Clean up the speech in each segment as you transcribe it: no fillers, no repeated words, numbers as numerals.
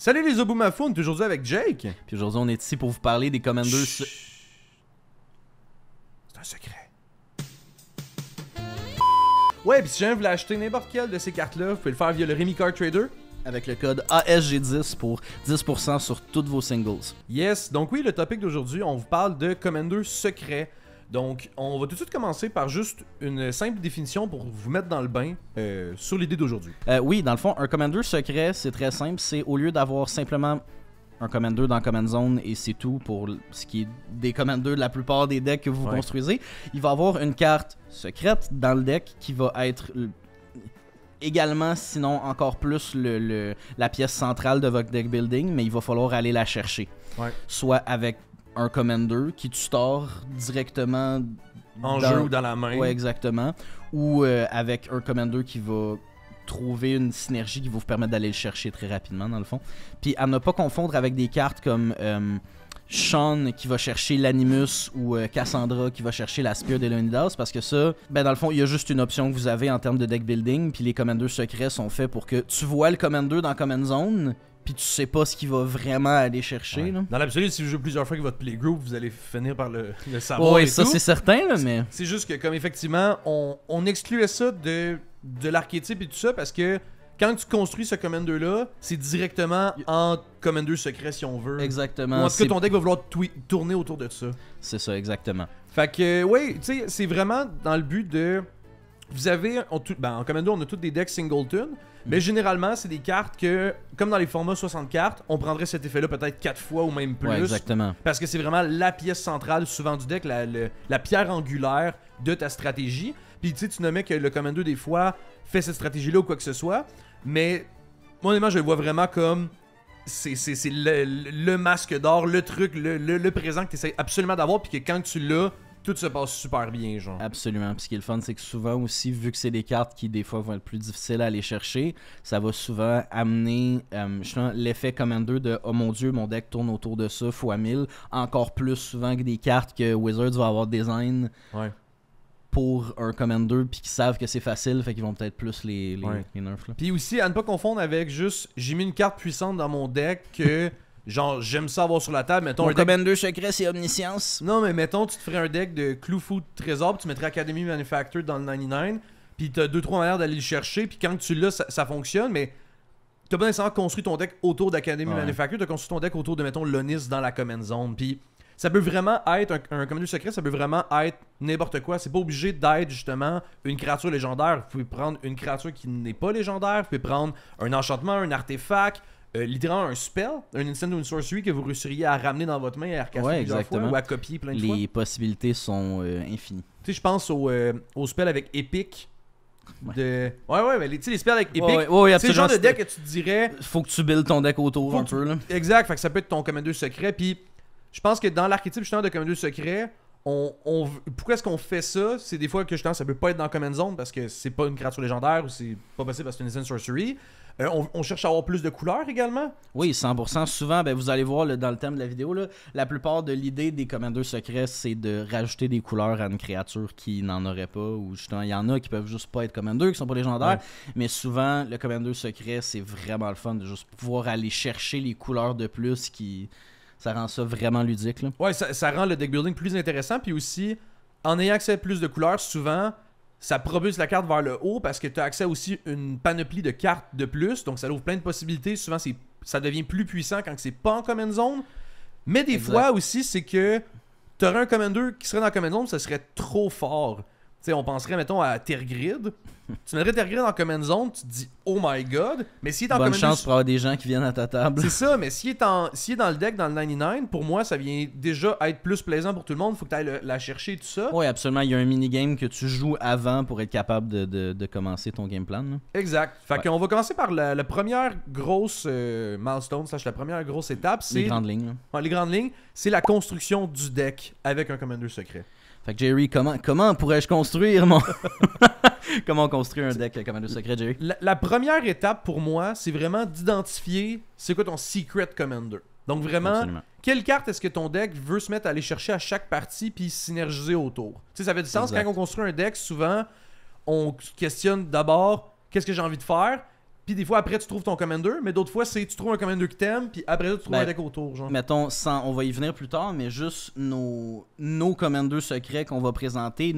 Salut les Obumafounes, aujourd'hui avec Jake. Puis aujourd'hui, on est ici pour vous parler des Commanders. C'est un secret. Ouais, puis si jamais vous voulez acheter n'importe quelle de ces cartes-là, vous pouvez le faire via le Remy Card Trader. Avec le code ASG10 pour 10% sur toutes vos singles. Yes, donc oui, le topic d'aujourd'hui, on vous parle de Commander secret. Donc, on va tout de suite commencer par juste une simple définition pour vous mettre dans le bain sur l'idée d'aujourd'hui. Oui, dans le fond, un Commander secret, c'est très simple. C'est au lieu d'avoir simplement un Commander dans Command Zone et c'est tout pour ce qui est des Commanders de la plupart des decks que vous construisez, il va avoir une carte secrète dans le deck qui va être également, sinon encore plus, la pièce centrale de votre deck building, mais il va falloir aller la chercher. Ouais. Soit avec un Commander qui tu stores directement En jeu ou dans la main. Ouais, exactement. Ou avec un Commander qui va trouver une synergie qui va vous permettre d'aller le chercher très rapidement, dans le fond. Puis à ne pas confondre avec des cartes comme Sean qui va chercher l'Animus ou Cassandra qui va chercher la Spear de Leonidas, parce que ça, ben dans le fond, il y a juste une option que vous avez en termes de deck building, puis les Commanders secrets sont faits pour que tu vois le Commander dans Command Zone, puis tu sais pas ce qu'il va vraiment aller chercher. Ouais. Là. Dans l'absolu, si vous jouez plusieurs fois avec votre playgroup, vous allez finir par le savoir. Ouais, et ça tout. c'est certain, là, mais... C'est juste que, comme effectivement, on excluait ça de l'archétype et tout ça parce que quand tu construis ce Commander-là, c'est directement en Commander secret si on veut. Exactement. Ou en tout cas, ton deck va vouloir tourner autour de ça. C'est ça, exactement. Fait que, ouais, tu sais, c'est vraiment dans le but de. Vous avez. En Commander, on a tous des decks singleton. Mais généralement, c'est des cartes que, comme dans les formats 60 cartes, on prendrait cet effet-là peut-être 4 fois ou même plus. Ouais, exactement. Parce que c'est vraiment la pièce centrale souvent du deck, la pierre angulaire de ta stratégie. Puis tu sais, tu nommais que le Commander des fois fait cette stratégie-là ou quoi que ce soit. Mais moi, honnêtement, je le vois vraiment comme c'est le masque d'or, le truc, le présent que tu essaies absolument d'avoir. Puis que quand tu l'as, tout se passe super bien, genre. Absolument. Puis ce qui est le fun, c'est que souvent aussi, vu que c'est des cartes qui des fois vont être plus difficiles à aller chercher, ça va souvent amener l'effet Commander de « Oh mon Dieu, mon deck tourne autour de ça fois 1000 », encore plus souvent que des cartes que Wizards va avoir design pour un Commander puis qui savent que c'est facile, fait qu'ils vont peut-être plus les nerfs. Là. Puis aussi, à ne pas confondre avec juste « J'ai mis une carte puissante dans mon deck que... » Genre, j'aime ça avoir sur la table. Mettons, mon Commander secret, c'est Omniscience. Non, mais mettons, tu te ferais un deck de Clue Food Trésor, puis tu mettrais Academy Manufactured dans le 99, puis t'as 2-3 manières d'aller le chercher, puis quand tu l'as, ça fonctionne, mais t'as pas nécessairement construit ton deck autour d'Academy Manufactured, t'as construit ton deck autour de, mettons, Lonis dans la Command Zone, puis ça peut vraiment être, un Commander secret, ça peut vraiment être n'importe quoi. C'est pas obligé d'être, justement, une créature légendaire. Vous pouvez prendre une créature qui n'est pas légendaire, vous pouvez prendre un enchantement, un artefact, littéralement un spell, un instant ou une sorcery que vous réussiriez à ramener dans votre main et à recasser plusieurs fois ou à copier plein de fois. Les possibilités sont infinies. Tu sais, je pense au spell avec Epic. Ouais, mais tu sais, les spells avec Epic, c'est le genre de deck que tu te dirais... Faut que tu builds ton deck autour un peu, là. Exact, fait que ça peut être ton Commander secret, puis je pense que dans l'archétype justement de Commander secret, pourquoi est-ce qu'on fait ça? C'est des fois que justement ça peut pas être dans Command Zone parce que c'est pas une créature légendaire ou c'est pas possible parce que c'est une instant sorcery. On cherche à avoir plus de couleurs également. Oui, 100%. Souvent, ben, vous allez voir dans le thème de la vidéo, là, la plupart de l'idée des Commanders secrets, c'est de rajouter des couleurs à une créature qui n'en aurait pas. Ou justement, il y en a qui peuvent juste pas être Commanders, qui sont pas légendaires. Ouais. Mais souvent, le Commander secret, c'est vraiment le fun de juste pouvoir aller chercher les couleurs de plus qui... Ça rend ça vraiment ludique. Là. Ouais, ça rend le deck building plus intéressant. Puis aussi, en ayant accès à plus de couleurs, souvent... Ça propulse la carte vers le haut parce que tu as accès aussi à une panoplie de cartes de plus. Donc ça ouvre plein de possibilités. Souvent, ça devient plus puissant quand c'est pas en Command Zone. Mais des fois aussi, c'est que tu aurais un Commander qui serait dans Command Zone, ça serait trop fort. Tu sais, on penserait, mettons, à Tergrid. Tu mettrais Tergrid en Command Zone, tu te dis « Oh my God ». Mais s'il est en Bonne Commander... chance pour avoir des gens qui viennent à ta table. C'est ça, mais s'il est dans le deck, dans le 99, pour moi, ça vient déjà être plus plaisant pour tout le monde. Faut que tu ailles la chercher et tout ça. Oui, absolument. Il y a un minigame que tu joues avant pour être capable de commencer ton game plan. Là. Exact. Fait qu'on va commencer par la première grosse milestone, la première grosse étape. C'est les grandes lignes. Les grandes lignes, c'est la construction du deck avec un Commander secret. Fait que Jerry, comment pourrais-je construire mon... Comment on construit un deck Commander secret, Jerry? La première étape pour moi, c'est vraiment d'identifier c'est quoi ton secret Commander. Donc vraiment, absolument. Quelle carte est-ce que ton deck veut se mettre à aller chercher à chaque partie puis synergiser autour? Tu sais, ça fait du sens. Exact. Quand on construit un deck, souvent, on questionne d'abord qu'est-ce que j'ai envie de faire. Puis des fois, après, tu trouves ton commander, mais d'autres fois, c'est tu trouves un commander que t'aimes, puis après ça, tu trouves un deck autour, genre. Mettons, on va y venir plus tard, mais juste nos commanders secrets qu'on va présenter,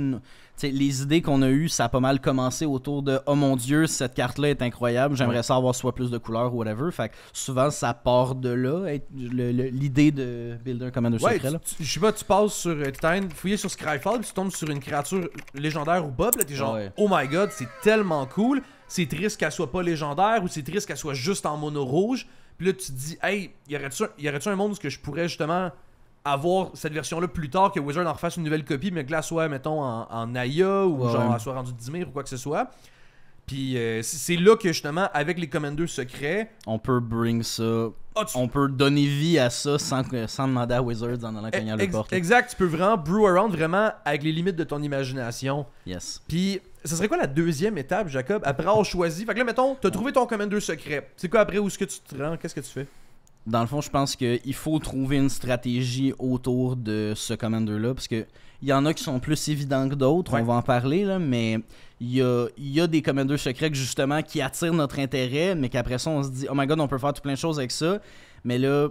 les idées qu'on a eues, ça a pas mal commencé autour de « Oh mon Dieu, cette carte-là est incroyable, j'aimerais ça avoir soit plus de couleurs ou whatever ». Fait que souvent, ça part de là, l'idée de builder un commander secret. Là. Je sais pas, tu passes sur Titan, fouiller sur Scryfall, puis tu tombes sur une créature légendaire ou Bob, là, t'es genre « Oh my god, c'est tellement cool ». C'est triste qu'elle soit pas légendaire ou c'est triste qu'elle soit juste en mono rouge. Puis là, tu te dis, hey, y aurait-tu un monde où je pourrais justement avoir cette version-là plus tard, que Wizard en refasse une nouvelle copie, mais que là, soit, mettons, en Naya ou genre, elle soit rendue Dimir ou quoi que ce soit. Puis c'est là que justement, avec les commanders secrets, on peut bring ça. On peut donner vie à ça sans demander à Wizards en allant cogner à la porte. Exact, tu peux vraiment brew around vraiment avec les limites de ton imagination. Yes. Puis, ça serait quoi la deuxième étape, Jacob, après avoir choisi? Fait que là, mettons, t'as trouvé ton commander secret. C'est quoi après, où est-ce que tu te rends? Qu'est-ce que tu fais? Dans le fond, je pense qu'il faut trouver une stratégie autour de ce commander-là, parce que il y en a qui sont plus évidents que d'autres, on va en parler, là, mais il y a des commanders secrets justement qui attirent notre intérêt, mais qu'après ça, on se dit « Oh my god, on peut faire tout plein de choses avec ça », mais là,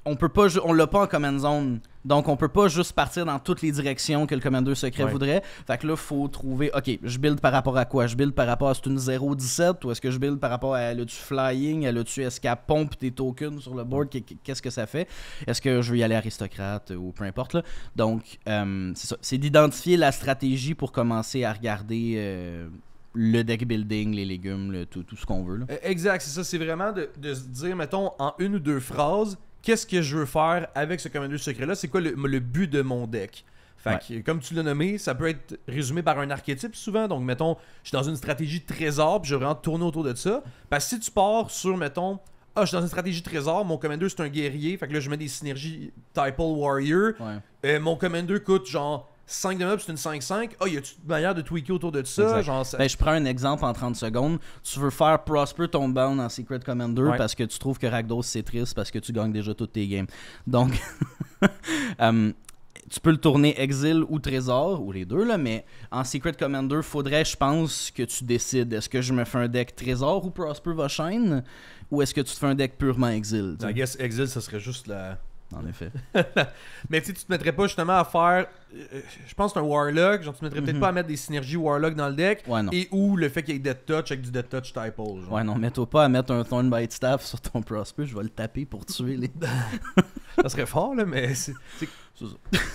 on l'a pas en command zone, donc on peut pas juste partir dans toutes les directions que le commander secret voudrait. Fait que là, faut trouver, ok, je build par rapport à quoi? Je build par rapport à c'est une 0-17 ou est-ce que je build par rapport à elle a-tu flying, elle a-tu escape pompe tes tokens sur le board, qu'est-ce que ça fait? Est-ce que je veux y aller aristocrate ou peu importe là? Donc, c'est ça, c'est d'identifier la stratégie pour commencer à regarder le deck building, les légumes, tout ce qu'on veut. Là. Exact, c'est ça, c'est vraiment de se dire, mettons, en une ou deux phrases, qu'est-ce que je veux faire avec ce commander secret-là? C'est quoi le but de mon deck? Fait que, comme tu l'as nommé, ça peut être résumé par un archétype souvent. Donc, mettons, je suis dans une stratégie de trésor, puis je veux vraiment tourner autour de ça. Parce que si tu pars sur, mettons, je suis dans une stratégie trésor, mon commander c'est un guerrier, fait que là je mets des synergies Typal Warrior. Mon commander coûte genre 5 de meubles, c'est une 5-5. Y a-tu une manière de tweaker autour de ça? Genre, ça... je prends un exemple en 30 secondes. Tu veux faire Prosper ton bound en Secret Commander parce que tu trouves que Rakdos c'est triste parce que tu gagnes déjà toutes tes games. Donc, tu peux le tourner Exil ou Trésor, ou les deux, là, mais en Secret Commander, faudrait, je pense, que tu décides. Est-ce que je me fais un deck Trésor ou Prosper va shine? Ou est-ce que tu te fais un deck purement Exil? I guess Exil, ça serait juste la... En effet. Mais tu te mettrais pas justement à faire. Je pense que c'est un Warlock. Genre, tu te mettrais peut-être pas à mettre des synergies Warlock dans le deck. Et ou le fait qu'il y ait Death Touch avec du Death Touch Typal. Genre. Ouais, non, mets-toi pas à mettre un Thornbite Staff sur ton Prosper. Je vais le taper pour tuer les. Ça serait fort, là, mais c'est ça.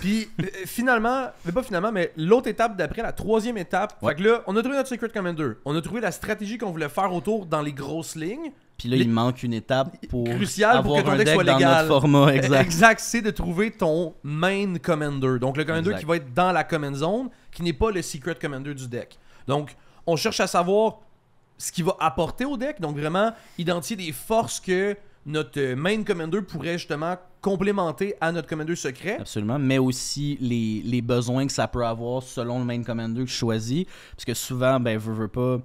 Puis finalement, mais pas finalement, mais l'autre étape d'après, la troisième étape. Fait que là, on a trouvé notre Secret Commander. On a trouvé la stratégie qu'on voulait faire autour dans les grosses lignes. Puis là, il manque une étape pour crucial avoir pour que ton un deck soit dans légal. Notre format, exact. Exact, c'est de trouver ton main commander. Donc le commander qui va être dans la command zone, qui n'est pas le secret commander du deck. Donc on cherche à savoir ce qu'il va apporter au deck. Donc vraiment identifier des forces que notre main commander pourrait justement complémenter à notre commander secret. Absolument, mais aussi les besoins que ça peut avoir selon le main commander que je choisis. Parce que souvent, veux pas...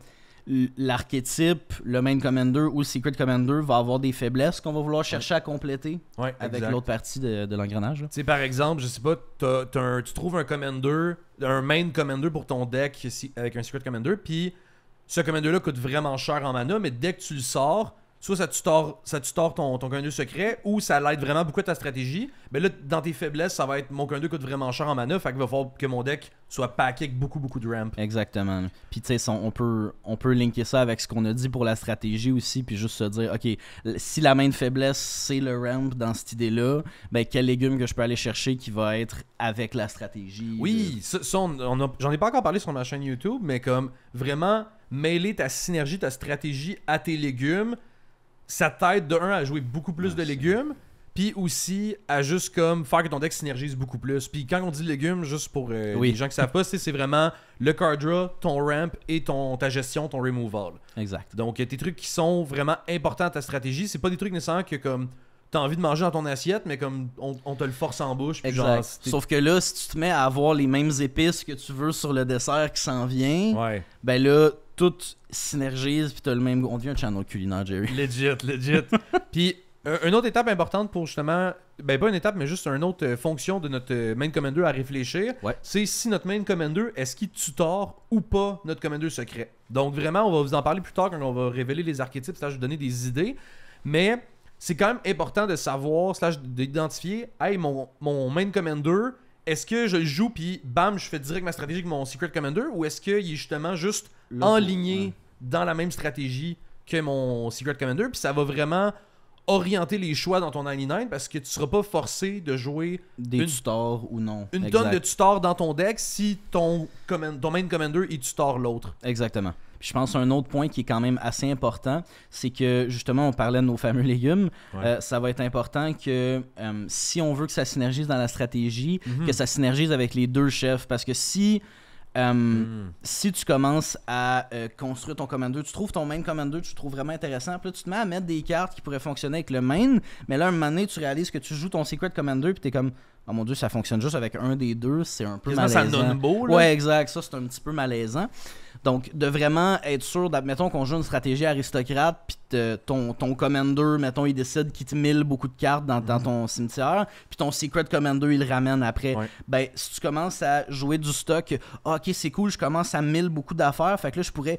L'archétype, le main commander ou le secret commander va avoir des faiblesses qu'on va vouloir chercher à compléter avec l'autre partie de l'engrenage. Tu sais, par exemple, je sais pas, tu trouves un commander, un main commander pour ton deck avec un secret commander, puis ce commander-là coûte vraiment cher en mana, mais dès que tu le sors, soit ça te tord ton commander secret, ou ça l'aide vraiment beaucoup à ta stratégie. Mais là, dans tes faiblesses, ça va être mon commander coûte vraiment cher en mana, fait qu'il va falloir que mon deck soit packé avec beaucoup de ramp. Exactement. Puis tu sais, on peut linker ça avec ce qu'on a dit pour la stratégie aussi, puis juste se dire, ok, si la main de faiblesse c'est le ramp dans cette idée-là, ben quel légume que je peux aller chercher qui va être avec la stratégie. Oui, j'en ai pas encore parlé sur ma chaîne YouTube, mais comme vraiment mêler ta synergie, ta stratégie à tes légumes, ça t'aide de un à jouer beaucoup plus de légumes, puis aussi à juste comme faire que ton deck synergise beaucoup plus. Puis quand on dit légumes, juste pour les gens qui savent pas, c'est vraiment le card draw, ton ramp et ta gestion, ton removal. Exact. Donc tes trucs qui sont vraiment importants à ta stratégie, c'est pas des trucs nécessairement que comme t'as envie de manger dans ton assiette, mais comme on te le force en bouche. Puis genre, sauf que là, si tu te mets à avoir les mêmes épices que tu veux sur le dessert qui s'en vient, ben là, tout synergise, puis t'as le même... On devient un channel culinaire, Jerry. Legit. Puis Une autre étape importante pour justement, ben pas une étape, mais juste une autre fonction de notre main commander à réfléchir, Ouais. c'est si notre main commander, est-ce qu'il tutor ou pas notre commander secret. Donc vraiment, on va vous en parler plus tard quand on va révéler les archétypes, je vais donner des idées, mais c'est quand même important de savoir, d'identifier, hey, mon main commander, est-ce que je le joue puis bam, je fais direct ma stratégie avec mon secret commander, ou est-ce qu'il est justement juste Là, enligné dans la même stratégie que mon secret commander, puis ça va vraiment orienter les choix dans ton 99 parce que tu seras pas forcé de jouer des tutors ou non. une Exact. tonne de tutors dans ton deck si ton main commander il tutor l'autre. Exactement. Puis je pense un autre point qui est quand même assez important, c'est que justement on parlait de nos fameux légumes. Ouais. Ça va être important que si on veut que ça synergise dans la stratégie, Mhm. que ça synergise avec les deux chefs. Parce que si tu commences à construire ton commander, tu trouves ton main commander, tu le trouves vraiment intéressant, puis là tu te mets à mettre des cartes qui pourraient fonctionner avec le main, mais là un moment donné tu réalises que tu joues ton secret commander puis t'es comme oh mon dieu, ça fonctionne juste avec un des deux, c'est un peu Quasiment ça malaisant. donne beau, là. Ouais, exact, ça c'est un petit peu malaisant. Donc de vraiment être sûr, mettons qu'on joue une stratégie aristocrate puis ton commander, mettons il décide qu'il te mille beaucoup de cartes dans ton cimetière, puis ton secret commander il le ramène après. Ouais. Ben si tu commences à jouer du stock, ok c'est cool, je commence à mille beaucoup d'affaires, fait que là je pourrais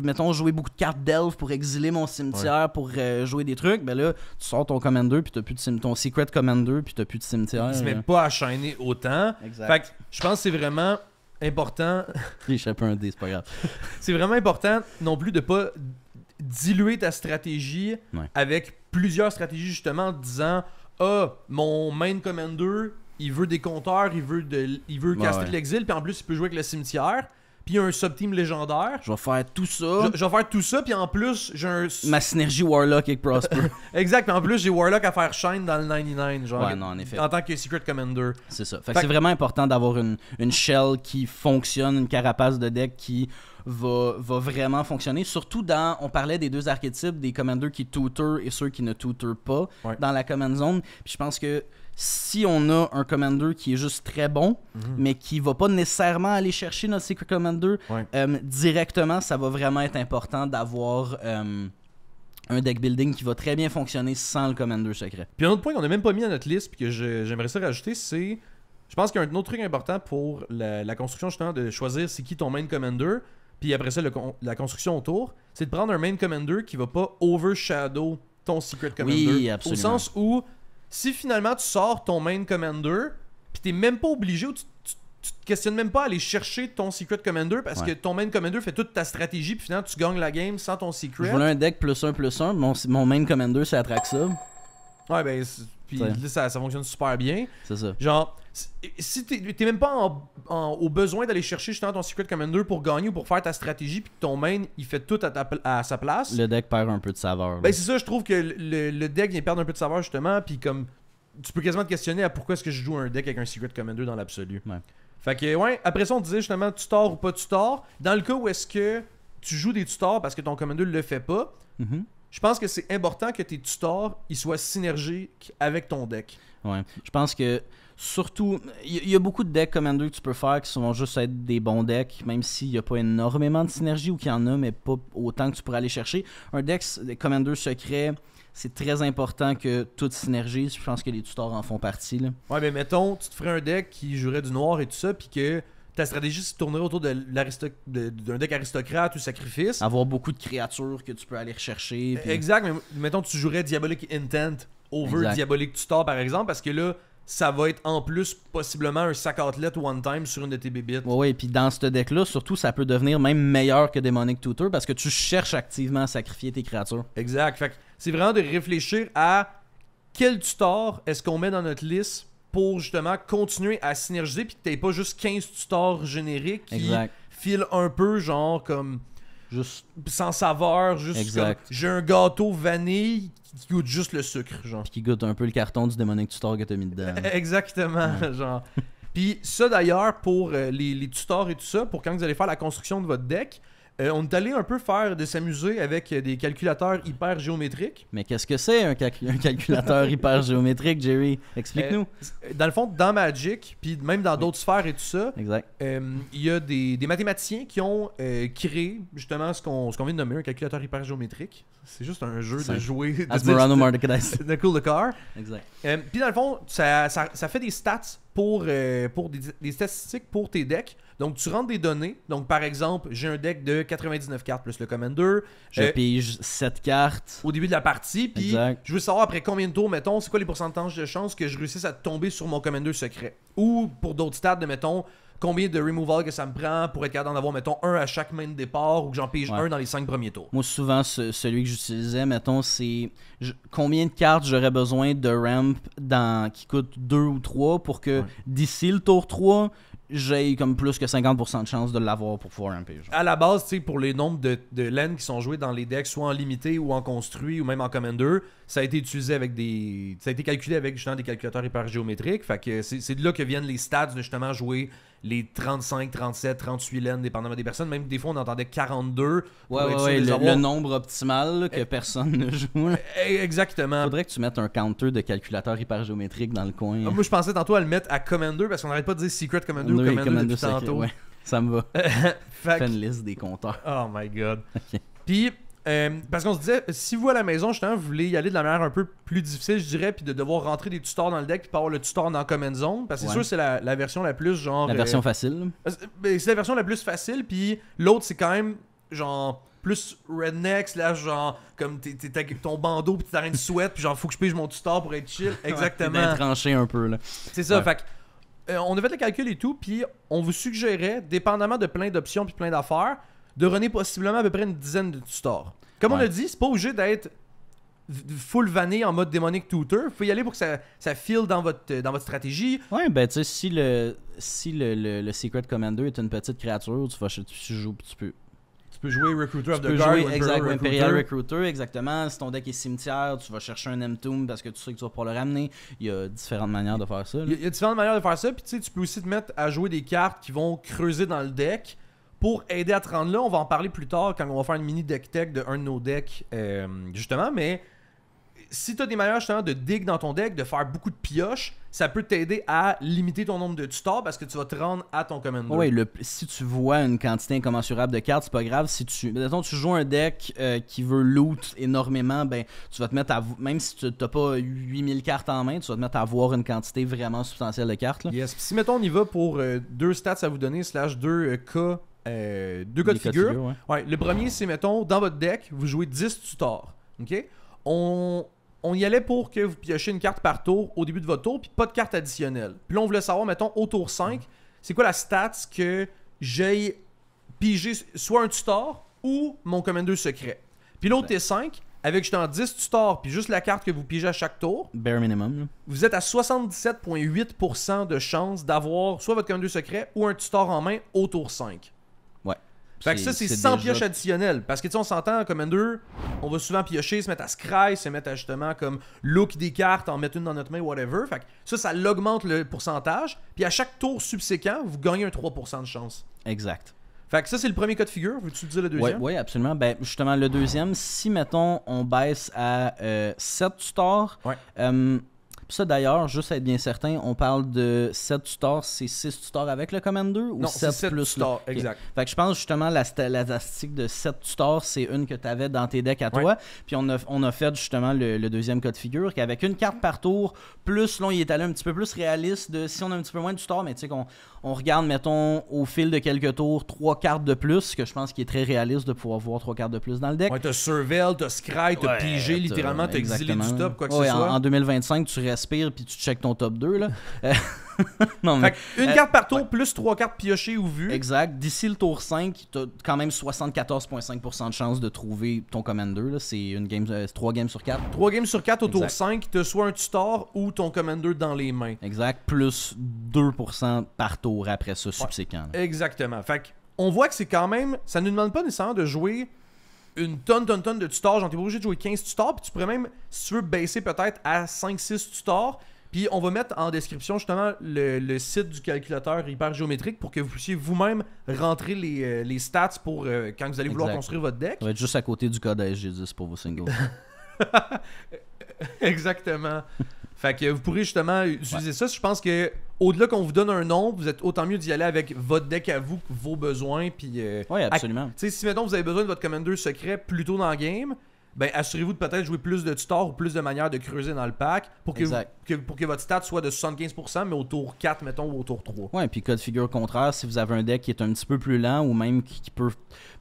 mettons jouer beaucoup de cartes d'elfe pour exiler mon cimetière, pour jouer des trucs, ben là tu sors ton commander puis t'as plus de ton secret commander puis t'as plus de cimetière. Il se met pas à chaîner autant. Exact. Fait que je pense que c'est vraiment important. J'ai échappé un dé, c'est pas grave. C'est vraiment important non plus de pas diluer ta stratégie avec plusieurs stratégies justement en disant mon main commander il veut des compteurs, il veut caster de l'exil, puis en plus il peut jouer avec le cimetière, puis il y a un sub-team légendaire. Je vais faire tout ça. Je vais faire tout ça, puis en plus j'ai un... Ma synergie Warlock avec Prosper. Exact, puis en plus j'ai Warlock à faire shine dans le 99, genre, Ouais, non, en effet. en tant que Secret Commander. C'est ça. Fait que c'est vraiment important d'avoir une shell qui fonctionne, une carapace de deck qui va vraiment fonctionner. Surtout on parlait des deux archétypes, des commanders qui tutor et ceux qui ne tutor pas dans la command zone. Puis je pense que si on a un commander qui est juste très bon, mais qui va pas nécessairement aller chercher notre secret commander directement, ça va vraiment être important d'avoir un deck building qui va très bien fonctionner sans le commander secret. Puis un autre point qu'on n'a même pas mis à notre liste, puis que j'aimerais ça rajouter, c'est... Je pense qu'il y a un autre truc important pour la construction, justement, de choisir c'est qui ton main commander, puis après ça, la construction autour, c'est de prendre un main commander qui va pas overshadow ton secret commander. Oui, absolument. Au sens où, si finalement tu sors ton main commander, puis t'es même pas obligé, ou tu te questionnes même pas à aller chercher ton secret commander, parce que ton main commander fait toute ta stratégie, puis finalement tu gagnes la game sans ton secret. Je voulais un deck +1/+1, mon main commander c'est Atraxa. Ouais, ben, puis là, ça fonctionne super bien. C'est ça. Genre, si t'es même pas au besoin d'aller chercher justement ton Secret Commander pour gagner ou pour faire ta stratégie, puis que ton main, il fait tout à sa place. Le deck perd un peu de saveur. Ben, c'est ça, je trouve que le deck vient perdre un peu de saveur, justement, puis comme, tu peux quasiment te questionner à pourquoi est-ce que je joue un deck avec un Secret Commander dans l'absolu. Ouais. Fait que, ouais, après ça, on disait justement tutor ou pas tutor. Dans le cas où est-ce que tu joues des tutors parce que ton Commander le fait pas, je pense que c'est important que tes tutors ils soient synergiques avec ton deck. Ouais. Je pense que surtout, il y a beaucoup de decks Commander que tu peux faire qui vont juste être des bons decks, même s'il n'y a pas énormément de synergie ou qu'il y en a, mais pas autant que tu pourrais aller chercher. Un deck Commander secret, c'est très important que tout synergise. Je pense que les tutors en font partie. Là. Ouais, mais mettons, tu te ferais un deck qui jouerait du noir et tout ça, puis que ta stratégie se tournerait autour d'un deck aristocrate ou sacrifice. Avoir beaucoup de créatures que tu peux aller rechercher. Puis... Exact, mais mettons tu jouerais Diabolic Intent over Diabolic Tutor par exemple, parce que là, ça va être en plus possiblement un sac outlet one time sur une de tes bébites. Ouais, et puis dans ce deck-là, surtout, ça peut devenir même meilleur que Demonic Tutor parce que tu cherches activement à sacrifier tes créatures. Exact, fait que c'est vraiment de réfléchir à quel tutor est-ce qu'on met dans notre liste pour justement continuer à synergiser, puis que t'aies pas juste 15 tutors génériques qui filent un peu genre comme juste sans saveur, juste comme j'ai un gâteau vanille qui goûte juste le sucre, genre. Puis qui goûte un peu le carton du Demonic Tutor que t'as mis dedans. Exactement, genre. Puis ça d'ailleurs pour les tutors et tout ça, pour quand vous allez faire la construction de votre deck, On est allé un peu de s'amuser avec des calculateurs hyper géométriques. Mais qu'est-ce que c'est un calculateur hyper géométrique, Jerry? Explique-nous. Dans le fond, dans Magic, puis même dans d'autres sphères et tout ça, Exact. il y a des mathématiciens qui ont créé justement ce qu'on vient de nommer un calculateur hyper géométrique. C'est juste un jeu de jouer. Asmorano Mordekaiser. De cool the car. Exact. Puis dans le fond, ça fait des stats pour des statistiques pour tes decks. Donc tu rentres des données. Donc par exemple, j'ai un deck de 99 cartes plus le Commander. Je pige 7 cartes. Au début de la partie. Puis je veux savoir après combien de tours, mettons, c'est quoi les pourcentages de chances que je réussisse à tomber sur mon Commander secret. Ou pour d'autres stats de, mettons, combien de removal que ça me prend pour être capable d'en avoir, mettons, un à chaque main de départ ou que j'en pige un dans les 5 premiers tours. Moi, souvent, celui que j'utilisais, mettons, c'est combien de cartes j'aurais besoin de ramp qui coûte 2 ou 3 pour que d'ici le tour 3, j'ai comme plus que 50% de chance de l'avoir pour pouvoir ramper. À la base, tu sais, pour les nombres de lanes qui sont joués dans les decks, soit en limité ou en construit ou même en Commander, ça a été utilisé avec ça a été calculé avec justement des calculateurs hyper géométriques. Fait que c'est de là que viennent les stats de justement jouer les 35, 37, 38 lanes dépendamment des personnes. Même des fois, on entendait 42. Le nombre optimal là, que personne ne joue. Là. Exactement. Faudrait que tu mettes un counter de calculateur hyper géométrique dans le coin. Moi, je pensais tantôt à le mettre à Commander parce qu'on n'arrête pas de dire Secret Commander ou Commander depuis tantôt. Ouais, ça me va. Fais une liste des compteurs. Oh my god. Okay. Puis, parce qu'on se disait, si vous à la maison, justement, vous voulez y aller de la manière un peu plus difficile, je dirais, puis de devoir rentrer des tutors dans le deck, puis pas avoir le tutor dans Command Zone, parce que c'est sûr c'est la version la plus genre. La version facile. C'est la version la plus facile, puis l'autre c'est quand même genre plus redneck, là, genre comme t'es avec ton bandeau, puis t'es en train de sweat, puis genre faut que je pige mon tutor pour être chill. Exactement. Ouais, tranché un peu là. C'est ça, fait que, on a fait le calcul et tout, puis on vous suggérait, dépendamment de plein d'options puis plein d'affaires, de runner possiblement à peu près une dizaine de tutors. Comme on a dit, c'est pas obligé d'être full vanille en mode Demonic Tutor. Faut y aller pour que ça file dans votre stratégie. Ouais, ben tu sais, si le Secret Commander est une petite créature, tu peux jouer Recruiter of the Guard ou Imperial Recruiter, exactement. Si ton deck est cimetière, tu vas chercher un M-Tomb parce que tu sais que tu vas pouvoir le ramener. Il y a différentes manières de faire ça. Il y a différentes manières de faire ça, puis tu sais, tu peux aussi te mettre à jouer des cartes qui vont creuser dans le deck pour aider à te rendre là. On va en parler plus tard quand on va faire une mini deck tech de un de nos decks, justement, mais si tu as des manières justement de dig dans ton deck, de faire beaucoup de pioches, ça peut t'aider à limiter ton nombre de tutors parce que tu vas te rendre à ton commander. Oui, si tu vois une quantité incommensurable de cartes, c'est pas grave. Si mettons, tu joues un deck qui veut loot énormément, ben tu vas te mettre à... Même si tu n'as pas 8000 cartes en main, tu vas te mettre à avoir une quantité vraiment substantielle de cartes. Là. Yes. Si mettons on y va pour 2 stats à vous donner, / 2 cas... 2 cas de figure. Ouais, le premier, c'est, mettons, dans votre deck, vous jouez 10 tutors. OK? On y allait pour que vous piochez une carte par tour au début de votre tour, puis pas de carte additionnelle. Puis là, on voulait savoir, mettons, au tour 5, c'est quoi la stats que j'ai pigé soit un tutor ou mon commander secret. Puis l'autre T5, avec justement 10 tutors, puis juste la carte que vous pigez à chaque tour, bare minimum, vous êtes à 77,8% de chance d'avoir soit votre commander secret ou un tutor en main au tour 5. Fait que ça, c'est 100 pioches additionnelles. Parce que tu sais, on s'entend en Commander, on va souvent piocher, se mettre à scry, se mettre à justement comme look des cartes, en mettre une dans notre main, whatever. Fait que ça l'augmente le pourcentage. Puis à chaque tour subséquent, vous gagnez un 3% de chance. Exact. Fait que ça, c'est le premier cas de figure. Veux-tu dire le deuxième? Oui, absolument. Ben, justement, le deuxième, si, mettons, on baisse à 7 tutors, ça d'ailleurs, juste à être bien certain, on parle de 7 tutors, c'est 6 tutors avec le Commander ou non, 7 7 plus tutors, exact. Fait que je pense justement la statistique de 7 tutors, c'est une que tu avais dans tes decks à toi. Puis on a fait justement le deuxième cas de figure, qu'avec une carte par tour, plus là, il est allé un petit peu plus réaliste de si on a un petit peu moins de tutors, mais tu sais qu'on regarde, mettons, au fil de quelques tours, 3 cartes de plus, que je pense qu'il est très réaliste de pouvoir voir 3 cartes de plus dans le deck. Ouais, t'as Surveil, t'as Scry, t'as pigé, littéralement, t'as exilé du top, quoi que ce soit. En 2025, tu respires puis tu checkes ton top 2, là. Non, mais, une carte par tour, plus 3 cartes piochées ou vues. Exact. D'ici le tour 5, t'as quand même 74,5% de chance de trouver ton Commander, là. C'est 3 games sur 4. 3 games sur 4 au tour 5, t'as soit un tutor ou ton Commander dans les mains. Exact. Plus 2% par tour après ça, subséquent. Exactement. Fait on voit que c'est quand même... Ça ne nous demande pas nécessairement de jouer une tonne de tutors. Genre, t'es pas obligé de jouer 15 tutors, puis tu pourrais même, si tu veux, baisser peut-être à 5-6 tutors. Puis on va mettre en description justement le site du calculateur hypergéométrique pour que vous puissiez vous-même rentrer les stats pour quand vous allez vouloir Exact. construire votre deck. Ça va être juste à côté du code ASG10 pour vos singles. Exactement. Fait que vous pourrez justement utiliser ça. Je pense que au-delà qu'on vous donne un nombre, vous êtes autant mieux d'y aller avec votre deck à vous, vos besoins. Puis, Oui, absolument. tu sais, si mettons vous avez besoin de votre Commander secret plus tôt dans le game, ben assurez-vous de peut-être jouer plus de tutors ou plus de manières de creuser dans le pack pour que, Exact. pour que votre stat soit de 75%, mais au tour 4, mettons, ou au tour 3. Ouais, puis cas de figure contraire, si vous avez un deck qui est un petit peu plus lent ou même qui peut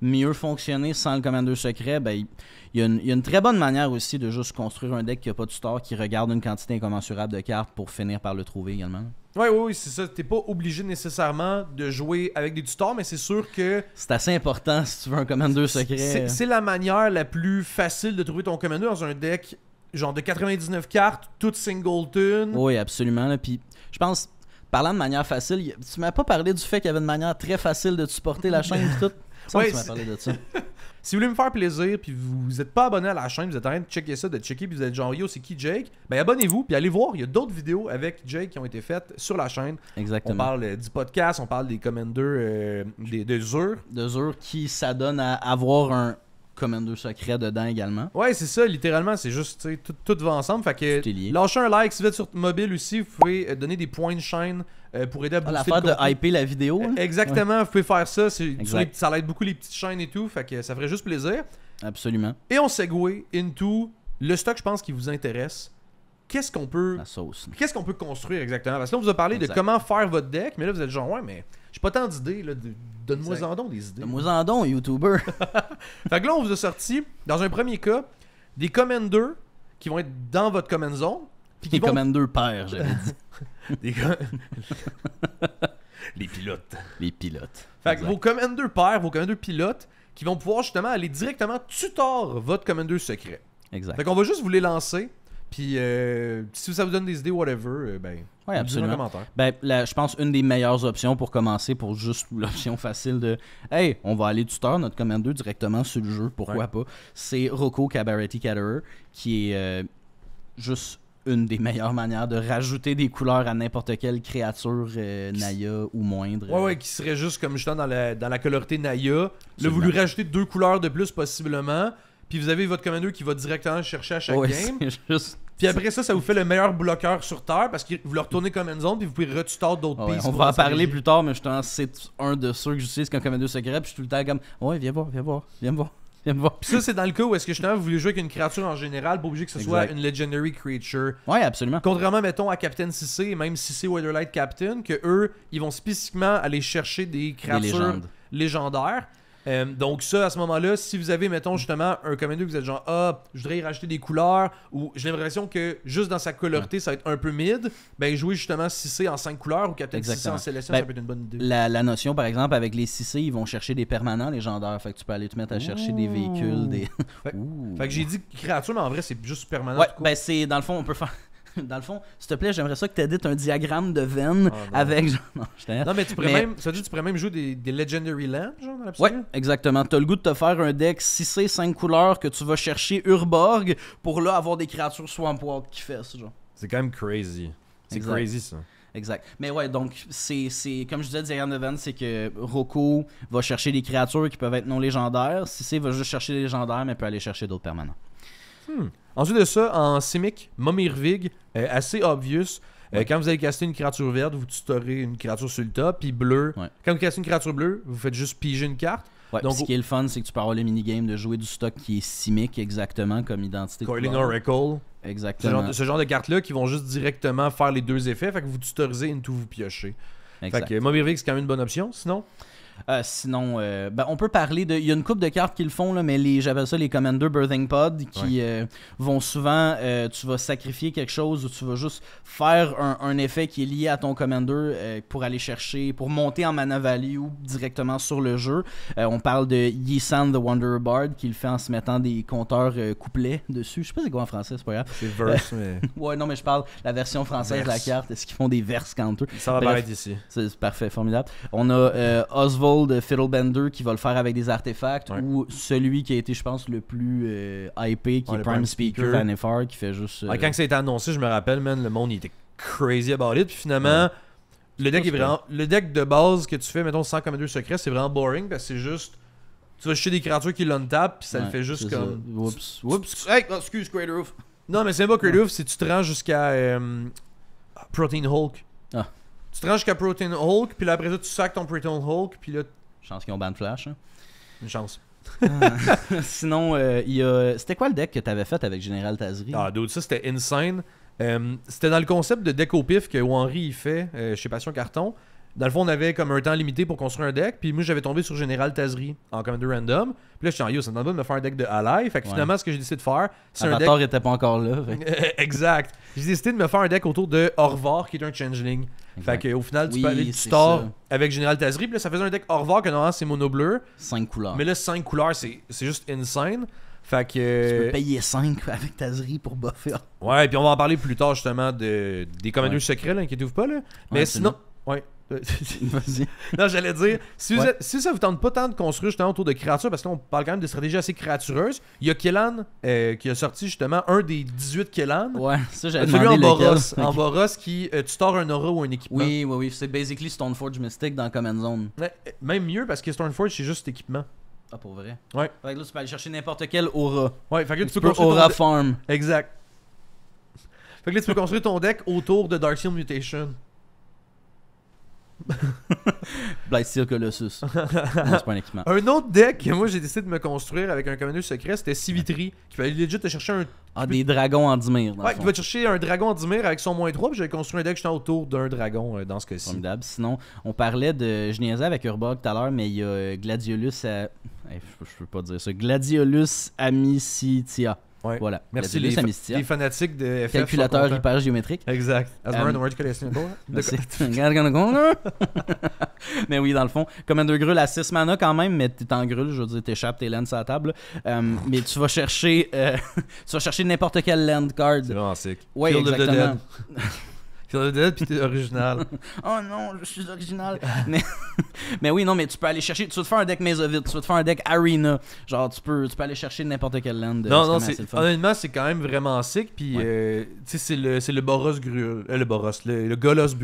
mieux fonctionner sans le Commander secret, ben il y a une très bonne manière aussi de juste construire un deck qui n'a pas de tutor, qui regarde une quantité incommensurable de cartes pour finir par le trouver également. Oui, c'est ça. T'es pas obligé nécessairement de jouer avec des tutors, mais c'est sûr que C'est assez important si tu veux un Commander secret. c'est la manière la plus facile de trouver ton Commander dans un deck genre de 99 cartes, toutes singleton. Oui, absolument. Là. Puis je pense, parlant de manière facile, tu m'as pas parlé du fait qu'il y avait une manière très facile de te supporter la chaîne et tout. Ouais, Tu m'as parlé de ça. Si vous voulez me faire plaisir, puis vous n'êtes pas abonné à la chaîne, vous êtes en train de checker ça, de checker, puis vous êtes genre yo, c'est qui Jake? Ben abonnez-vous, puis allez voir, il y a d'autres vidéos avec Jake qui ont été faites sur la chaîne. Exactement. On parle du podcast, on parle des Commanders de Zur. De Zur qui s'adonne à avoir un Commander secret dedans également. Ouais, c'est ça, littéralement, c'est juste, tu sais, tout va ensemble. Fait que Tout est lié. lâchez un like, si vous êtes sur mobile aussi, vous pouvez donner des points de chaîne pour aider à booster L'affaire le de contenu. hyper la vidéo. là. Exactement, vous pouvez faire ça, Exact. ça aide beaucoup les petites chaînes et tout, fait que ça ferait juste plaisir. Absolument. Et on segue into le stock, je pense, qui vous intéresse. Qu'est-ce qu'on peut La sauce. construire exactement? Parce que là, on vous a parlé Exact. de comment faire votre deck, mais là, vous êtes genre, ouais, mais j'ai pas tant d'idées, là, donne-moi Exact. en donc des idées. Moi en don, YouTuber. Fait que là, on vous a sorti, dans un premier cas, des commanders qui vont être dans votre command zone. Puis qui Les vont... Commander pères, j'avais dit. Des les pilotes. Les pilotes. Fait que Exact. vos commanders pairs, vos commanders pilotes, qui vont pouvoir justement aller directement tutor votre commander secret. Exact. Fait qu'on va juste vous les lancer. Puis si ça vous donne des idées, whatever, ben, Ouais, dites-le en absolument. commentaire. Ben, je pense une des meilleures options pour commencer, pour juste l'option facile de hey, on va aller tutor notre Commander directement sur le jeu, pourquoi pas, c'est Rocco Cabaretti Caterer, qui est juste une des meilleures manières de rajouter des couleurs à n'importe quelle créature Naya ou moindre. Ouais, qui serait juste comme justement dans la colorité Naya. Là, vous Absolument. lui rajoutez 2 couleurs de plus possiblement. Puis vous avez votre commander qui va directement chercher à chaque Ouais, game. c'est juste... Puis après ça vous fait le meilleur bloqueur sur Terre parce que vous le retournez comme une zone puis vous pouvez retutor d'autres Ouais, pistes. on pour va en votre parler stratégie. plus tard, mais justement, c'est un de ceux que j'utilise comme Commander secret, puis je suis tout le temps comme ouais, viens voir. Puis ça, c'est dans le cas où est-ce que justement vous voulez jouer avec une créature en général, pas obligé que ce soit Exact. une Legendary Creature. Ouais, absolument. Contrairement, mettons, à Captain CC et même CC Weatherlight Captain, que eux, ils vont spécifiquement aller chercher des créatures légendes. légendaires. Donc ça, à ce moment-là, si vous avez, mettons, justement, un commander que vous êtes genre, je voudrais y rajouter des couleurs, ou j'ai l'impression que juste dans sa colorité, ça va être un peu mid, ben jouer justement 6C en 5 couleurs ou Captain CC Exactement. en Célestia, Ben, ça peut être une bonne idée. La notion, par exemple, avec les 6C, ils vont chercher des permanents légendaires. Fait que tu peux aller te mettre à chercher des véhicules, des... Fait- Ouh. Fait que j'ai dit créature, mais en vrai, c'est juste permanent. Ouais, tout court. ben c'est... Dans le fond, on peut faire... Dans le fond, s'il te plaît, j'aimerais ça que tu édites un diagramme de veine non. avec... Non, je t'aide. Non, mais tu pourrais Mais- même, ça dit, tu pourrais même jouer des Legendary Lands, genre, dans Ouais, l'absolu. exactement. T'as le goût de te faire un deck 6C, 5 couleurs que tu vas chercher Urborg pour là avoir des créatures Swamp Walk qui fait ça, genre. C'est quand même crazy. C'est Exact. crazy, ça. Exact. Mais ouais, donc, c'est comme je disais, diagramme de veine, c'est que Rocco va chercher des créatures qui peuvent être non légendaires. 6C va juste chercher les légendaires, mais peut aller chercher d'autres permanents. Ensuite de ça, en Simic, Momirvig, assez obvious. Quand vous allez caster une créature verte, vous tutorez une créature sur le top, puis bleu. Ouais. Quand vous castez une créature bleue, vous faites juste piger une carte. Ouais, Donc, ce qui est le fun, c'est que tu peux avoir le minigame de jouer du stock qui est simic exactement comme identité. de Coiling couleur. Oracle. Exactement. Ce genre de cartes-là qui vont juste directement faire les deux effets. Fait que vous tutorisez into vous piochez. Exact. Fait que Momirvig, c'est quand même une bonne option. Sinon, Sinon, ben, on peut parler de. Il y a une couple de cartes qui le font, là, mais j'appelle ça les Commander Birthing Pod qui vont souvent. Tu vas sacrifier quelque chose ou tu vas juste faire un effet qui est lié à ton Commander pour aller chercher, pour monter en mana value directement sur le jeu. On parle de Yi-San the Wanderer Bard qui le fait en se mettant des compteurs couplets dessus. Je sais pas c'est quoi en français, c'est pas grave. c'est verse, mais Ouais, non, mais je parle la version française de la Verse. carte. Est-ce qu'ils font des verses counter? ça va Bref. apparaître ici. C'est parfait, formidable. On a Oswald Fiddlebender qui va le faire avec des artefacts Ouais. ou celui qui a été, je pense, le plus hypé qui Ouais, est le Prime Prime Speaker Speaker. Vannevar qui fait juste. Quand ça a été annoncé, je me rappelle, man, le monde il était crazy about it. Puis finalement, le deck est vraiment. Le deck de base que tu fais, mettons, sans Commander secret, c'est vraiment boring parce que c'est juste. Tu vas chercher des créatures qui l'untap, puis ça le fait juste comme. Oups. Hey, excuse, Greater Roof. Non, mais c'est pas Creative, c'est tu te rends jusqu'à Protein Hulk. Ah. Tu te rends jusqu'à Protein Hulk, puis là après ça, tu sacs ton Protein Hulk, puis là. Chance qu'ils ont ban Flash. Hein. Une chance. Sinon, il y a. C'était quoi le deck que t'avais fait avec Général Tazri? Ah, dude, ça c'était insane. C'était dans le concept de deck au pif que Henry il fait chez Passion Carton. Dans le fond, on avait comme un temps limité pour construire un deck. Puis moi, j'avais tombé sur Général Tazri en Commander Random. Puis là, je suis en yo, ça me demande pas de me faire un deck de ally. Fait que finalement, ce que j'ai décidé de faire, c'est un deck. Avatar était pas encore là. Exact. J'ai décidé de me faire un deck autour de Orvar, qui est un changeling. Fait que au final, tu peux aller du store avec Général Tazri. Puis là, ça faisait un deck Orvar que normalement, c'est mono bleu. 5 couleurs. Mais là, 5 couleurs, c'est juste insane. Fait que. Tu peux payer 5 avec Tazri pour buffer. Ouais, puis on va en parler plus tard justement des commandeurs secrets, là, inquiétez-vous pas. Là. Mais sinon. Ouais. Vas-y. Non, j'allais dire, si ça vous tente pas tant de construire justement autour de créatures, parce que là, on parle quand même de stratégies assez créatureuses, il y a Kellan qui a sorti justement un des 18 Kellan. Ouais, ça j'avais celui demandé en Boros, lequel. en Boros qui tu stores un aura ou un équipement. Oui, c'est basically Stoneforge Mystic dans Command Zone. Ouais, même mieux parce que Stoneforge c'est juste équipement. Ah, pour vrai? Ouais. Fait que là, tu peux aller chercher n'importe quel aura. Ouais, fait que là, tu peux construire construire aura farm. Exact. Fait que là, tu peux construire ton deck autour de Darksteel Mutation. Blightsteel Colossus. Non, c'est pas un équipement. Un autre deck que moi j'ai décidé de me construire avec un commander secret, c'était Sivitri, qui va legit te chercher un. Des dragons en Dimir. Ouais, qui va te chercher un dragon en Dimir avec son -3, puis j'avais construit un deck justement autour d'un dragon dans ce cas-ci. Formidable. Sinon, on parlait de. Je niaisais avec Urbog tout à l'heure, mais il y a Gladiolus à. Je peux pas dire ça. Gladiolus Amicitia. Ouais. Voilà. Merci Gladiolus les fanatiques de FF. Calculateur hyper géométrique. Exact. Asmar, word collection. Mais oui, dans le fond, Commander Grul à 6 mana quand même, mais t'es en Grul, je veux dire, t'échappes tes lands à la table. Mais tu vas chercher n'importe quelle land card. C'est vraiment sick. Ouais, exactement. Kill the Dead puis t'es original. Oh non, je suis original. mais oui, non, mais tu peux aller chercher. Tu vas te faire un deck Mesovite, tu vas te faire un deck Arena. Genre, tu peux aller chercher n'importe quelle land. Non, honnêtement, c'est quand même vraiment sick. Puis, tu sais, c'est le Boros Grul. Le Boros. Le Golos.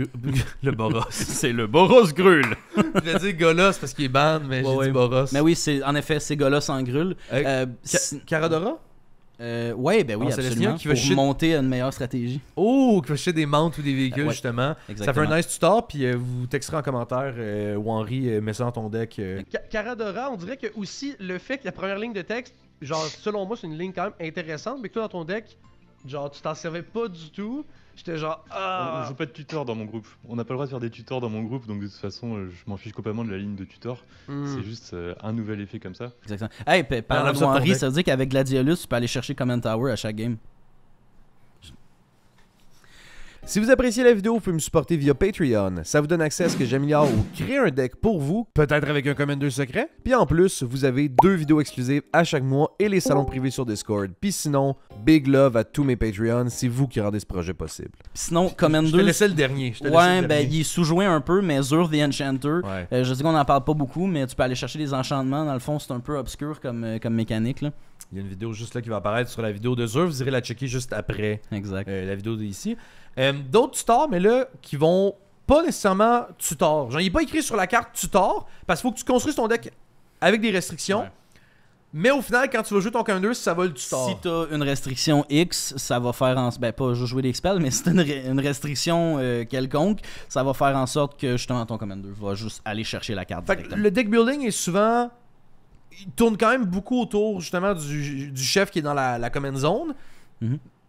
Le Boros. C'est le Boros Grul. Je voulais dire Golos parce qu'il est ban, mais j'ai dit Boros. Mais oui, en effet, c'est Golos en Grul. Caradora? Ouais, ben oui, absolument. Qui va pour monter une meilleure stratégie. Oh, qui va chercher des mounts ou des véhicules, justement. Exactement. Ça fait un nice tutor, puis vous texterez en commentaire où Henry met ça dans ton deck. Caradora, on dirait que aussi le fait que la première ligne de texte, genre, selon moi, c'est une ligne quand même intéressante, mais que toi, dans ton deck, genre, tu t'en servais pas du tout. J'étais genre, On joue pas de tutor dans mon groupe. On n'a pas le droit de faire des tutors dans mon groupe, donc de toute façon, je m'en fiche complètement de la ligne de tutor. C'est juste un nouvel effet comme ça. Exactement. Hey, par Henry, ça veut dire qu'avec Gladiolus, tu peux aller chercher Command Tower à chaque game. Si vous appréciez la vidéo, vous pouvez me supporter via Patreon. Ça vous donne accès à ce que j'améliore ou crée un deck pour vous, peut-être avec un Commander secret. Puis en plus, vous avez 2 vidéos exclusives à chaque mois et les salons privés sur Discord. Puis sinon, big love à tous mes Patreons, c'est vous qui rendez ce projet possible. Sinon, Commander... Je te laissais le dernier. Il est sous-joué un peu, mais Zur the Enchanter, je sais qu'on n'en parle pas beaucoup, mais tu peux aller chercher des enchantements. Dans le fond, c'est un peu obscur comme mécanique, là. Il y a une vidéo juste là qui va apparaître sur la vidéo de Zur. Vous irez la checker juste après la vidéo d'ici. D'autres tutors, mais là, qui vont pas nécessairement tutor. Genre, il n'est pas écrit sur la carte tutor, parce qu'il faut que tu construises ton deck avec des restrictions. Ouais. Mais au final, quand tu vas jouer ton commander, ça va le tutor. Si t'as une restriction X, ça va faire en... Ben, pas jouer des spells, mais si t'as une restriction quelconque, ça va faire en sorte que, justement, ton commander va juste aller chercher la carte directement. Le deck building est souvent... Il tourne quand même beaucoup autour, justement, du chef qui est dans la command zone.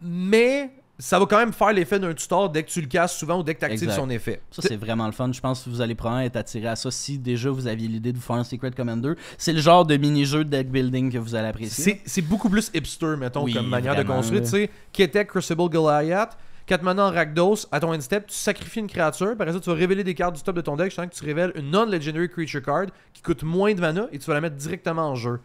Mais... ça va quand même faire l'effet d'un tutor dès que tu le casses souvent ou dès que tu actives son effet. Ça, c'est vraiment le fun. Je pense que vous allez probablement être attiré à ça si déjà vous aviez l'idée de vous faire un Secret Commander. C'est le genre de mini-jeu de deck building que vous allez apprécier. C'est beaucoup plus hipster, mettons, comme manière de construire. Tu sais, Ketek, Crucible, Goliath, 4 mana en Rakdos, à ton end step, tu sacrifies une créature, par exemple, tu vas révéler des cartes du top de ton deck, je sens que tu révèles une non-legendary creature card qui coûte moins de mana et tu vas la mettre directement en jeu.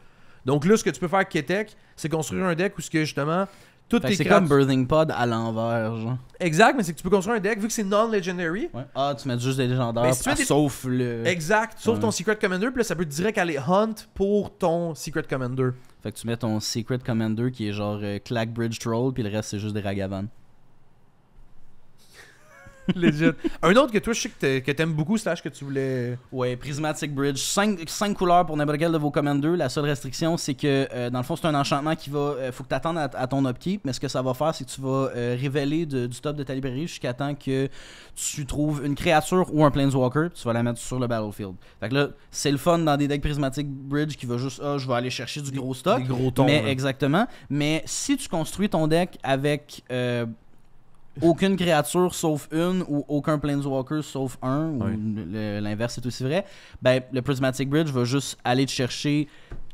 Donc là, ce que tu peux faire avec Ketek, c'est construire un deck où ce que justement... c'est comme Birthing Pod à l'envers, genre. Exact, mais c'est que tu peux construire un deck vu que c'est non-legendary. Ouais. Ah, tu mets juste des légendaires, sauf le... Exact, sauf ton Secret Commander, puis là, ça peut direct aller hunt pour ton Secret Commander. Fait que tu mets ton Secret Commander qui est genre Clackbridge Troll, puis le reste, c'est juste des Ragavan. Legit. Un autre que toi, je sais que t'aimes beaucoup, slash que tu voulais... Ouais, Prismatic Bridge. 5 couleurs pour n'importe quel de vos commanders. La seule restriction, c'est que dans le fond, c'est un enchantement qui va. Faut que tu attendes à ton upkeep, mais ce que ça va faire, c'est que tu vas révéler du top de ta librairie jusqu'à temps que tu trouves une créature ou un Planeswalker, tu vas la mettre sur le battlefield. Fait que là, c'est le fun dans des decks Prismatic Bridge qui va juste, je vais aller chercher du gros stock. Des gros tons. Mais exactement. Mais si tu construis ton deck avec. Aucune créature sauf une ou aucun Planeswalker sauf un, ou l'inverse est aussi vrai, ben le Prismatic Bridge va juste aller te chercher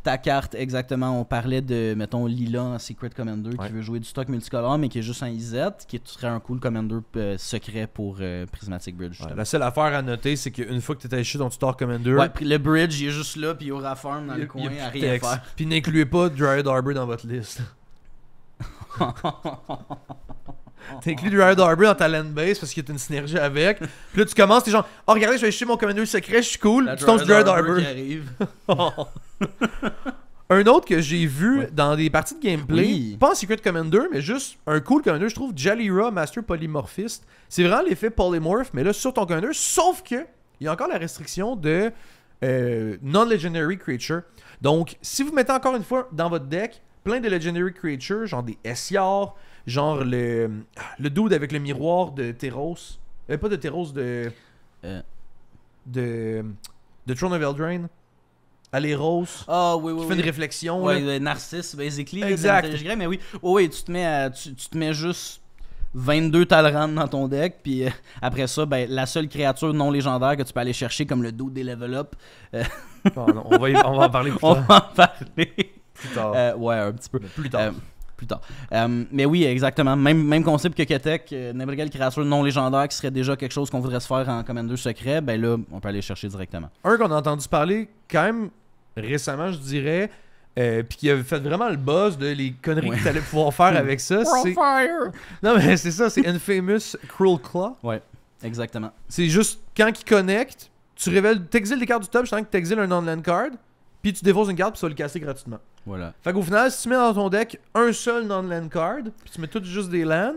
ta carte exactement. On parlait de, mettons, Lila en Secret Commander qui veut jouer du stock multicolore mais qui est juste un IZ, qui serait un cool Commander secret pour Prismatic Bridge. La seule affaire à noter, c'est qu'une fois que t'es allé chercher ton tutor Commander... Ouais, puis le Bridge, il est juste là, puis il y aura farm dans le coin, à rien faire. Puis n'incluez pas Dryad Arbor dans votre liste. T'inclus Dryad Arbor dans ta land base parce qu'il y a une synergie avec. Puis là, tu commences, t'es genre, oh, regardez, je vais chercher mon Commander secret, je suis cool. Tu tombes Dryad Arbor. Qui arrive. Un autre que j'ai vu dans des parties de gameplay, pas en Secret Commander, mais juste un cool Commander, je trouve, Jalira, Master Polymorphist. C'est vraiment l'effet Polymorph, mais là, sur ton Commander, sauf que il y a encore la restriction de non-legendary creature. Donc, si vous mettez encore une fois dans votre deck plein de legendary creatures, genre des Essiar, genre le dude avec le miroir de Teros. Pas de Teros, de Throne of Eldraine. Aléros. Ah oui, oui. Qui fait une réflexion. Ouais, Narcisse, basically. Exact. Mais oui, oui, tu te mets juste 22 Talrand dans ton deck, puis après ça, ben, la seule créature non légendaire que tu peux aller chercher, comme le dude des level up. Oh non, on va en parler plus tard. On va en parler. Plus tard. Ouais, un petit peu. Plus tard. Plus tard. Mais oui, exactement. Même concept que Ketek, n'importe quelle créature non légendaire qui serait déjà quelque chose qu'on voudrait se faire en Commander secret, ben là, on peut aller chercher directement. Un qu'on a entendu parler quand même récemment, je dirais, puis qui a fait vraiment le buzz de les conneries que tu allais pouvoir faire avec ça. C'est... Non, mais c'est ça, c'est Infamous Cruel Claw. Ouais, exactement. C'est juste, quand il connecte, tu révèles, t'exiles les cartes du top, je sens que t'exiles un non-land card, puis tu défausses une carte, puis ça va le casser gratuitement. Voilà. Fait qu'au final, si tu mets dans ton deck un seul non-land card, puis tu mets tout juste des lands,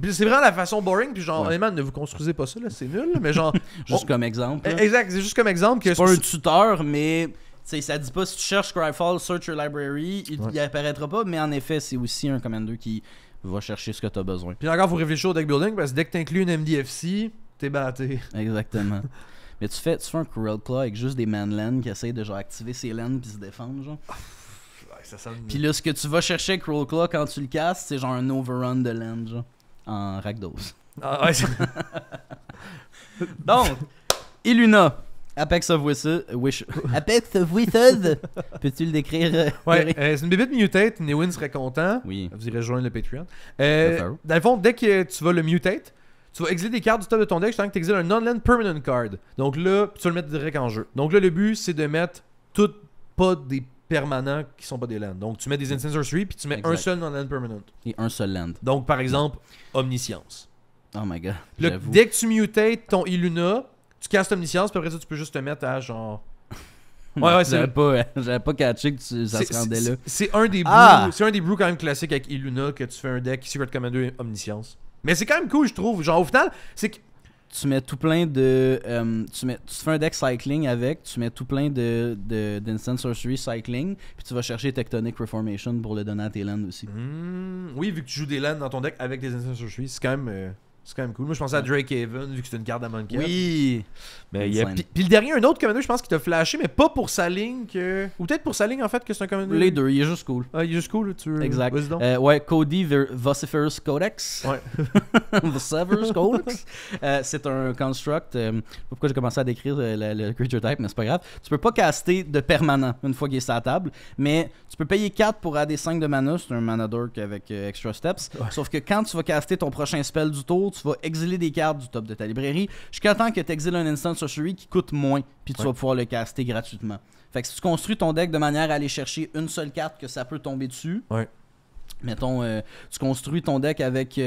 puis c'est vraiment la façon boring, puis genre, honnêtement, ne vous construisez pas ça, là, c'est nul, mais genre... juste comme exemple. Là. Exact, c'est juste comme exemple que... C'est pas un tuteur, mais... T'sais, ça dit pas si tu cherches Scryfall, search your library, il apparaîtra pas, mais en effet, c'est aussi un commander qui va chercher ce que t'as besoin. Puis encore, faut réfléchir au deck building, parce que dès que t'inclus une MDFC, t'es batté. Exactement. Mais tu fais un Cruel Claw avec juste des manlands qui essayent de genre activer ses lands puis se défendre, genre. Puis là, ce que tu vas chercher avec Cruel Claw quand tu le castes, c'est genre un overrun de land, genre, en Rakdos. Ah ouais, donc, Illuna. Apex of Wishes. Apex of Wishes. Peux-tu le décrire? C'est une bébête mutate. Newin serait content. Oui. Vous irez rejoindre le Patreon. Dans le fond, dès que tu vas le mutate, tu vas exiler des cartes du top de ton deck jusqu'à que tu exiles un non-land permanent card. Donc là, tu vas le mettre direct en jeu. Donc là, le but, c'est de mettre pas des permanents qui sont pas des lands. Donc tu mets des instant sorcery, puis tu mets un seul non-land permanent. Et un seul land. Donc par exemple, Omniscience. Oh my god. Là, dès que tu mutates ton Illuna, tu castes Omniscience, puis après ça, tu peux juste te mettre à genre... J'avais pas catché que ça se rendait là. C'est un des brews, c'est un des brews quand même classiques avec Illuna que tu fais un deck Secret Commander Omniscience. Mais c'est quand même cool, je trouve. Genre au final, c'est que tu mets tout plein de tu fais un deck cycling avec, tu mets tout plein d'instant sorcery cycling, puis tu vas chercher Tectonic Reformation pour le donner à tes lands aussi. Oui, vu que tu joues des lands dans ton deck avec des instant sorcery, c'est quand même cool. Moi, je pensais à Drake Haven, vu que c'est une carte à Monkey. Oui! Mais puis le dernier, un autre commander, je pense qu'il t'a flashé, mais pas pour sa ligne que... Ou peut-être pour sa ligne, en fait, que c'est un commander. Les deux, il est juste cool. Ah, il est juste cool, Exact. Cody Vociferous Codex. Ouais. Vociferous Codex. C'est un construct. Pourquoi j'ai commencé à décrire le creature type, mais c'est pas grave. Tu peux pas caster de permanent une fois qu'il est sur la table, mais tu peux payer 4 pour AD 5 de mana. C'est un mana dork avec extra steps. Ouais. Sauf que quand tu vas caster ton prochain spell du tour, tu vas exiler des cartes du top de ta librairie jusqu'à temps que tu exiles un instant sorcery qui coûte moins, puis tu vas pouvoir le caster gratuitement. Fait que si tu construis ton deck de manière à aller chercher une seule carte que ça peut tomber dessus, mettons, tu construis ton deck avec...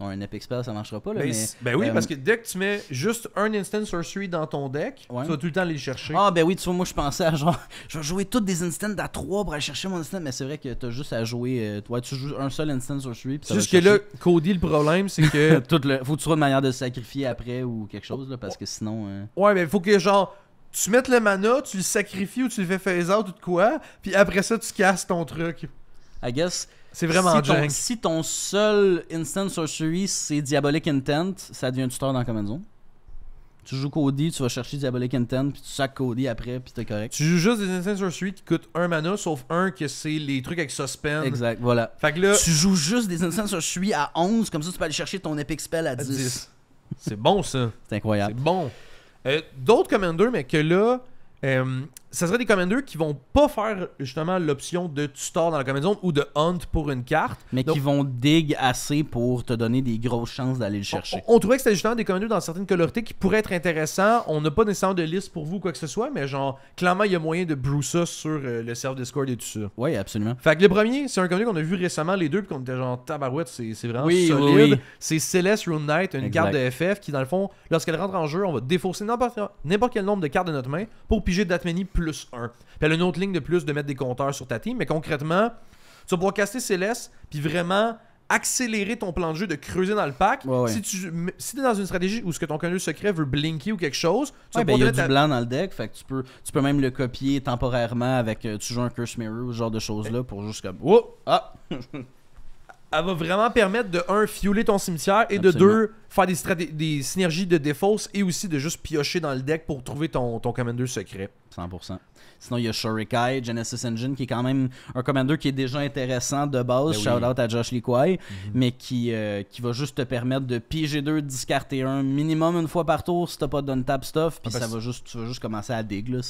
Non, un Epic Spell, ça marchera pas, là, Ben, mais... ben oui, parce que dès que tu mets juste un instant sorcery dans ton deck, Ouais. tu vas tout le temps aller le chercher. Ah, ben oui, tu vois, moi, je pensais à genre... Je vais jouer toutes des instants à 3 pour aller chercher mon instant, mais c'est vrai que t'as juste à jouer... tu joues un seul instant sorcery, puis ça C'est va juste que chercher. là, Cody, le problème, c'est que... Faut que tu trouves une manière de se sacrifier après ou quelque chose, là, parce que sinon... Ouais, mais faut que genre, tu mettes le mana, tu le sacrifies ou tu le fais phase out ou de quoi, puis après ça, tu casses ton truc. I guess... C'est vraiment jank. Si ton seul instant sorcery c'est Diabolic Intent, ça devient un tuteur dans Command Zone. Tu joues Cody, tu vas chercher Diabolic Intent, puis tu sacs Cody après, puis t'es correct. Tu joues juste des instant sorcery qui coûtent un mana, sauf un que c'est les trucs avec suspend. Exact, voilà. Fait que là, Tu joues juste des instant sorcery à 11, comme ça tu peux aller chercher ton Epic Spell à 10. c'est bon ça. C'est C'est incroyable. bon. D'autres commanders, mais que là, ça serait des commanders qui vont pas faire justement l'option de tutor dans la command zone ou de hunt pour une carte. Mais Donc, qui vont dig assez pour te donner des grosses chances d'aller le chercher. on trouvait que c'était justement des commanders dans certaines colorités qui pourraient être intéressants. On n'a pas nécessairement de liste pour vous ou quoi que ce soit, mais genre, clairement, il y a moyen de brew ça sur le serve Discord et tout ça. Oui, absolument. Fait que le premier, c'est un commander qu'on a vu récemment les deux, puis qu'on était genre tabarouette, c'est vraiment Oui, solide. oui, oui. C'est Celeste Rune Knight, une Exact. carte de FF qui, dans le fond, lorsqu'elle rentre en jeu, on va défausser n'importe quel nombre de cartes de notre main pour piger that many plus 1. Puis elle a une autre ligne de plus de mettre des compteurs sur ta team, mais concrètement, tu vas pouvoir caster Céleste, puis vraiment accélérer ton plan de jeu, de creuser dans le pack. Ouais, ouais. Si t'es dans une stratégie où ce que ton commander secret veut blinker ou quelque chose, tu vas Ouais, ben, il y a pouvoir du mettre blanc dans le deck, fait que tu peux même le copier temporairement avec tu joues un Curse Mirror ou ce genre de choses-là pour juste comme oh! Ah! elle va vraiment permettre de, un, fueler ton cimetière et Absolument. de deux, faire des synergies de défausse et aussi de juste piocher dans le deck pour trouver ton commander secret. 100%. Sinon, il y a Shurikai, Genesis Engine, qui est quand même un commander qui est déjà intéressant de base. Ben oui. Shout out à Josh Likwai, mais qui va juste te permettre de piger 2, discarter 1 minimum une fois par tour si t'as pas de tap stuff. Puis Ah, tu vas juste commencer à dig. Là.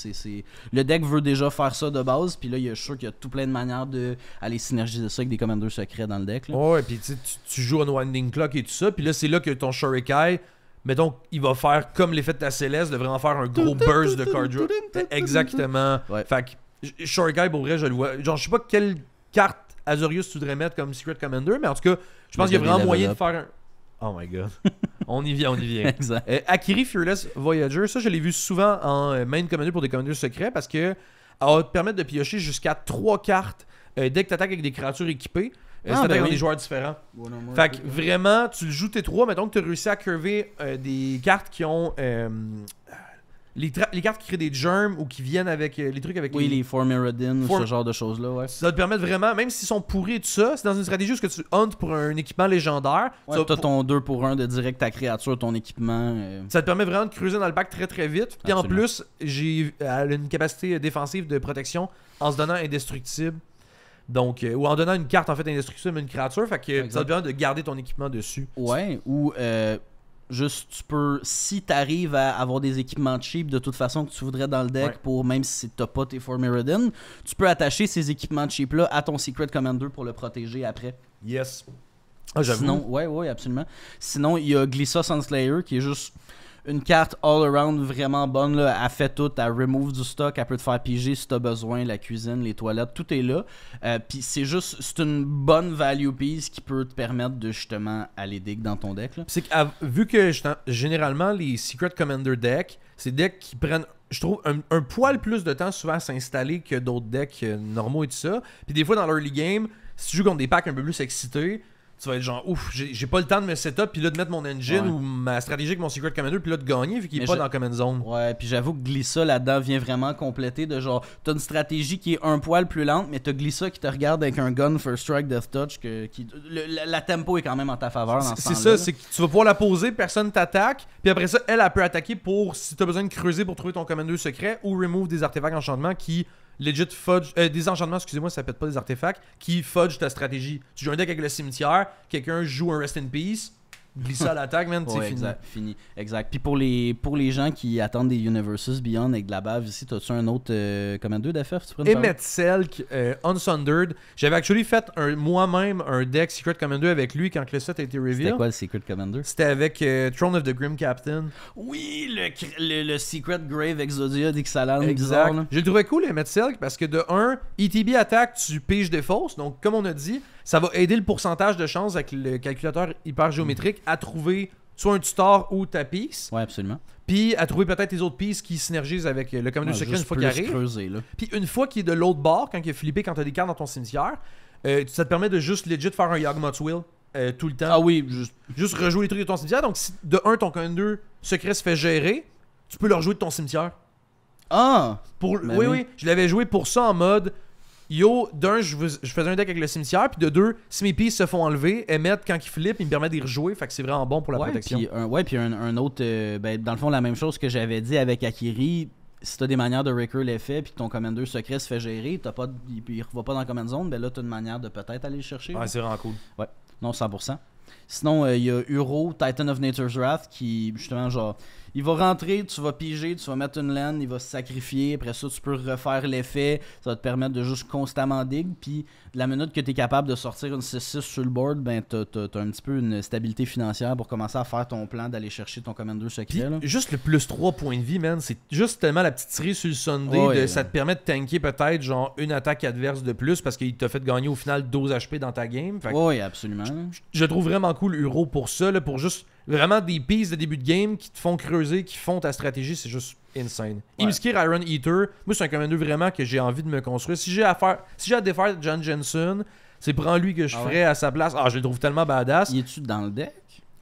Le deck veut déjà faire ça de base. Puis là, je suis sûr qu'il y a tout plein de manières d'aller synergiser ça avec des commanders secrets dans le deck. Là. Ouais, puis tu joues Unwinding Clock et tout ça, puis là, c'est là que ton Shurikai, mettons, il va faire comme l'effet de ta Céleste, de vraiment faire un gros burst de card draw. Exactement. Ouais. Fait que Shurikai, pour vrai, je le vois. Genre, je sais pas quelle carte Azorius tu voudrais mettre comme Secret Commander, mais en tout cas, je pense qu'il y a vraiment moyen de faire un. Oh my god. On y vient. Exact. Akiri Fearless Voyager, ça je l'ai vu souvent en main commander pour des commanders secrets parce que elle va te permettre de piocher jusqu'à 3 cartes dès que tu attaques avec des créatures équipées. Si Ah, t'attaques ben avec oui. des joueurs différents. Fait que vraiment, tu le joues tes 3, mettons que tu as réussi à curver des cartes qui ont. Les cartes qui créent des germs ou qui viennent avec les trucs avec Oui, les Formirodin ou Form- ce genre de choses-là, ouais. Ça va te permettre vraiment, même s'ils sont pourris et tout ça, c'est dans une stratégie où que tu hunt pour un équipement légendaire. Ouais, ça, t'as ton 2 pour 1 de direct ta créature, ton équipement. ça te permet vraiment de creuser dans le pack très très vite. Puis en Absolument. plus, elle a une capacité défensive de protection en se donnant indestructible. Donc, ou en donnant une carte en fait indestructible à une créature. Fait que Exact. ça te permet de garder ton équipement dessus. Ouais, ou juste tu peux, si t'arrives à avoir des équipements cheap de toute façon que tu voudrais dans le deck Ouais. pour même si t'as pas tes Formirodin, tu peux attacher ces équipements cheap là à ton Secret Commander pour le protéger après. Yes. Ah, j'avoue. Sinon, ouais, absolument. Sinon, il y a Glissa Sunslayer qui est juste une carte all around vraiment bonne là. Elle fait tout, elle remove du stock, elle peut te faire piger si t'as besoin, la cuisine, les toilettes, tout est là. Puis c'est une bonne value piece qui peut te permettre de justement aller dig dans ton deck là. C'est que vu que généralement les Secret Commander decks, c'est des decks qui prennent, je trouve, un poil plus de temps souvent à s'installer que d'autres decks normaux et tout ça. Puis des fois dans l'early game, si tu joues contre des packs un peu plus excités, tu vas être genre ouf, j'ai pas le temps de me setup puis là de mettre mon engine Ouais. ou ma stratégie avec mon Secret Commander puis là de gagner vu qu'il est Mais pas dans Command Zone. Ouais, puis j'avoue que Glissa là-dedans vient vraiment compléter de genre, t'as une stratégie qui est un poil plus lente, mais t'as Glissa qui te regarde avec un gun First Strike Death Touch, la tempo est quand même en ta faveur dans ce C'est temps-là, ça, là. c'est que tu vas pouvoir la poser, personne t'attaque, puis après ça, elle peut attaquer pour si t'as besoin de creuser pour trouver ton commander secret ou remove des artefacts enchantements qui legit fudge. Des enchantements, excusez-moi, ça pète pas des artefacts, qui fudge ta stratégie. Tu joues un deck avec le cimetière, quelqu'un joue un Rest in Peace, glisse à l'attaque, man, c'est Ouais, fini. fini. Exact. Puis pour les gens qui attendent des Universes Beyond avec de la bave ici, t'as-tu un autre Commander d'FF tu pourrais nous parler? Emmet Selk, Unsundered. J'avais actually fait moi-même un deck Secret Commander avec lui quand le set a été C'était reveal. quoi le Secret Commander? C'était avec Throne of the Grim Captain. Oui, le Secret Grave Exodia d'Ixalan bizarre, Exact. là. J'ai trouvé cool Emmet Selk parce que de 1, ETB attaque, tu piges des fausses. Donc, comme on a dit, ça va aider le pourcentage de chance avec le calculateur hyper géométrique à trouver soit un tutor ou ta piece, Ouais, absolument. puis à trouver peut-être les autres pistes qui synergisent avec le commander secret une Juste fois qu'il plus arrive. creuser, là. Puis une fois qu'il est de l'autre bord, quand il est flippé, quand t'as des cartes dans ton cimetière, ça te permet de juste legit faire un Yawgmoth's Will tout le temps. Ah oui, Juste rejouer les trucs de ton cimetière. Donc si de un ton commander secret se fait gérer, tu peux le rejouer de ton cimetière. Ah! Oui, Ben oui, oui. je l'avais joué pour ça en mode yo, d'un, je faisais un deck avec le cimetière, puis de deux, si mes pistes se font enlever, émettre quand ils flippent, il me permet d'y rejouer, fait que c'est vraiment bon pour la protection. Puis un autre, dans le fond, la même chose que j'avais dit avec Akiri, si t'as des manières de recur l'effet, puis que ton commander secret se fait gérer, il va pas dans la command zone, ben là, t'as une manière de peut-être aller le chercher. Ouais, c'est vraiment cool. Ouais, non, 100%. Sinon, il y a Uro, Titan of Nature's Wrath, qui, justement, genre, il va rentrer, tu vas piger, tu vas mettre une laine, il va se sacrifier, après ça, tu peux refaire l'effet, ça va te permettre de juste constamment dig, puis la minute que tu es capable de sortir une 6-6 sur le board, ben, t'as un petit peu une stabilité financière pour commencer à faire ton plan d'aller chercher ton commander secret, Puis, là. juste le plus 3 points de vie, man, c'est juste tellement la petite série sur le Sunday, Ouais, ça te permet de tanker peut-être genre une attaque adverse de plus parce qu'il t'a fait gagner au final 12 HP dans ta game. Fait que Oui, absolument. je trouve vraiment cool Uro pour ça, là, pour juste vraiment des pistes de début de game qui te font creuser, qui font ta stratégie, c'est juste insane. Ouais. Imskir Iron Eater, moi c'est un commander vraiment que j'ai envie de me construire. Si j'ai à défaire John Jensen, c'est prends lui que je ferais à sa place. Ah, je le trouve tellement badass. Il est-tu dans le deck?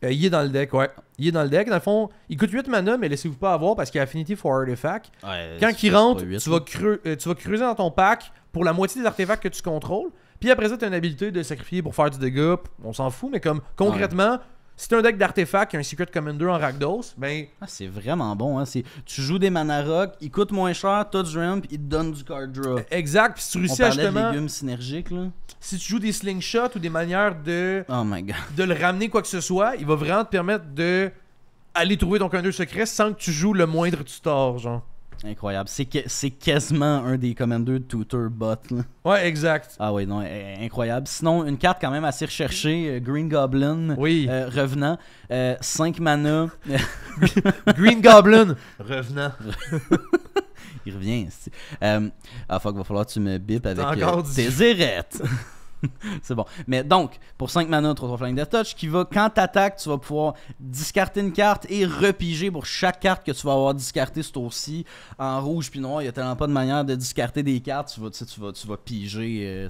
Il est dans le deck, ouais. Il est dans le deck. Dans le fond, il coûte 8 mana, mais laissez-vous pas avoir parce qu'il y a Affinity for Artifact. Ouais, Quand il rentre, tu tu vas creuser dans ton pack pour la moitié des artefacts que tu contrôles. Puis après ça, tu as une habilité de sacrifier pour faire du dégât. On s'en fout, mais comme concrètement, si tu as un deck d'artefacts et un Secret Commander en Rakdos, ben. Ah, c'est vraiment bon, hein. Tu joues des mana rock, il coûte moins cher, t'as du ramp, il te donne du card draw. Exact. Puis si tu On réussis à parlait de justement. légumes synergiques, là. Si tu joues des slingshots ou des manières de. Oh my god. De le ramener quoi que ce soit, il va vraiment te permettre de aller trouver ton commander secret sans que tu joues le moindre tutor, genre. Incroyable. C'est quasiment un des commanders de tutor bot, là. Ouais, exact. Ah oui, non, incroyable. Sinon, une carte quand même assez recherchée, Green Goblin, Oui. revenant, 5 mana. Green Goblin. Revenant. Il revient. Fuck, va falloir que tu me bipes avec encore tes zérettes. C'est bon. Mais donc, pour 5 mana, 3 Flying Death Touch, qui va, quand t'attaques, tu vas pouvoir discarter une carte et repiger pour chaque carte que tu vas avoir discartée ce tour-ci. En rouge puis noir, il n'y a tellement pas de manière de discarter des cartes. Tu vas piger.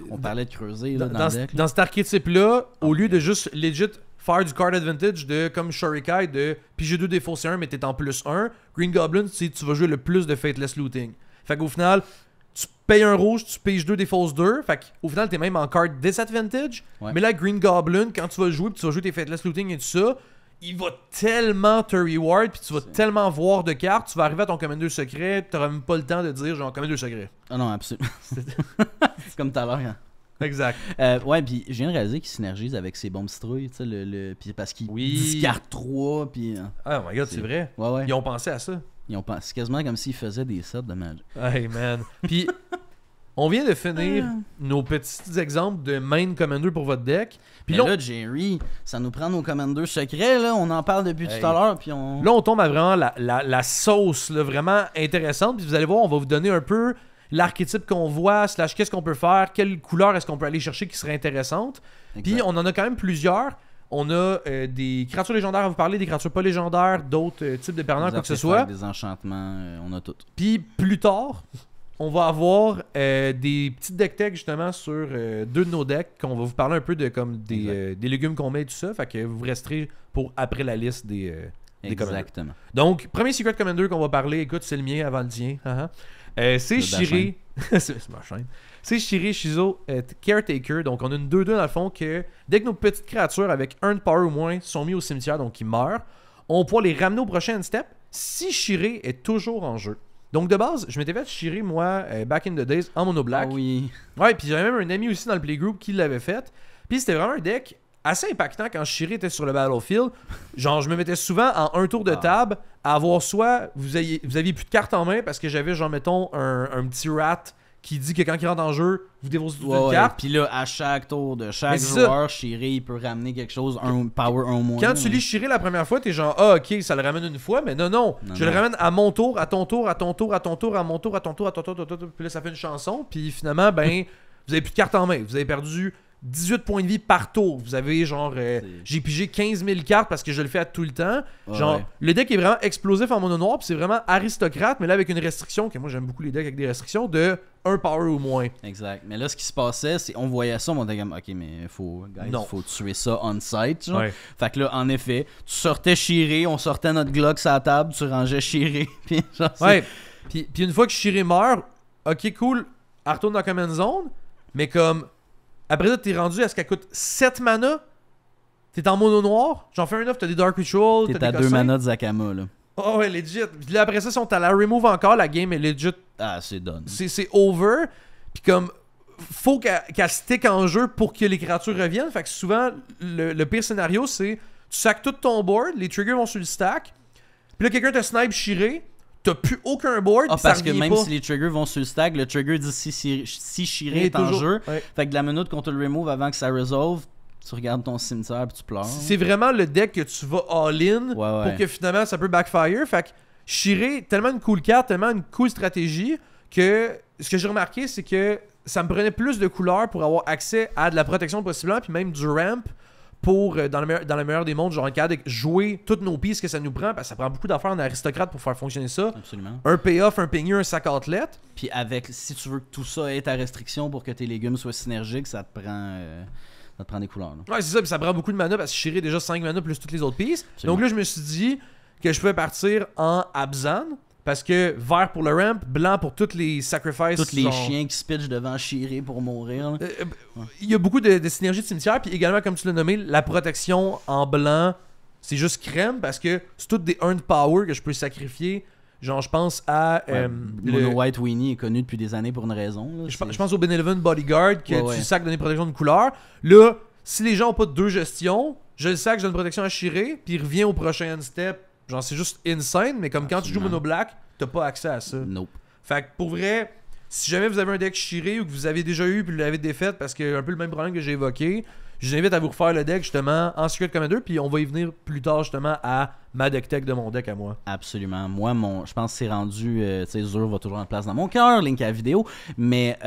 On parlait de creuser là, dans le deck. Dans cet archétype-là, au lieu de juste legit faire du card advantage de comme Shurikai de piger 2 des fausses 1 mais t'es en plus 1, Green Goblin, tu vas jouer le plus de Fateless Looting. Fait qu'au final, tu payes un rouge, tu piges 2 des fausses 2. Fait qu'au final, t'es même en card disadvantage. Ouais. Mais là, Green Goblin, quand tu vas le jouer, puis tu vas jouer tes Fateless Looting et tout ça, il va tellement te reward, puis tu vas tellement voir de cartes, tu vas arriver à ton commander secret, t'auras même pas le temps de dire genre commander secret. Ah non, absolument. C'est comme tout à l'heure. Hein. Exact. Ouais, puis je viens de réaliser qu'il synergise avec ses bombes citrouilles, tu sais, puis parce qu'il discarte 3, puis... Oh my god, c'est vrai. Ouais. Ils ont pensé à ça. C'est quasiment comme s'ils faisaient des sets de Magic. Hey man. Puis, on vient de finir nos petits exemples de main commander pour votre deck. Puis là, Jerry, ça nous prend nos commanders secrets, là. On en parle depuis tout à l'heure, puis on... Là, on tombe à vraiment la sauce, là, vraiment intéressante. Puis vous allez voir, on va vous donner un peu l'archétype qu'on voit, / qu'est-ce qu'on peut faire, quelle couleur est-ce qu'on peut aller chercher qui serait intéressante. Puis on en a quand même plusieurs. On a des créatures légendaires à vous parler, des créatures pas légendaires, d'autres types de permanents, quoi que ce soit. Des enchantements, on a tout. Puis plus tard, on va avoir des petites deck tech justement sur 2 de nos decks qu'on va vous parler un peu de comme des légumes qu'on met et tout ça. Fait que vous resterez pour après la liste des Exactement. Donc, premier Secret Commander qu'on va parler, écoute, c'est le mien avant le tien. C'est Shiré. C'est ma chaîne. C'est Shiré Shizo Caretaker. Donc, on a une 2-2 dans le fond que dès que nos petites créatures avec 1 de power ou moins sont mis au cimetière, donc ils meurent, on pourra les ramener au prochain step si Shiré est toujours en jeu. Donc, de base, je m'étais fait Shiré, moi, back in the days, en mono black. Ah oui. Ouais, puis j'avais même un ami aussi dans le playgroup qui l'avait fait. Puis c'était vraiment un deck assez impactant quand Shiré était sur le battlefield. Genre, je me mettais souvent en un tour de table à avoir soit vous aviez plus de cartes en main parce que j'avais, genre, mettons, un petit rat qui dit que quand il rentre en jeu, vous déposez toute une carte. Puis là, à chaque tour de chaque joueur, Shiré, il peut ramener quelque chose, un power, un moins. Quand tu lis Shiré la première fois, t'es genre, ah, ok, ça le ramène une fois, mais non. Je le ramène à mon tour, à ton tour, à ton tour, à ton tour, à mon tour, à ton tour, à ton tour, puis là, ça fait une chanson, puis finalement, ben, vous avez plus de cartes en main. Vous avez perdu 18 points de vie par tour. Vous avez genre... j'ai pigé 15 000 cartes parce que je le fais à tout le temps. Genre, le deck est vraiment explosif en mono noir, puis c'est vraiment aristocrate, mais là avec une restriction, que moi j'aime beaucoup les decks avec des restrictions, de 1 power ou moins. Exact. Mais là, ce qui se passait, c'est on voyait ça, on était comme, ok, mais faut tuer ça on-site. Ouais. Fait que là, en effet, tu sortais Shiré, on sortait notre Glock sur la table, tu rangeais Shiré, puis genre... Ouais. Puis une fois que Shiré meurt, ok, cool, elle retourne dans la command zone, mais comme... Après ça, t'es rendu à ce qu'elle coûte 7 mana. T'es en mono noir. J'en fais un off, t'as des Dark Ritual. T'es à 2 mana de Zakama, là. Oh ouais, legit. Puis là, après ça, si on t'a la remove encore, la game est legit. Ah, c'est done. C'est over. Puis comme, faut qu'elle stick en jeu pour que les créatures reviennent. Fait que souvent, le pire scénario, c'est tu sacs tout ton board, les triggers vont sur le stack. Puis là, quelqu'un te snipe Shiré. T'as plus aucun board. Parce que même si les triggers vont sur le stack, le trigger dit si Shiré est en jeu. Ouais. Fait que de la minute qu'on te le remove avant que ça resolve, tu regardes ton cimetière puis tu pleures. C'est vraiment le deck que tu vas all-in pour que finalement ça peut backfire. Fait que Shiré, tellement une cool carte, tellement une cool stratégie que ce que j'ai remarqué, c'est que ça me prenait plus de couleurs pour avoir accès à de la protection possiblement, puis même du ramp. Pour, dans le meilleur des mondes, genre un cas de jouer toutes nos pistes que ça nous prend, parce que ça prend beaucoup d'affaires en aristocrate pour faire fonctionner ça. Absolument. Un payoff, un peigneur, un sac athlète. Puis si tu veux que tout ça ait ta restriction pour que tes légumes soient synergiques, ça te prend des couleurs. Là. Ouais, c'est ça, puis ça prend beaucoup de mana parce que Shiré déjà 5 mana plus toutes les autres pistes. Absolument. Donc là, je me suis dit que je pouvais partir en Abzan. Parce que vert pour le ramp, blanc pour toutes les sacrifices. Tous les chiens qui se pitchent devant Shiré pour mourir. Il y a beaucoup de synergie de cimetière. Puis également, comme tu l'as nommé, la protection en blanc, c'est juste crème. Parce que c'est toutes des earned power que je peux sacrifier. Genre, je pense à... Mono White Weenie est connu depuis des années pour une raison. Là, je pense au Benevolent Bodyguard que tu sacs donner protection de couleur. Là, si les gens n'ont pas de 2 gestions, je le sac, je donne protection à Shiré. Puis il revient au prochain end step. Genre, c'est juste insane, mais comme quand tu joues Mono Black, t'as pas accès à ça. Nope. Fait que pour vrai, si jamais vous avez un deck Shiré ou que vous avez déjà eu puis vous l'avez défaite parce que un peu le même problème que j'ai évoqué, je vous invite à vous refaire le deck justement en Secret Commander, puis on va y venir plus tard justement à ma deck tech de mon deck à moi. Absolument. Moi, je pense que c'est rendu, tu sais, Zur va toujours en place dans mon cœur, link à la vidéo, mais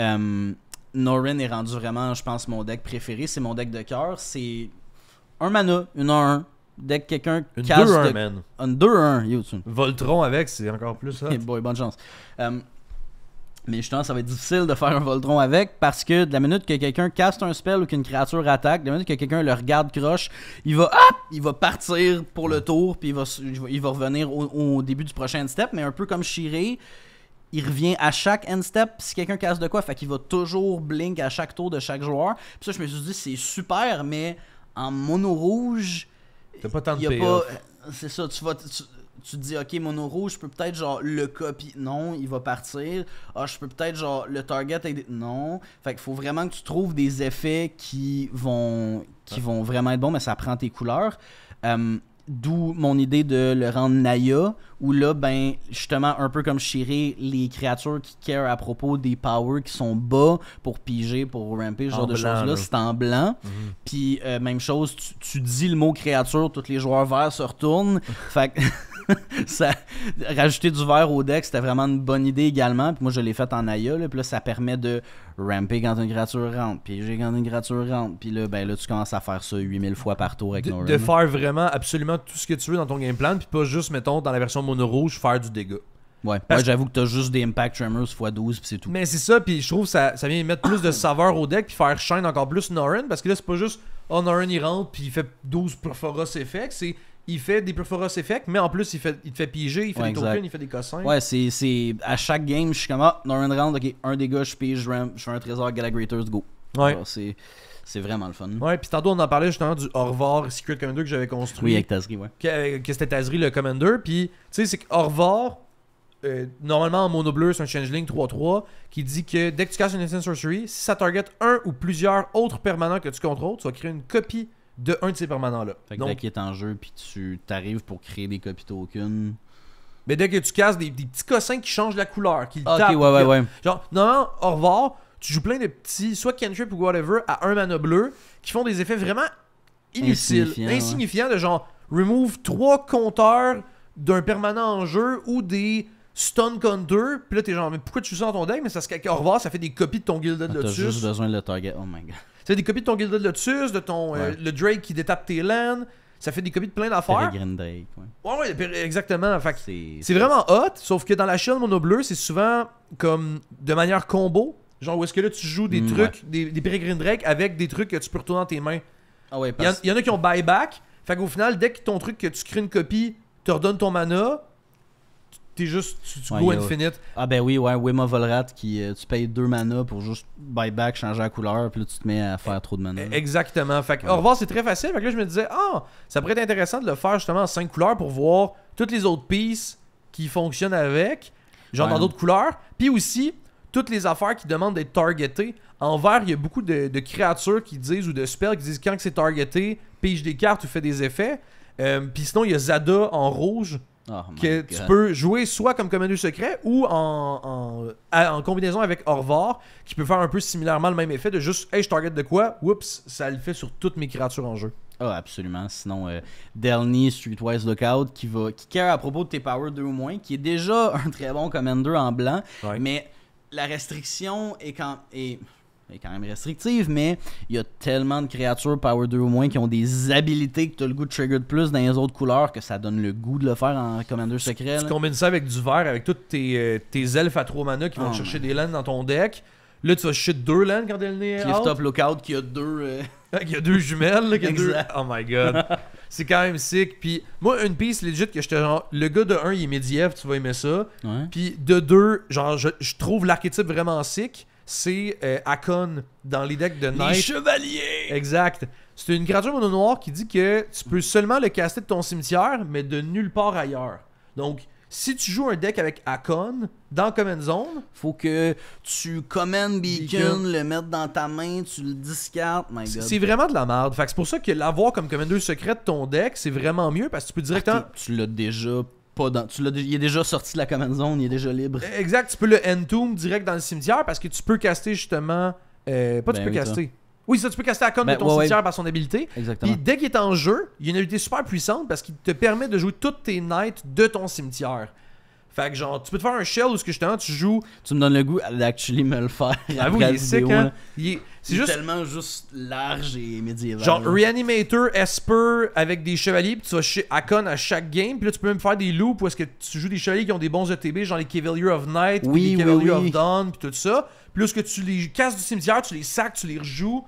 Norin est rendu vraiment, je pense, mon deck préféré. C'est mon deck de cœur. C'est un mana, une 1-1. Dès que quelqu'un casse 2-1, man. Une 2-1, YouTube. Voltron avec, c'est encore plus ça. Hey boy, bonne chance. Mais justement, ça va être difficile de faire un Voltron avec parce que de la minute que quelqu'un caste un spell ou qu'une créature attaque, de la minute que quelqu'un le regarde croche, il va partir pour le tour puis il va revenir au début du prochain end step, mais un peu comme Shiré, il revient à chaque end step si quelqu'un casse de quoi, fait qu'il va toujours blink à chaque tour de chaque joueur. Puis ça, je me suis dit, c'est super, mais en mono rouge... T'as pas tant de payoff. C'est ça, tu te dis, ok, mono rouge, je peux peut-être genre le copy. Non, il va partir. Ah, je peux peut-être genre le target avec non. Fait qu'il faut vraiment que tu trouves des effets qui vont vraiment être bons, mais ça prend tes couleurs. D'où mon idée de le rendre Naya, où là, ben, justement, un peu comme Shiré, les créatures qui care à propos des powers qui sont bas pour piger, pour ramper, ce genre de choses-là, c'est en blanc. Puis, même chose, tu dis le mot créature, tous les joueurs verts se retournent. Fait que rajouter du vert au deck, c'était vraiment une bonne idée également. Puis moi, je l'ai fait en Naya, puis là, ça permet de ramper quand une créature rentre, piger quand une créature rentre. Puis là, ben là, tu commences à faire ça 8000 fois par tour avec Norin. De faire vraiment absolument tout ce que tu veux dans ton game plan, puis pas juste, mettons, dans la version mono rouge, faire du dégât. Ouais, j'avoue que t'as juste des Impact Tremors x12 puis c'est tout. Mais c'est ça, puis je trouve que ça vient mettre plus de saveur au deck puis faire shine encore plus Norin, parce que là c'est pas juste Norin il rentre puis il fait 12 Perforos Effects, c'est il fait des Perforos Effects, mais en plus il te fait piger, il fait des tokens, il fait des cossins. Ouais, c'est à chaque game je suis comme Norin rentre, ok, un dégât, je pige, je fais un trésor Galagrators, go. Ouais. Alors, c'est vraiment le fun. Ouais, puis tantôt on en parlait justement du Orvar Secret Commander que j'avais construit. Oui, avec Tazri, ouais. Que c'était Tazri le Commander, puis tu sais, c'est que Orvar, normalement en mono bleu, c'est un changeling 3-3 qui dit que dès que tu casses une Instant Sorcery, si ça target un ou plusieurs autres permanents que tu contrôles, tu vas créer une copie de un de ces permanents-là. Fait que donc, dès qu'il est en jeu, puis tu t'arrives pour créer des copies tokens. Mais dès que tu casses des petits cossins qui changent la couleur, qui tapent. Ok, ouais. Genre, normalement, Orvar, tu joues plein de petits, soit cantrip ou whatever, à un mana bleu, qui font des effets vraiment inutiles, insignifiants, de genre, remove 3 compteurs d'un permanent en jeu ou des stun counter, puis là t'es genre, mais pourquoi tu joues ça dans ton deck? Mais ça se Orvar, ça fait des copies de ton Gilded là-dessus. T'as juste besoin de le target, oh my god. fait des copies de ton Gilded Lotus, de ton le Drake qui détape tes lands. Ça fait des copies de plein d'affaires. Peregrine Drake, Ouais, exactement. Fait que c'est vraiment hot, sauf que dans la Shield Mono Bleu, c'est souvent comme de manière combo. Genre où est-ce que là tu joues des trucs, des Peregrine Drake avec des trucs que tu peux retourner dans tes mains. Ah ouais, Il y en a qui ont buyback. Fait qu'au final, dès que ton truc que tu crées une copie, te redonne ton mana, t'es juste, tu go infinite. Ah ben oui, Wima Volrat qui tu payes 2 mana pour juste buyback, changer la couleur, puis là tu te mets à faire trop de mana. Exactement. Fait que au revoir, c'est très facile. Fait que là je me disais, ça pourrait être intéressant de le faire justement en 5 couleurs pour voir toutes les autres pieces qui fonctionnent avec, genre dans d'autres couleurs. Puis aussi, toutes les affaires qui demandent d'être targetées. En vert, il y a beaucoup de créatures qui disent, ou de spells qui disent quand que c'est targeté, pige des cartes ou fait des effets. Puis sinon, il y a Zada en rouge. Que tu peux jouer soit comme commander secret ou en combinaison avec Orvar qui peut faire un peu similairement le même effet de juste hey je target de quoi, oups, ça le fait sur toutes mes créatures en jeu. Ah absolument, sinon Delny Streetwise Lookout qui care à propos de tes power 2 ou moins, qui est déjà un très bon commander en blanc, mais la restriction est quand même restrictive, mais il y a tellement de créatures Power 2 ou moins qui ont des habilités que tu as le goût de trigger de plus dans les autres couleurs que ça donne le goût de le faire en Commander secret. Tu combines ça avec du vert, avec toutes tes elfes à 3 mana qui vont te chercher des lands dans ton deck. Là, tu vas chercher 2 lands quand elle est Cliff Top Lookout qui a 2... Il y a 2 jumelles, là, Oh my god. C'est quand même sick. Puis moi, une piece legit que j'étais genre, le gars de 1 il est médiéval, tu vas aimer ça. Puis de 2, genre je trouve l'archétype vraiment sick. C'est Hakon dans les decks de Knight. Les chevaliers! Exact. C'est une créature mono noire qui dit que tu peux seulement le caster de ton cimetière, mais de nulle part ailleurs. Donc, si tu joues un deck avec Hakon dans Command Zone, faut que tu command Beacon, le mettre dans ta main, tu le discartes. My God. C'est vraiment de la merde. Fait que c'est pour ça que l'avoir comme commander secret de ton deck, c'est vraiment mieux parce que tu peux directement. Tu l'as déjà. Il est déjà sorti de la command zone, il est déjà libre. Exact, tu peux le entomb direct dans le cimetière parce que tu peux caster justement. Tu peux caster. Oui, ça, tu peux caster Hakon de ton cimetière par son habilité. Exactement. Puis dès qu'il est en jeu, il y a une habilité super puissante parce qu'il te permet de jouer toutes tes knights de ton cimetière. Fait que genre, tu peux te faire un shell où justement tu joues. Tu me donnes le goût d'actually me le faire. Avoue, il est sick, hein? C'est juste tellement juste large et médiéval. Genre Reanimator, Esper avec des chevaliers, puis tu vas chez Hakon à chaque game, puis là tu peux même faire des loops où est-ce que tu joues des chevaliers qui ont des bons ETB, genre les Cavalier of Night, les Cavalier of Dawn, puis tout ça. Puis là, ce que tu les casses du cimetière, tu les sacs, tu les rejoues.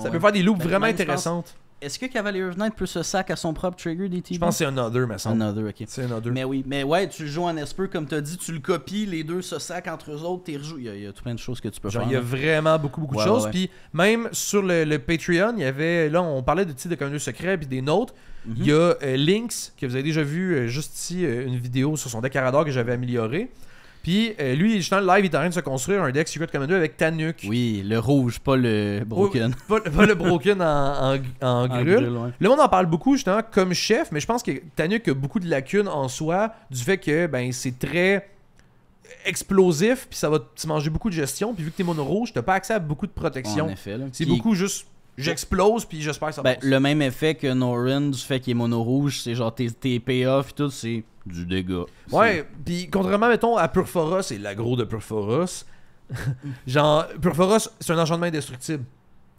Ça peut faire des loops vraiment intéressantes. Est-ce que Cavalier of Night peut se sac à son propre trigger des TB? Je pense que c'est Another, mais ça. Another, ok. C'est Another. Mais oui, mais ouais, tu le joues en Esper, comme t'as dit, tu le copies, les deux se sac entre eux autres, t'es rejoues. Il y a tout plein de choses que tu peux faire. Il y a vraiment beaucoup de choses. Puis même sur le Patreon, il y avait. Là, on parlait de Commander secret puis des notes. Il y a Lynx, que vous avez déjà vu juste ici, une vidéo sur son deck Arador que j'avais amélioré. Puis lui, justement, le live, il est en train de se construire un deck Secret Commander avec Tanuk. Oui, le rouge, pas le Broken. Pas le Broken en grul. Ouais. Le monde en parle beaucoup, justement, comme chef, mais je pense que Tanuk a beaucoup de lacunes en soi, du fait que c'est très explosif, puis ça va te manger beaucoup de gestion. Puis vu que t'es mono rouge, t'as pas accès à beaucoup de protection. En effet, là. C'est beaucoup juste... J'explose, puis j'espère que ça passe. Le même effet que Norin, du fait qu'il est mono rouge, c'est genre tes payoffs et tout, c'est du dégât. Ouais, puis contrairement, mettons, à Purphoros et l'aggro de Purphoros, genre, Purphoros, c'est un enchantement indestructible.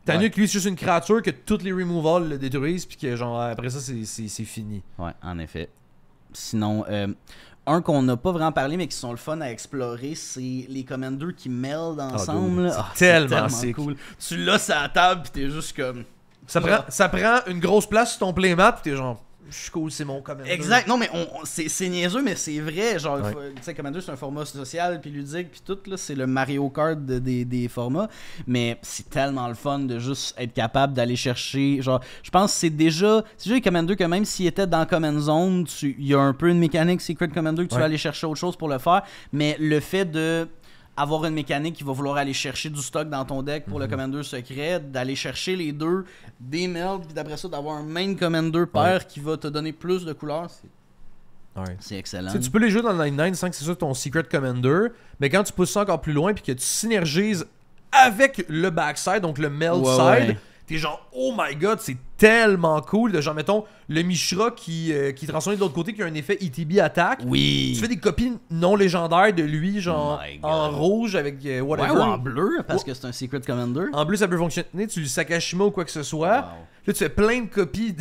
Tanuk, lui, c'est juste une créature que toutes les removals le détruisent, puis que genre, après ça, c'est fini. Ouais, en effet. Sinon, un qu'on n'a pas vraiment parlé, mais qui sont le fun à explorer, c'est les commanders qui meldent ensemble. C'est tellement cool. Tu l'as sur la table, pis t'es juste comme... Ça prend une grosse place sur ton playmat, pis t'es genre... Je suis cool, c'est mon commander. Exact. Non, mais c'est niaiseux, mais c'est vrai. Genre, tu sais, Commander, c'est un format social, puis ludique, puis tout, là. C'est le Mario Kart des formats. Mais c'est tellement le fun de juste être capable d'aller chercher. Genre, je pense que c'est déjà les Commander que même s'il était dans Command Zone, il y a un peu une mécanique Secret Commander que tu vas aller chercher autre chose pour le faire. Mais le fait de avoir une mécanique qui va vouloir aller chercher du stock dans ton deck pour le Commander secret, d'aller chercher les deux, des melds, puis d'après ça d'avoir un main Commander pair qui va te donner plus de couleurs, c'est excellent. Tu peux les jouer dans le 99 sans que c'est ça ton Secret Commander, mais quand tu pousses ça encore plus loin puis que tu synergises avec le backside, donc le meld side, t'es genre oh my god, c'est tellement cool de genre mettons le Mishra qui transforme de l'autre côté qui a un effet ETB attack. Oui. Tu fais des copies non légendaires de lui genre My God. en rouge avec whatever. Ouais, ou en bleu, parce que c'est un Secret Commander. En bleu ça peut fonctionner, tu le Sakashima ou quoi que ce soit. Wow. Là, tu fais plein de copies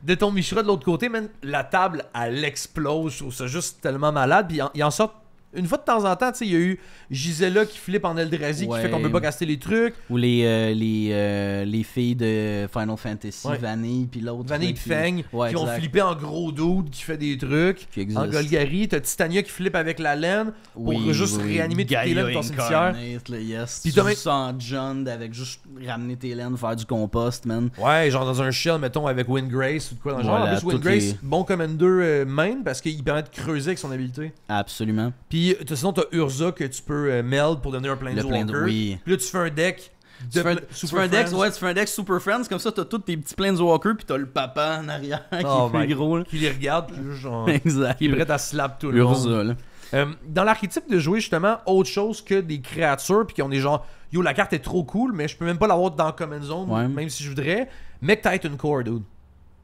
de ton Mishra de l'autre côté, man. La table, elle explose. Je trouve ça juste tellement malade. Puis il en sort une fois de temps en temps, tu sais, il y a eu Gisela qui flippe en Eldrazi, qui Ouais. fait qu'on peut pas caster les trucs. Ou les filles de Final Fantasy, Ouais. Vanille, puis l'autre. Vanille truc, Fang, ouais, qui vont exact. flipper en gros dude, qui fait des trucs. Qui existe. En Golgari, t'as Titania qui flippe avec la laine pour juste réanimer toutes tes laines de ton cimetière. Incarnate, là, yes. Puis Puis t'as juste en John avec juste ramener tes laines, faire du compost, man. Ouais, genre dans un shell, mettons, avec Windgrace ou de quoi dans le genre. Voilà, En plus, toutes Windgrace, les- bon commander main parce qu'il permet de creuser avec son habilité. Absolument. Puis sinon, t'as Urza que tu peux meld pour devenir un Le plein de Planeswalker. oui. Puis là, tu fais un deck Tu fais, Super un deck, Friends. ouais, tu fais un deck Super Friends, comme ça t'as tous tes petits Planeswalkers, puis t'as le papa en arrière qui Oh est my plus gros. Là. qui les regarde, puis genre, Exact. qui est prêt à slap tout le monde. Urza, là. Dans l'archétype de jouer justement autre chose que des créatures puis qu'on est genre yo la carte est trop cool mais je peux même pas l'avoir dans Common Zone Ouais. même si je voudrais. Mech Titan Core dude.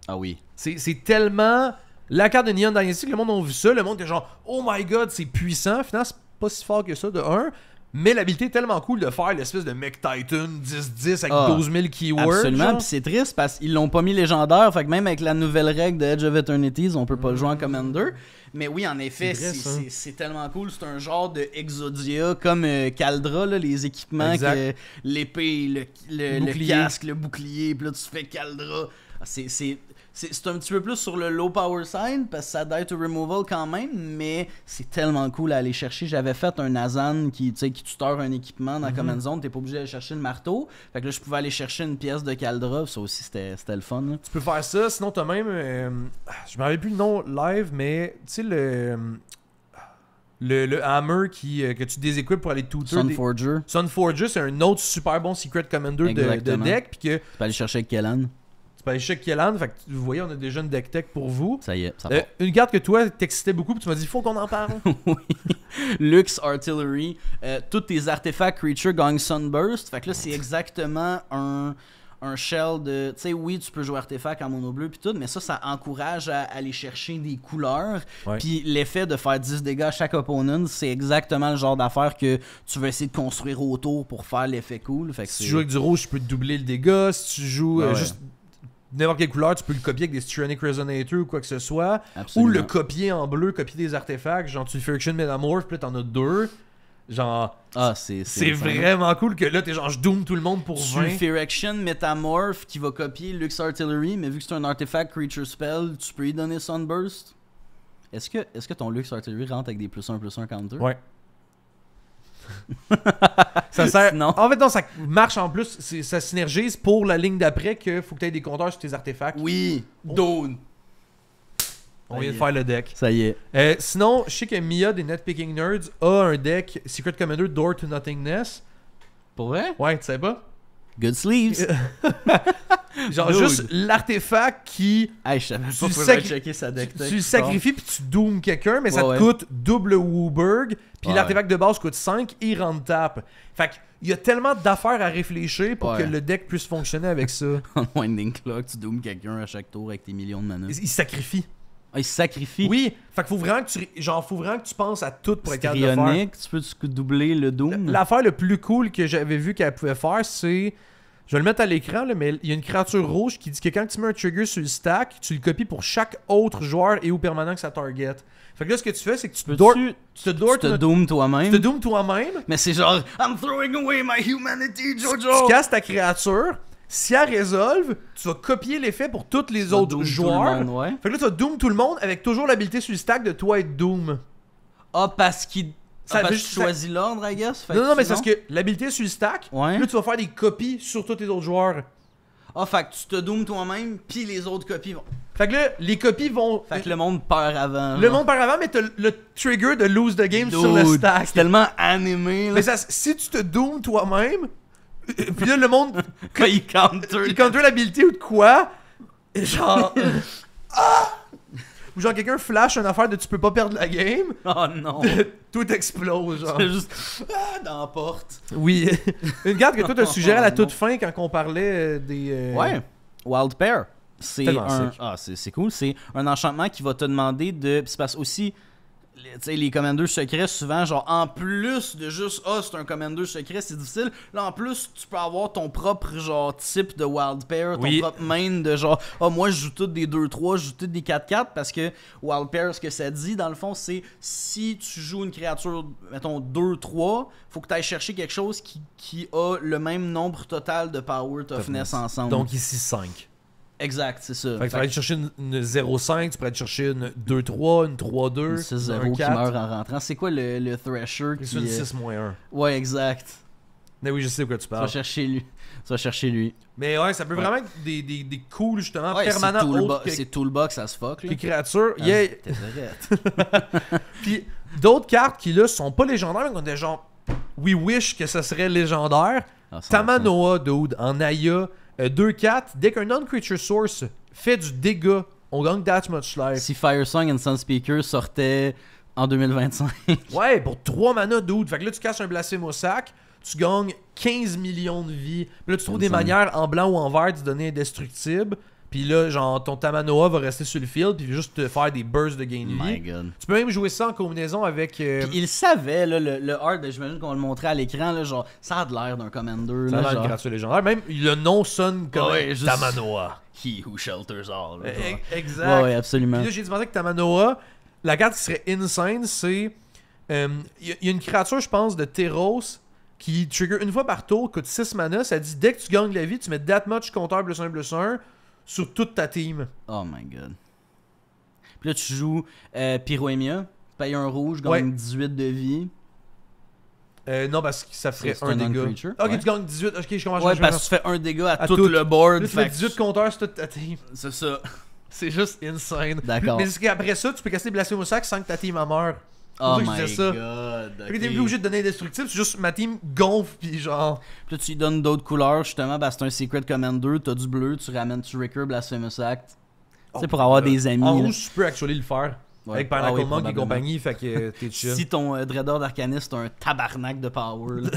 Ah oui. C'est tellement la carte de Neon Dynasty que le monde a vu ça, le monde est genre oh my god c'est puissant, finalement c'est pas si fort que ça de 1. Mais l'habilité est tellement cool de faire l'espèce de Mech Titan 10-10 avec Ah, 12 000 keywords. Absolument, genre. puis c'est triste parce qu'ils l'ont pas mis légendaire, fait que même avec la nouvelle règle de Edge of Eternities, on peut pas le jouer en Commander. Mais oui, en effet, C'est vrai, ça. c'est tellement cool. C'est un genre de Exodia comme Caldra, là, les équipements, Exact. que l'épée, le Bouclier. casque, le bouclier, puis là tu fais Caldra. C'est un petit peu plus sur le low power side parce que ça die to removal quand même, mais c'est tellement cool à aller chercher. J'avais fait un Azan qui tuteur un équipement dans Command Zone, t'es pas obligé d'aller chercher le marteau. Fait que là, je pouvais aller chercher une pièce de Caldra, ça aussi c'était le fun. Là. Tu peux faire ça, sinon t'as même je me rappelle plus le nom live mais tu sais le hammer que tu déséquipes pour aller tutor des... Sunforger, Sunforger, c'est un autre super bon Secret Commander de Exactement. deck. Puis que tu tu peux aller chercher avec Kellan. peux aller chez Kellan. Fait que vous voyez, on a déjà une deck tech pour vous. Ça y est, ça part. Une carte que toi t'excitais beaucoup. Puis tu m'as dit, faut qu'on en parle. Oui. Lux Artillery, tous tes artefacts creatures gagnent Sunburst. Fait que là, c'est exactement un shell de. Tu sais, oui, tu peux jouer artefact en mono bleu puis tout, mais ça encourage à aller chercher des couleurs. Ouais. Puis l'effet de faire 10 dégâts à chaque opponent, c'est exactement le genre d'affaire que tu veux essayer de construire autour pour faire l'effet cool. Fait que Si tu joues avec du rouge, tu peux te doubler le dégât. Si tu joues Ouais. juste n'importe quelle couleur, tu peux le copier avec des Styrianic Resonator ou quoi que ce soit. Absolument. Ou le copier en bleu, copier des artefacts. Genre, tu fais Friction Metamorph, puis là, t'en as 2. Genre, Ah, c'est c'est le fun. vraiment cool que là, t'es genre, je doom tout le monde pour Tu 20. fais Erection Metamorph qui va copier Lux Artillery, mais vu que c'est un artefact creature spell, tu peux y donner Sunburst. Est-ce que ton Lux Artillery rentre avec des +1/+1 counter? Ouais. Ça sert. Sinon- En fait, non, ça marche en plus. Ça synergise pour la ligne d'après que faut que tu aies des compteurs sur tes artefacts. Oui, Dawn. On vient de faire le deck. Ça y est. Sinon, je sais que Mia des Netpicking Nerds a un deck Secret Commander Door to Nothingness. Pour vrai? Ouais, tu sais pas? Good sleeves. Genre, Dude. juste l'artefact qui. Hey, je savais pas Tu faut sac- checker sa deck Tu tech. le sacrifies puis tu dooms quelqu'un, mais ça Ouais, te ouais. coûte double Wooburg. Puis Ouais. l'artefact de base coûte 5 et il rend tap. Fait qu'il y a tellement d'affaires à réfléchir pour Ouais. que le deck puisse fonctionner avec ça. En Winding Clock, tu doomes quelqu'un à chaque tour avec tes millions de mana. Il sacrifie. Ah, il se sacrifie. Oui, fait qu'il faut vraiment que tu penses à tout pour être capable de faire. Strionic, tu peux doubler le doom. L'affaire le plus cool que j'avais vu qu'elle pouvait faire, c'est. Je vais le mettre à l'écran, là, mais il y a une créature rouge qui dit que quand tu mets un trigger sur le stack, tu le copies pour chaque autre joueur et ou permanent que ça target. Fait que là, ce que tu fais, c'est que tu te door Tu te to doom tu toi-même. te dooms toi-même, Mais c'est genre, I'm throwing away my humanity, tu Jojo! casses ta créature, si elle résolve, tu vas copier l'effet pour tous les autres joueurs. Ouais. Fait que là, tu vas doom tout le monde avec toujours l'habilité sur le stack de toi être doom. Ah, parce qu'il. Ça parce veut que juste- tu choisis l'ordre, I guess. Fait Non, que non, mais c'est sinon- parce que l'habilité sur le stack, Ouais. là, tu vas faire des copies sur tous les autres joueurs. Ah, fait que tu te doomes toi-même, puis les autres copies vont. Fait que là, les copies vont. Fait que le monde perd avant. Le genre. monde par avant, mais t'as le trigger de lose the game sur le Dude, stack. C'est tellement animé, là. Mais ça, si tu te dooms toi-même, puis là, le monde, Quand il counter. il counter l'habilité ou de quoi, genre. Ou genre quelqu'un flash une affaire de tu peux pas perdre la game, Oh non. tout explose, genre. C'est juste dans la porte. Oui. Une carte que toi t'as suggéré à la Oh, toute non. fin quand on parlait des. Ouais. Wild Pair. C'est Tellement un. sick. C'est cool. C'est un enchantement qui va te demander de. Puis c'est parce aussi. Tu sais, les commanders secrets, souvent, genre, en plus de juste, c'est un commander secret, c'est difficile. Là, en plus, tu peux avoir ton propre, genre, type de Wild Pair, ton Oui. propre main de genre, moi, je joue toutes des 2-3, je joue toutes des 4-4, parce que Wild Pair, ce que ça dit, dans le fond, c'est si tu joues une créature, mettons, 2-3, faut que tu ailles chercher quelque chose qui a le même nombre total de power, toughness ensemble. Donc ici 5. Exact, c'est ça. Fait que tu pourrais aller chercher une 0-5, tu pourrais aller chercher une 2-3, une 3-2, Une 6-0 un qui 4. meurt en rentrant. C'est quoi le Thresher C'est une 6-1. Ouais, exact. Mais oui, je sais de quoi tu Tu vas parles. chercher lui. Tu vas chercher lui. Mais ouais, ça peut vraiment être des cools, justement, Ouais, permanents autres que c'est toolbox as fuck. Là. les créatures. Ah, Yeah. t'es vrai. Puis d'autres cartes qui, là, sont pas légendaires, mais qu'on était genre, we wish que ça serait légendaire. Ah, ça Tamanoa, dude, en Aya, 2-4, dès qu'un non-creature source fait du dégât, on gagne that much life. Si Firesong and Sunspeaker sortait en 2025. Ouais, pour 3 mana, dude. Fait que là, tu casses un Blasphème au sac, tu gagnes 15 millions de vie. Puis là, tu trouves des manières en blanc ou en vert de donner indestructible. Puis là, genre, ton Tamanoa va rester sur le field, puis juste te faire des bursts de gain de My vie. god. Tu peux même jouer ça en combinaison avec. Puis il savait, là, le art, j'imagine qu'on va le montrer à l'écran, là, genre, ça a de l'air d'un commander. Ça a Là, l'air genre, une créature légendaire. Même le nom sonne comme Ouais, juste- Tamanoa. He who shelters all. là, genre. Exact. Ouais, absolument. Puis là, j'ai demandé que Tamanoa, la carte qui serait insane, c'est. Il y a une créature, je pense, de Teros qui trigger une fois par tour, coûte 6 mana. Ça dit dès que tu gagnes la vie, tu mets that much compteur +1/+1 sur toute ta team. Oh my god. Puis là, tu joues Pyroémia, paye un rouge, gagne Ouais. 18 de vie. Non, parce que ça ferait C'est un un dégât. non-creature, Ok, ouais. tu gagnes 18. Ok, je commence Ouais, je parce que tu fais un dégât à tout tout. le board. Là, tu mets fait que 18 compteurs sur toute ta team. C'est ça. C'est juste insane. D'accord. Mais c'est qu'après ça, tu peux casser Blasphème au sac sans que ta team en meure. Oh pour ça que je my disais ça. god. Fait que t'es ok. plus obligé de donner indestructible, c'est juste ma team gonfle pis genre. Puis là, tu lui donnes d'autres couleurs, justement, parce que c'est un Secret Commander, t'as du bleu, tu ramènes Trigger, Blasphemous Act. Tu sais, pour avoir des amis. En là. rouge, tu peux actually le faire. Ouais. Avec Ah Pinnacle oui, Monk et probablement. compagnie, fait que t'es chill. Si ton Dreador d'Arcanist a un tabarnak de power. Là.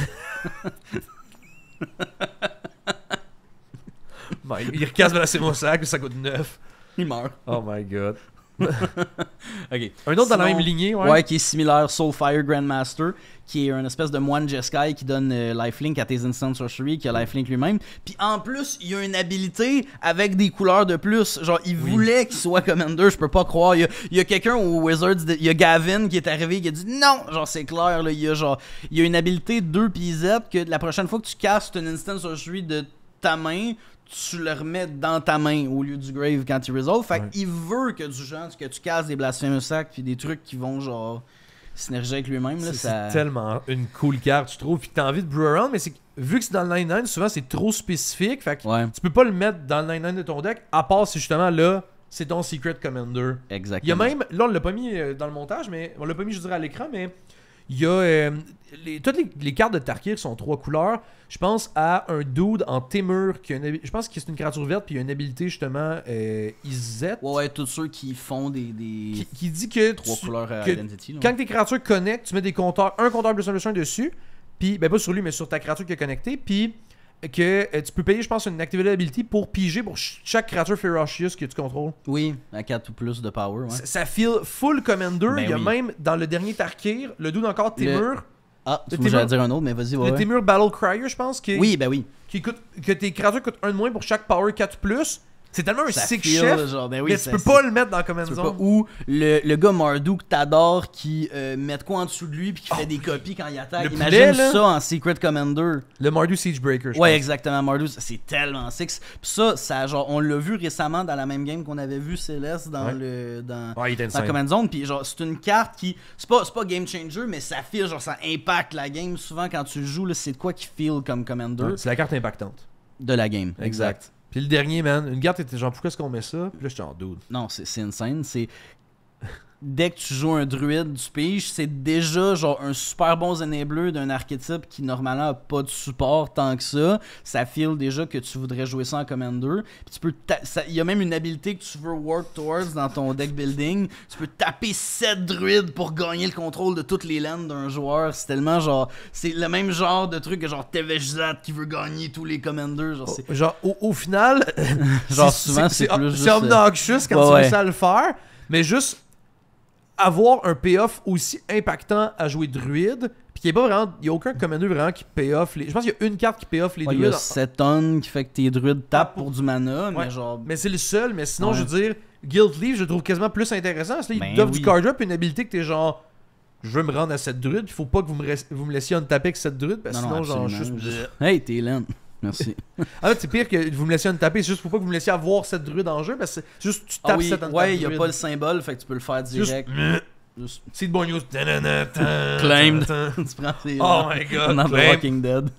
Ben, il recasse Blasphème au sac, ça coûte 9. Il meurt. Oh my god. Ok. Un autre dans la Sinon- même lignée, ouais. Ouais, qui est similaire, Soulfire Grandmaster, qui est un espèce de moine Jeskai qui donne lifelink à tes instant sorcery, qui a lifelink lui-même. Puis en plus, il a une habilité avec des couleurs de plus. Genre, il voulait qu'il soit commander, je peux pas croire. Il y a quelqu'un au Wizards, il y a Gavin qui est arrivé, qui a dit non, genre c'est clair, là, il y a une habilité 2 PZ que la prochaine fois que tu castes une instant sorcery de ta main, tu le remets dans ta main au lieu du grave quand tu resolve. Fait Ouais. qu'il veut que que tu casses des Blasphemous Sacs puis des trucs qui vont genre synergiser avec lui-même. Là, C'est ça... tellement une cool carte, je trouve. Puis que t'as envie de brew around, mais c'est que, vu que c'est dans le 9-9, souvent c'est trop spécifique. Fait que Ouais, tu peux pas le mettre dans le 9-9 de ton deck, à part si justement là, c'est ton Secret Commander. exactement. Il y a même, là on l'a pas mis dans le montage, mais on l'a pas mis je dirais à l'écran, mais il y a toutes les cartes de Tarkir sont 3 couleurs. Je pense à un dude en Temur qui a une je pense que c'est une créature verte puis il y a une habilité justement Izet Ouais, tous ceux qui font des qui dit que 3 tu- couleurs que identity. Là. quand tes créatures connectent, tu mets des compteurs, un compteur +1/+1 dessus, puis ben pas sur lui mais sur ta créature qui est connectée, puis que tu peux payer je pense une activity ability pour piger pour chaque créature Ferocious que tu contrôles. Oui, à 4 ou plus de power. Ouais. Ça feel full commander, Ben il y a oui. même dans le dernier Tarkir, le dude encore Temur, Ah, Le moi, j'allais Temur- dire un autre, mais vas-y, ouais. le Temur Battle Crier je pense Oui, ben oui. qui coûte que tes créatures coûtent 1 de moins pour chaque power 4+. C'est tellement un Ça sick feel, chef, genre, ben oui, mais ça- tu peux pas le mettre dans Command Tu peux Zone. pas. Ou le gars Marduk que t'adores qui met de quoi en dessous de lui puis qui fait des copies quand il attaque. Le Imagine poulet, là. ça en Secret Commander. Le Mardu Siegebreaker, je Ouais, pense. exactement. Marduk, c'est tellement six. Puis ça, genre, on l'a vu récemment dans la même game qu'on avait vu Céleste dans Ouais. le. Dans, Ouais, il était dans insane. Command Zone, puis genre, c'est une carte qui. C'est pas game changer, mais ça feel, genre, ça impacte la game. Souvent, quand tu le joues, là, c'est de quoi qui feel comme Commander Ouais, c'est la carte impactante. de la game. Exact. Puis le dernier, man, une carte était genre, pourquoi est-ce qu'on met ça? Puis là, j'étais en dude. Non, c'est insane. C'est. dès que tu joues un druide du pige, c'est déjà genre un super bon enabler d'un archétype qui normalement a pas de support tant que ça. Ça feel déjà que tu voudrais jouer ça en Commander. Puis tu peux il y a même une habilité que tu veux work towards dans ton deck building. Tu peux taper 7 druides pour gagner le contrôle de toutes les lands d'un joueur. C'est tellement genre, c'est le même genre de truc que genre Tevejzat qui veut gagner tous les Commanders. Genre au final, genre souvent c'est plus c'est obnoxious quand tu ouais. réussis à le faire, mais juste avoir un payoff aussi impactant à jouer druide, puis qu'il n'y a pas vraiment, il y a aucun commander vraiment qui payoff les. Je pense qu'il y a une carte qui payoff les druides. Il y a 7 tonnes qui fait que tes druides tapent pour du mana, mais genre. Mais c'est le seul, mais sinon je veux dire, Guild Leaf je le trouve quasiment plus intéressant. Parce que là, ils offrent du card drop, une habilité que t'es genre. Je veux me rendre à cette druide, il faut pas que vous me laissiez untaper avec cette druide, parce que sinon genre je suis juste. Hey, t'es lent. Merci. En fait, c'est pire que vous me laissiez untaper, c'est juste faut pas que vous me laissiez avoir cette druide en jeu, parce que c'est juste tu tapes cette druide. Ouais, il y a pas le symbole, fait que tu peux le faire direct. C'est de bon news. Claimed. Tu prends oh my god. On The Walking Dead.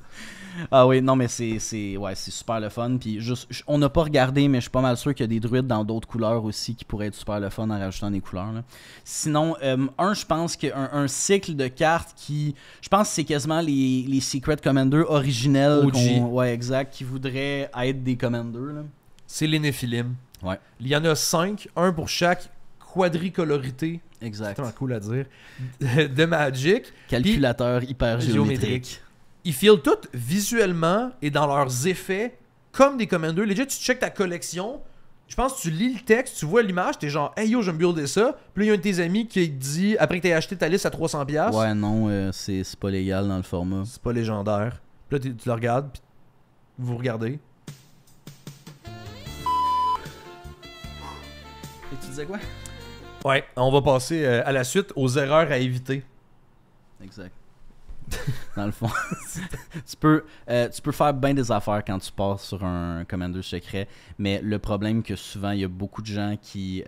Ah oui, non mais c'est super le fun. Puis juste, on n'a pas regardé, mais je suis pas mal sûr qu'il y a des druides dans d'autres couleurs aussi qui pourraient être super le fun en rajoutant des couleurs. Là. Sinon, je pense qu'un cycle de cartes qui, je pense que c'est quasiment les Secret Commander originels. Ouais, exact, qui voudraient être des Commanders. Là. C'est les Néphilim. Ouais. Il y en a 5, un pour chaque quadricolorité. Exact. C'est tellement cool à dire. De Magic. Calculateur hyper géométrique. Ils filent toutes visuellement et dans leurs effets comme des Commanders. Legit, tu checkes ta collection, je pense que tu lis le texte, tu vois l'image, t'es genre « Hey yo, je vais me builder ça ». Puis là, il y a un de tes amis qui te dit, après que t'aies acheté ta liste à 300$. Ouais, non, c'est pas légal dans le format. C'est pas légendaire. Puis là, tu le regardes, puis vous regardez. Et tu disais quoi? Ouais, on va passer à la suite aux erreurs à éviter. Exact. Dans le fond, tu peux faire bien des affaires quand tu passes sur un Commander secret, mais le problème que souvent il y a beaucoup de gens qui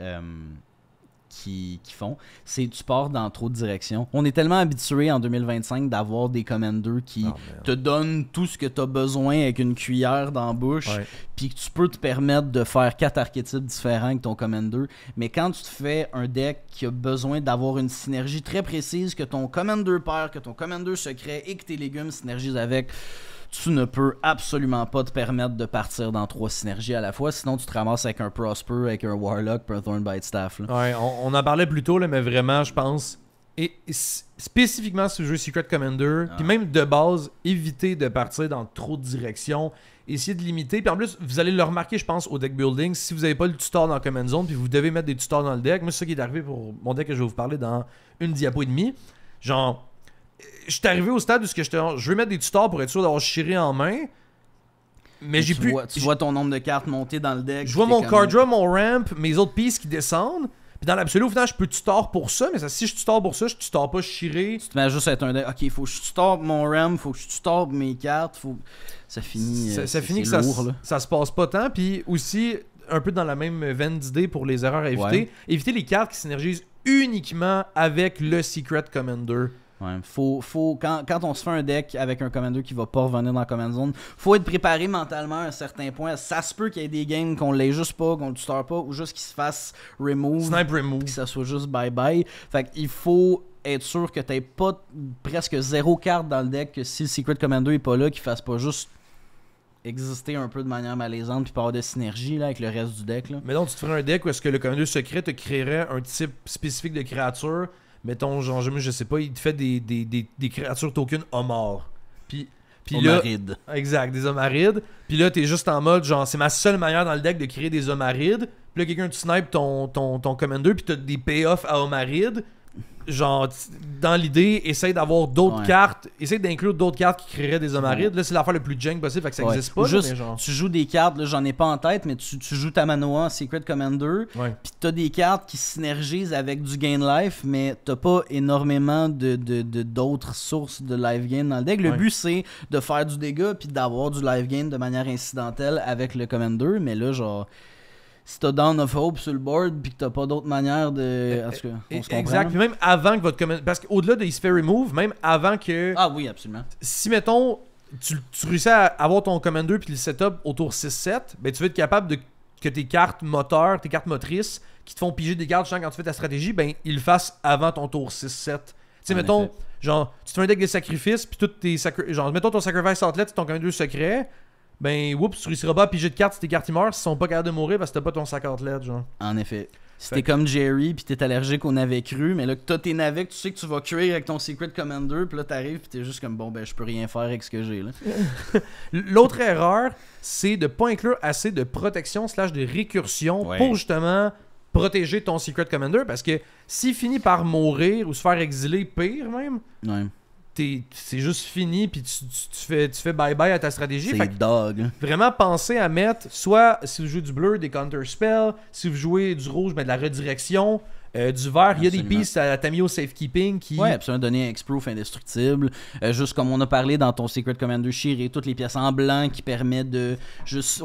font, c'est que tu pars dans trop de directions. On est tellement habitué en 2025 d'avoir des Commanders qui te donnent tout ce que tu as besoin avec une cuillère dans la bouche, puis que tu peux te permettre de faire 4 archétypes différents avec ton Commander. Mais quand tu te fais un deck qui a besoin d'avoir une synergie très précise, que ton Commander pair, que ton Commander secret et que tes légumes synergisent avec, tu ne peux absolument pas te permettre de partir dans 3 synergies à la fois, sinon tu te ramasses avec un Prosper, avec un Warlock, puis un Thornbite Staff. Là. Ouais, on en parlait plus tôt, là, mais vraiment, je pense, et spécifiquement sur le jeu Secret Commander, puis même de base, éviter de partir dans trop de directions, essayer de limiter. Puis en plus, vous allez le remarquer, je pense, au deck building, si vous n'avez pas le tutor dans Command Zone, puis vous devez mettre des tutors dans le deck. Moi, c'est ça qui est arrivé pour mon deck que je vais vous parler dans une diapo et demie. Genre, je suis arrivé au stade où je veux mettre des tutors pour être sûr d'avoir Shiré en main. Mais j'ai plus. Tu vois ton nombre de cartes monter dans le deck. Je vois mon card draw, mon ramp, mes autres pieces qui descendent. Puis dans l'absolu, au final, je peux tutor pour ça. Mais si je tutor pour ça, je tutor pas Shiré. Tu te mets juste à être un deck. Ok, faut que je tutor mon ramp, faut que je tutor mes cartes. Ça finit. Ça finit que ça se passe pas tant. Puis aussi, un peu dans la même veine d'idée pour les erreurs à éviter. Ouais. Éviter les cartes qui synergisent uniquement avec le Secret Commander. Ouais, quand on se fait un deck avec un Commander qui va pas revenir dans Command Zone, faut être préparé mentalement à un certain point. Ça se peut qu'il y ait des games qu'on l'ait juste pas, qu'on le tutor pas, ou juste qu'il se fasse remove. Snipe remove. Que ça soit juste bye-bye. Fait qu'il faut être sûr que t'aies pas presque 0 carte dans le deck, que si le Secret Commander est pas là, qu'il fasse pas juste exister un peu de manière malaisante puis pas avoir de synergie là, avec le reste du deck. Là. Mais donc, tu te ferais un deck où est-ce que le Commander secret te créerait un type spécifique de créature. Mettons, genre, je sais pas, il te fait des créatures token homards. Puis Omarides. Là, exact, des homarides. Puis là, t'es juste en mode, genre, c'est ma seule manière dans le deck de créer des homarides. Puis là, quelqu'un te snipe ton commander, puis t'as des payoffs à homarides. Genre, dans l'idée, essaye d'avoir d'autres cartes, essaye d'inclure d'autres cartes qui créeraient des homarides. Là, c'est l'affaire le plus jank possible, fait que ça existe pas. Juste, là, mais genre... tu joues des cartes, là, j'en ai pas en tête, mais tu joues ta Manoa en Secret Commander, pis t'as des cartes qui synergisent avec du gain life, mais t'as pas énormément d'autres sources de life gain dans le deck. Le but, c'est de faire du dégât, puis d'avoir du life gain de manière incidentelle avec le Commander, mais là, genre... Si t'as Dawn of Hope sur le board puis que t'as pas d'autre manière de... Exact. Puis même avant que votre commander... Parce qu'au-delà de il se fait remove, même avant que... Ah oui, absolument. Si, mettons, tu réussis à avoir ton commander puis le setup autour 6-7, ben tu vas être capable de que tes cartes moteurs, tes cartes motrices, qui te font piger des cartes quand tu fais ta stratégie, ben ils le fassent avant ton tour 6-7. Tu sais, mettons, genre, tu te fais un deck de sacrifices, puis toutes tes genre, mettons ton sacrifice outlet, c'est ton commandeur secret, ben, oups, tu réussiras pas à piger de cartes si tes cartes ils meurent, s'ils sont pas capables de mourir parce que t'as pas ton sac outlet, genre. En effet. Si t'es comme Jerry pis t'es allergique aux navets crus, mais là que t'as tes navets, tu sais que tu vas cuire avec ton Secret Commander, pis là t'arrives pis t'es juste comme bon ben je peux rien faire avec ce que j'ai là. L'autre erreur, c'est de pas inclure assez de protection / de récursion pour justement protéger ton Secret Commander, parce que s'il finit par mourir ou se faire exiler, pire même, c'est juste fini puis tu fais bye bye à ta stratégie. C'est dog. Vraiment penser à mettre, soit si vous jouez du bleu, des counter spells, si vous jouez du rouge, ben de la redirection, du vert, il y a des pistes à Tamiyo Safekeeping qui... Ouais, absolument, donner un X-Proof indestructible. Juste comme on a parlé dans ton Secret Commander Shiré, toutes les pièces en blanc qui permettent de juste...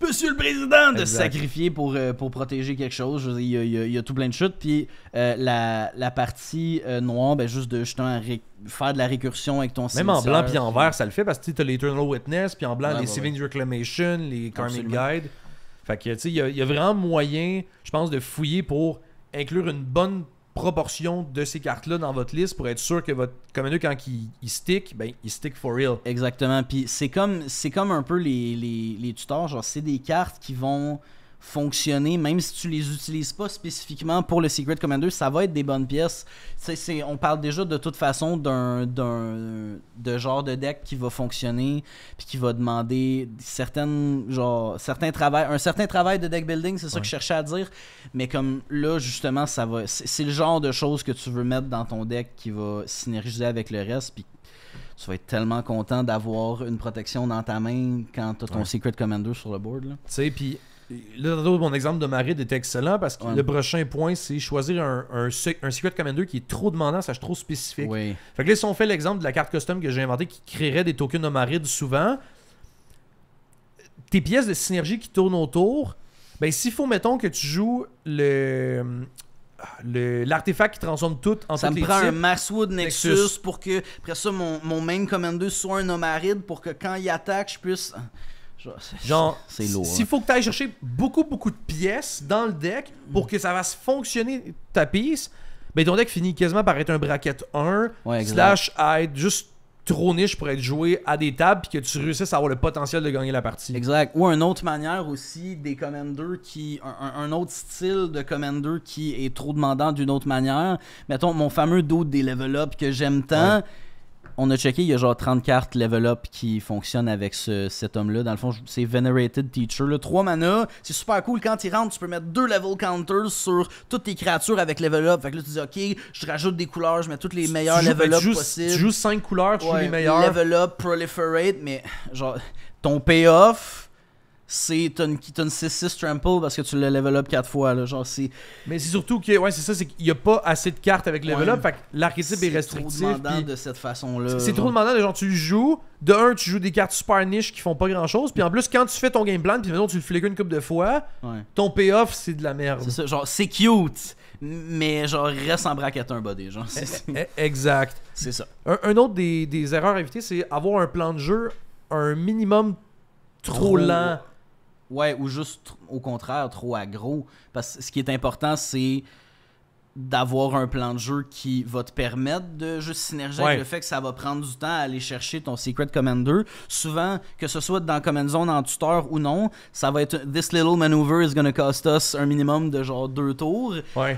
Monsieur le Président, de se sacrifier pour protéger quelque chose. Il y a tout plein de chutes. Puis la partie noire, ben juste de justement faire de la récursion avec ton cimetière. Même en blanc puis en vert, ça le fait parce que tu as l'Eternal Witness, puis en blanc, les Savings Reclamation, les Karmic Guide. Fait que tu sais, il y a vraiment moyen, je pense, de fouiller pour inclure une bonne proportion de ces cartes-là dans votre liste pour être sûr que votre commander, quand il stick, ben il stick for real. Exactement. Puis c'est comme un peu les tutors, genre c'est des cartes qui vont fonctionner même si tu les utilises pas spécifiquement pour le Secret Commander, ça va être des bonnes pièces. On parle déjà de toute façon de genre de deck qui va fonctionner puis qui va demander un certain travail de deck building, c'est ça que je cherchais à dire, mais comme là justement c'est le genre de choses que tu veux mettre dans ton deck qui va synergiser avec le reste, puis tu vas être tellement content d'avoir une protection dans ta main quand tu as ton Secret Commander sur le board. Tu sais, puis là, mon exemple de Marid était excellent parce que le prochain point, c'est choisir un Secret Commander qui est trop demandant, ça trop spécifique. Oui. Fait que là, si on fait l'exemple de la carte custom que j'ai inventée qui créerait des tokens de Marid souvent, tes pièces de synergie qui tournent autour, ben s'il faut, mettons, que tu joues l'artefact qui transforme tout en ça toutes me les prend types. un Masswood Nexus pour que, après ça, mon main commander soit un Omaride pour que quand il attaque, je puisse... c'est lourd. S'il faut que tu ailles chercher beaucoup de pièces dans le deck pour que ça fasse fonctionner ta piece, ben ton deck finit quasiment par être un bracket 1 / à être juste trop niche pour être joué à des tables puis que tu réussisses à avoir le potentiel de gagner la partie. Exact. Ou une autre manière aussi, des commanders un autre style de commander qui est trop demandant d'une autre manière. Mettons, mon fameux dude des level up que j'aime tant. On a checké, il y a genre 30 cartes level up qui fonctionnent avec cet homme-là. Dans le fond, c'est Venerated Teacher. 3 mana, c'est super cool. Quand il rentre, tu peux mettre 2 level counters sur toutes tes créatures avec level up. Fait que là, tu dis, ok, je rajoute des couleurs, je mets toutes les meilleurs level up possibles. Tu joues 5 couleurs, tu joues les meilleurs. Level up, proliferate, mais genre, ton payoff, t'as une 6-6 trample parce que tu l'as level up 4 fois. Là, genre, mais c'est surtout que, c'est qu'il n'y a pas assez de cartes avec level up, fait que l'archétype est restrictif. C'est trop demandant de cette façon-là. C'est trop demandant, genre tu joues, de un, tu joues des cartes super niches qui font pas grand-chose, puis en plus, quand tu fais ton game plan, puis maintenant tu le flickes une couple de fois, ton payoff, c'est de la merde. C'est ça, genre, c'est cute, mais genre, reste en bracket un body, genre. Exact. C'est ça. Un autre des erreurs à éviter, c'est avoir un plan de jeu un minimum trop lent. Ouais, ou juste au contraire, trop aggro. Parce que ce qui est important, c'est d'avoir un plan de jeu qui va te permettre de juste synergiser avec le fait que ça va prendre du temps à aller chercher ton Secret Commander. Souvent, que ce soit dans Command Zone en tuteur ou non, ça va être « This little maneuver is gonna cost us » un minimum de genre 2 tours. Ouais.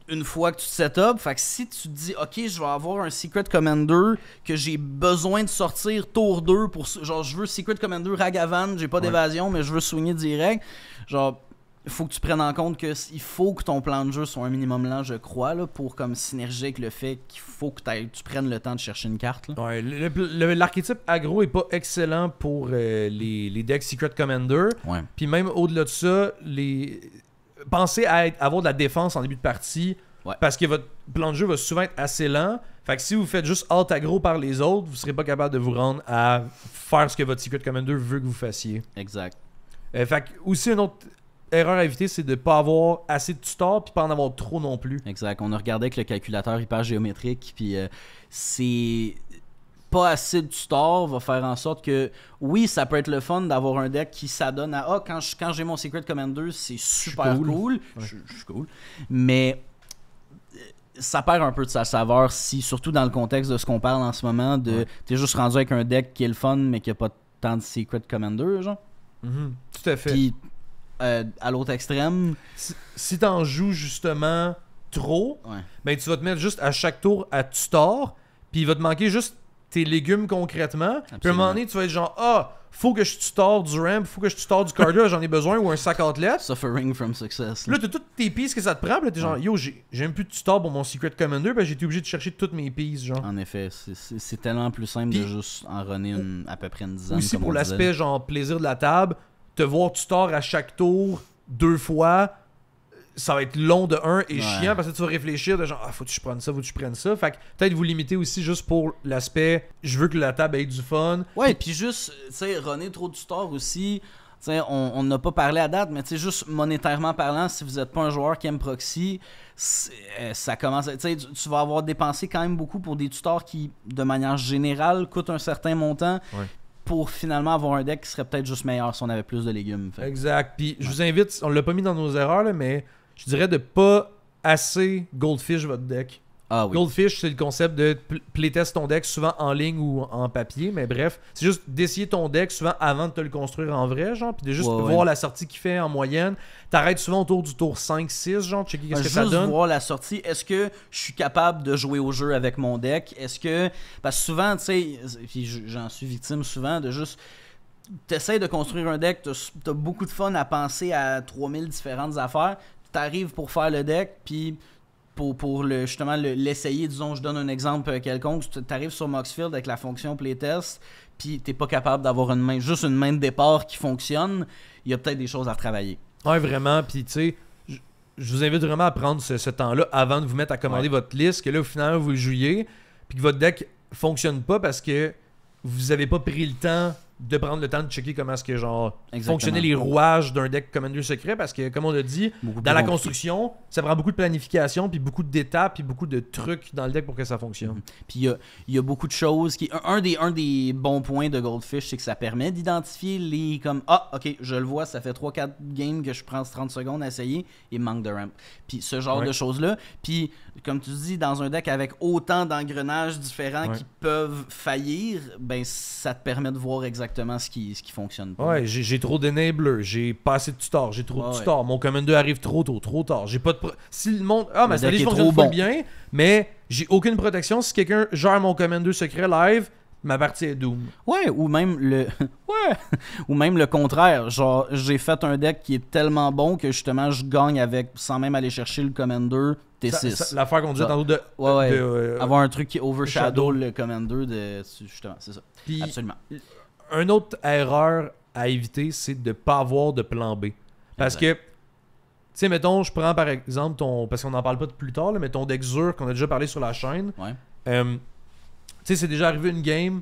Une fois que tu te set up, fait que si tu te dis ok, je vais avoir un Secret Commander que j'ai besoin de sortir tour 2 pour genre je veux Secret Commander Ragavan, j'ai pas d'évasion mais je veux soigner direct, genre il faut que tu prennes en compte que il faut que ton plan de jeu soit un minimum lent, je crois, là, pour comme synergiser avec le fait qu'il faut que tu prennes le temps de chercher une carte. Là. Ouais, l'archétype aggro est pas excellent pour les decks Secret Commander. Ouais. Puis même au-delà de ça, pensez à avoir de la défense en début de partie. Parce que votre plan de jeu va souvent être assez lent. Fait que si vous faites juste alt aggro par les autres, vous serez pas capable de vous rendre à faire ce que votre Secret Commander veut que vous fassiez. Exact. Fait que aussi une autre erreur à éviter, c'est de pas avoir assez de tutors puis pas en avoir trop non plus. Exact. On a regardé avec le calculateur hyper géométrique puis c'est pas assez de tutor va faire en sorte que, oui, ça peut être le fun d'avoir un deck qui s'adonne à quand j'ai mon Secret Commander, c'est super cool. Ouais. Je suis cool. Mais ça perd un peu de sa saveur, surtout dans le contexte de ce qu'on parle en ce moment, t'es juste rendu avec un deck qui est le fun, mais qui a pas tant de Secret Commander, genre. Tout à fait. Puis, à l'autre extrême... Si t'en joues justement trop, ben tu vas te mettre juste à chaque tour à tutor, puis il va te manquer juste tes légumes concrètement. Puis à un moment donné, tu vas être genre, faut que je tutor du ramp, faut que je tutor du card là, j'en ai besoin, ou un sac outlet. Suffering from success. Là, t'as toutes tes pièces que ça te prend, puis là, t'es genre, yo, j'ai même plus de tutor pour mon Secret Commander, parce que j'ai été obligé de chercher toutes mes pièces, genre. En effet, c'est tellement plus simple de juste en runner à peu près une dizaine. Aussi comme pour on l'aspect, disait. genre, plaisir de la table, te voir tutor à chaque tour, 2 fois, ça va être long de 1 et chiant, parce que tu vas réfléchir de genre, faut que je prenne ça, faut que je prenne ça. Fait que peut-être vous limitez aussi juste pour l'aspect, je veux que la table ait du fun. Ouais, puis juste, tu sais, runner trop de tutor aussi. Tu sais, on n'a pas parlé à date, mais tu sais, juste monétairement parlant, si vous n'êtes pas un joueur qui aime proxy, ça commence à... Tu sais, tu vas avoir dépensé quand même beaucoup pour des tutors qui, de manière générale, coûtent un certain montant. Pour finalement avoir un deck qui serait peut-être juste meilleur si on avait plus de légumes. Fait. Exact. Puis je vous invite, on l'a pas mis dans nos erreurs, là, mais je dirais de pas assez goldfish votre deck. Ah oui. Goldfish, c'est le concept de playtest ton deck souvent en ligne ou en papier, mais bref, c'est juste d'essayer ton deck souvent avant de te le construire en vrai, genre, puis de juste voir la sortie qu'il fait en moyenne. T'arrêtes souvent autour du tour 5-6, genre, checker qu'est-ce que ça donne. Juste voir la sortie. Est-ce que je suis capable de jouer au jeu avec mon deck? Est-ce que... Parce que souvent, tu sais, puis j'en suis victime souvent de juste... T'essayes de construire un deck, t'as beaucoup de fun à penser à 3000 différentes affaires, t'arrives pour faire le deck, puis... Pour justement l'essayer, disons, je donne un exemple quelconque, tu arrives sur Moxfield avec la fonction playtest, puis t'es pas capable d'avoir juste une main de départ qui fonctionne, il y a peut-être des choses à retravailler. Ouais, vraiment, puis tu sais, je vous invite vraiment à prendre ce temps-là avant de vous mettre à commander votre liste, que là, au final, vous le jouiez, puis que votre deck fonctionne pas parce que vous avez pas pris le temps de prendre le temps de checker comment est-ce que genre fonctionner les rouages d'un deck Commander secret, parce que comme on l'a dit, dans la construction, ça prend beaucoup de planification, puis beaucoup d'étapes, puis beaucoup de trucs dans le deck pour que ça fonctionne. Puis il y a beaucoup de choses qui... Un des bons points de Goldfish, c'est que ça permet d'identifier les... comme ok, je le vois, ça fait 3-4 games que je prends 30 secondes à essayer, il manque de ramp. Puis ce genre de choses-là. Puis comme tu dis, dans un deck avec autant d'engrenages différents qui peuvent faillir, ben ça te permet de voir exactement ce qui fonctionne pas. Ouais, j'ai trop d'enablers, j'ai pas assez de tutor, j'ai trop de tutor, mon Commander arrive trop tôt, trop tard, j'ai pas de... Si le monde... ma stratégie fonctionne pas bien, mais j'ai aucune protection, si quelqu'un gère mon Commander secret live, ma partie est doom. Ouais, ou même ou même le contraire, genre j'ai fait un deck qui est tellement bon que justement je gagne avec, sans même aller chercher le Commander T6. L'affaire qu'on disait tantôt de... avoir un truc qui overshadow le Commander, justement, c'est ça. Puis, absolument. Une autre erreur à éviter, c'est de pas avoir de plan B. Parce que, tu sais, mettons, je prends par exemple parce qu'on en parle pas plus tard, là, mais ton deck Zur qu'on a déjà parlé sur la chaîne. Tu sais, c'est déjà arrivé une game.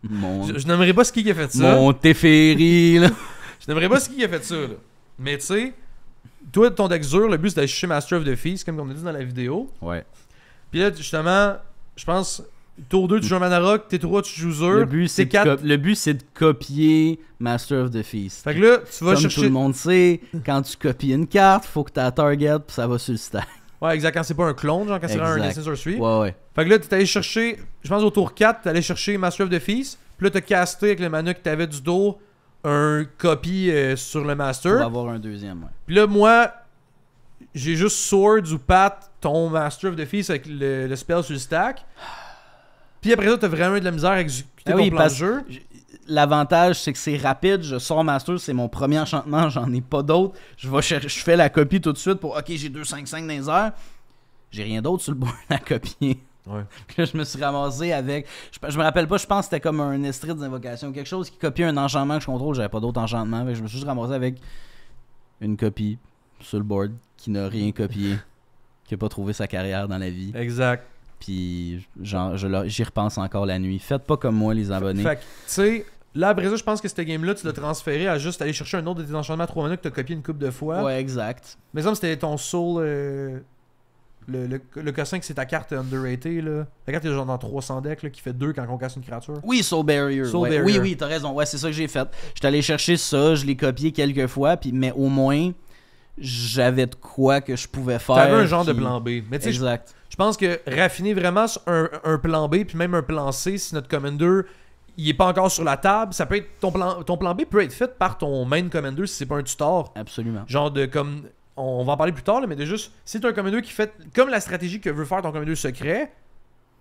Je n'aimerais pas ce qui a fait ça. Mon Teferi, là. Je n'aimerais pas ce qui a fait ça, là. Mais tu sais, toi, ton deck Zur, le but c'est d'aller chercher Master of the Feast, comme on a dit dans la vidéo. Ouais. Puis là, justement, je pense... Tour 2, tu joues un Mana Rock, T3, tu joues Zur. Le but, c'est de copier Master of the Feast. Fait que là, tu vas comme chercher... tout le monde sait, quand tu copies une carte, faut que tu la target, puis ça va sur le stack. Ouais, exact. Quand c'est pas un clone, genre quand c'est un Destin Sorcery. Ouais. Fait que là, t'es allé chercher, je pense au tour 4, t'es allé chercher Master of the Feast. Puis là, t'as casté avec le mana que t'avais du dos un copy sur le Master. On va avoir un deuxième, ouais. Puis là, moi, j'ai juste Swords ou Pat ton Master of the Feast avec le spell sur le stack. Puis après ça, t'as vraiment eu de la misère à exécuter ton plan de jeu. L'avantage, c'est que c'est rapide. Je sors Master, c'est mon premier enchantement, j'en ai pas d'autres. Je fais la copie tout de suite pour OK, j'ai 2-5-5 dans les airs. J'ai rien d'autre sur le board à copier. Ouais. Puis là, je me suis ramassé avec. Je me rappelle pas, je pense que c'était comme un Estrid d'invocation, quelque chose qui copiait un enchantement que je contrôle. J'avais pas d'autre enchantement. Je me suis juste ramassé avec une copie sur le board qui n'a rien copié, qui a pas trouvé sa carrière dans la vie. Exact. Puis j'y repense encore la nuit. Faites pas comme moi, les abonnés. Fait que, tu sais, là, après ça, je pense que cette game-là, tu l'as transféré à juste aller chercher un autre de tes enchantements à 3 mana que t'as copié une couple de fois. Ouais, exact. Mais ça, c'était ton soul... Le K5, c'est ta carte underrated, là. La carte est genre dans 300 decks, là, qui fait 2 quand on casse une créature. Oui, Soul Barrier. Soul Ouais. Barrier. Oui, t'as raison. Ouais, c'est ça que j'ai fait. J'étais allé chercher ça, je l'ai copié quelques fois, mais au moins, j'avais de quoi que je pouvais faire. T'avais un genre de puis- plan B. Mais tu sais, Exact. je pense que raffiner vraiment sur un plan B, puis même un plan C, si notre commander il est pas encore sur la table, ça peut être ton plan B peut être fait par ton main commander si c'est pas un tutor. Absolument. Genre de comme. On va en parler plus tard, là, mais de juste. Si t'as un commander qui fait. Comme la stratégie que veut faire ton commander secret,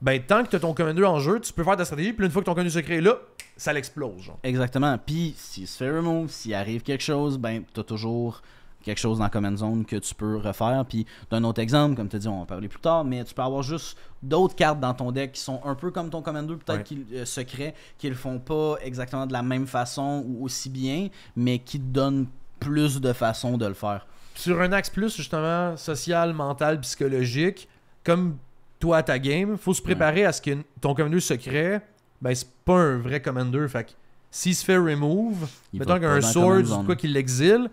ben tant que t'as ton commander en jeu, tu peux faire ta stratégie, puis une fois que ton commander secret est là, ça l'explose. Genre. Exactement. Puis, s'il se fait remove, s'il arrive quelque chose, ben, t'as toujours quelque chose dans la command zone que tu peux refaire. Puis, d'un autre exemple, comme tu as dit, on va en parler plus tard, mais tu peux avoir juste d'autres cartes dans ton deck qui sont un peu comme ton commander, peut-être secret, qui le font pas exactement de la même façon ou aussi bien, mais qui te donnent plus de façons de le faire. Sur un axe plus, justement, social, mental, psychologique, comme toi à ta game, faut se préparer à ce que ton commander secret, ben c'est pas un vrai commander. Fait que s'il se fait remove, Il mettons va qu'un pas dans sword command ou zone. quoi qu'il l'exile,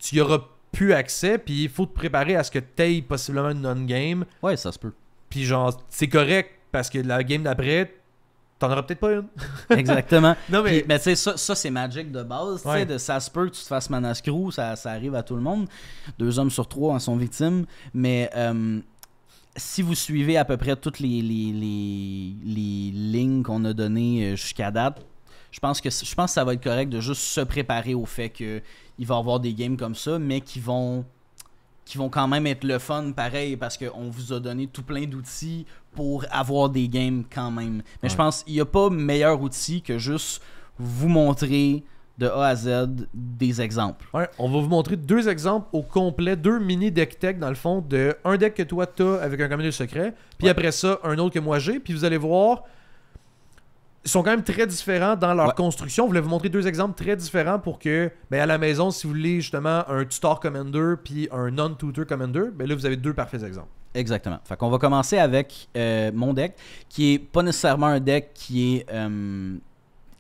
tu y auras plus accès, puis il faut te préparer à ce que t'aies possiblement une non-game. Ouais, ça se peut. Puis genre, c'est correct parce que la game d'après, t'en auras peut-être pas une. Exactement. Non mais. Mais tu sais, ça c'est Magic de base. Tu sais, Ouais. de ça se peut que tu te fasses mana screw, ça arrive à tout le monde. 2 hommes sur 3 en sont victimes. Mais si vous suivez à peu près toutes les lignes qu'on a données jusqu'à date, je pense que ça va être correct de juste se préparer au fait qu'il va y avoir des games comme ça, mais qui vont quand même être le fun pareil parce qu'on vous a donné tout plein d'outils pour avoir des games quand même. Mais je pense qu'il n'y a pas meilleur outil que juste vous montrer de A à Z des exemples. Ouais, on va vous montrer 2 exemples au complet, 2 mini deck tech dans le fond de un deck que toi t'as avec un commander secret, puis après ça un autre que moi j'ai, puis vous allez voir ils sont quand même très différents dans leur construction. Je voulais vous montrer 2 exemples très différents pour que ben à la maison si vous voulez justement un tutor commander puis un non-tutor commander, ben là vous avez 2 parfaits exemples. Exactement. Fait qu'on va commencer avec mon deck qui est pas nécessairement un deck qui est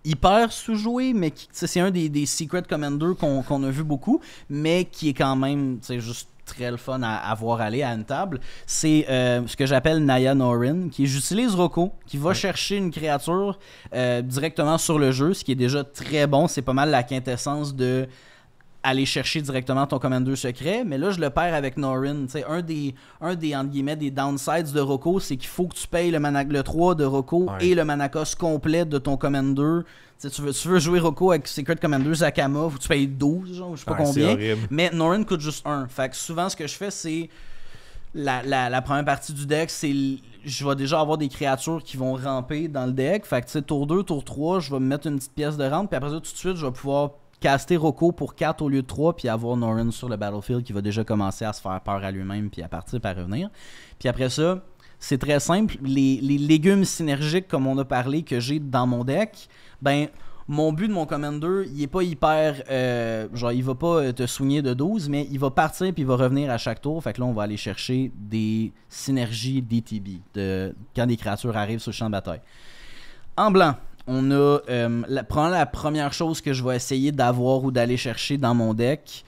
hyper sous-joué, mais c'est un des Secret Commander qu'on a vu beaucoup, mais qui est quand même juste très le fun à voir aller à une table. C'est ce que j'appelle Naya Norin, qui j'utilise Roko, qui va chercher une créature directement sur le jeu, ce qui est déjà très bon. C'est pas mal la quintessence de aller chercher directement ton commander secret, mais là je le perds avec Norin. Un des entre guillemets des downsides de Roko, c'est qu'il faut que tu payes le 3 de Roko et le mana cost complet de ton commander. Tu veux jouer Roko avec Secret Commander Zakama, faut que tu payes 12, genre, je sais pas combien. Mais Norin coûte juste 1. Fait que souvent ce que je fais c'est la première partie du deck, c'est je vais déjà avoir des créatures qui vont ramper dans le deck. Fait que tour 2, tour 3, je vais me mettre une petite pièce de rampe, puis après ça tout de suite je vais pouvoir caster Roko pour 4 au lieu de 3, puis avoir Norin sur le battlefield qui va déjà commencer à se faire peur à lui-même, puis à partir par revenir. Puis après ça, c'est très simple. Les légumes synergiques, comme on a parlé, que j'ai dans mon deck, ben, mon but de mon commander, il est pas hyper... genre, il va pas te soigner de 12, mais il va partir puis il va revenir à chaque tour. Fait que là, on va aller chercher des synergies DTB, quand des créatures arrivent sur le champ de bataille. En blanc, on a probablement la première chose que je vais essayer d'avoir ou d'aller chercher dans mon deck.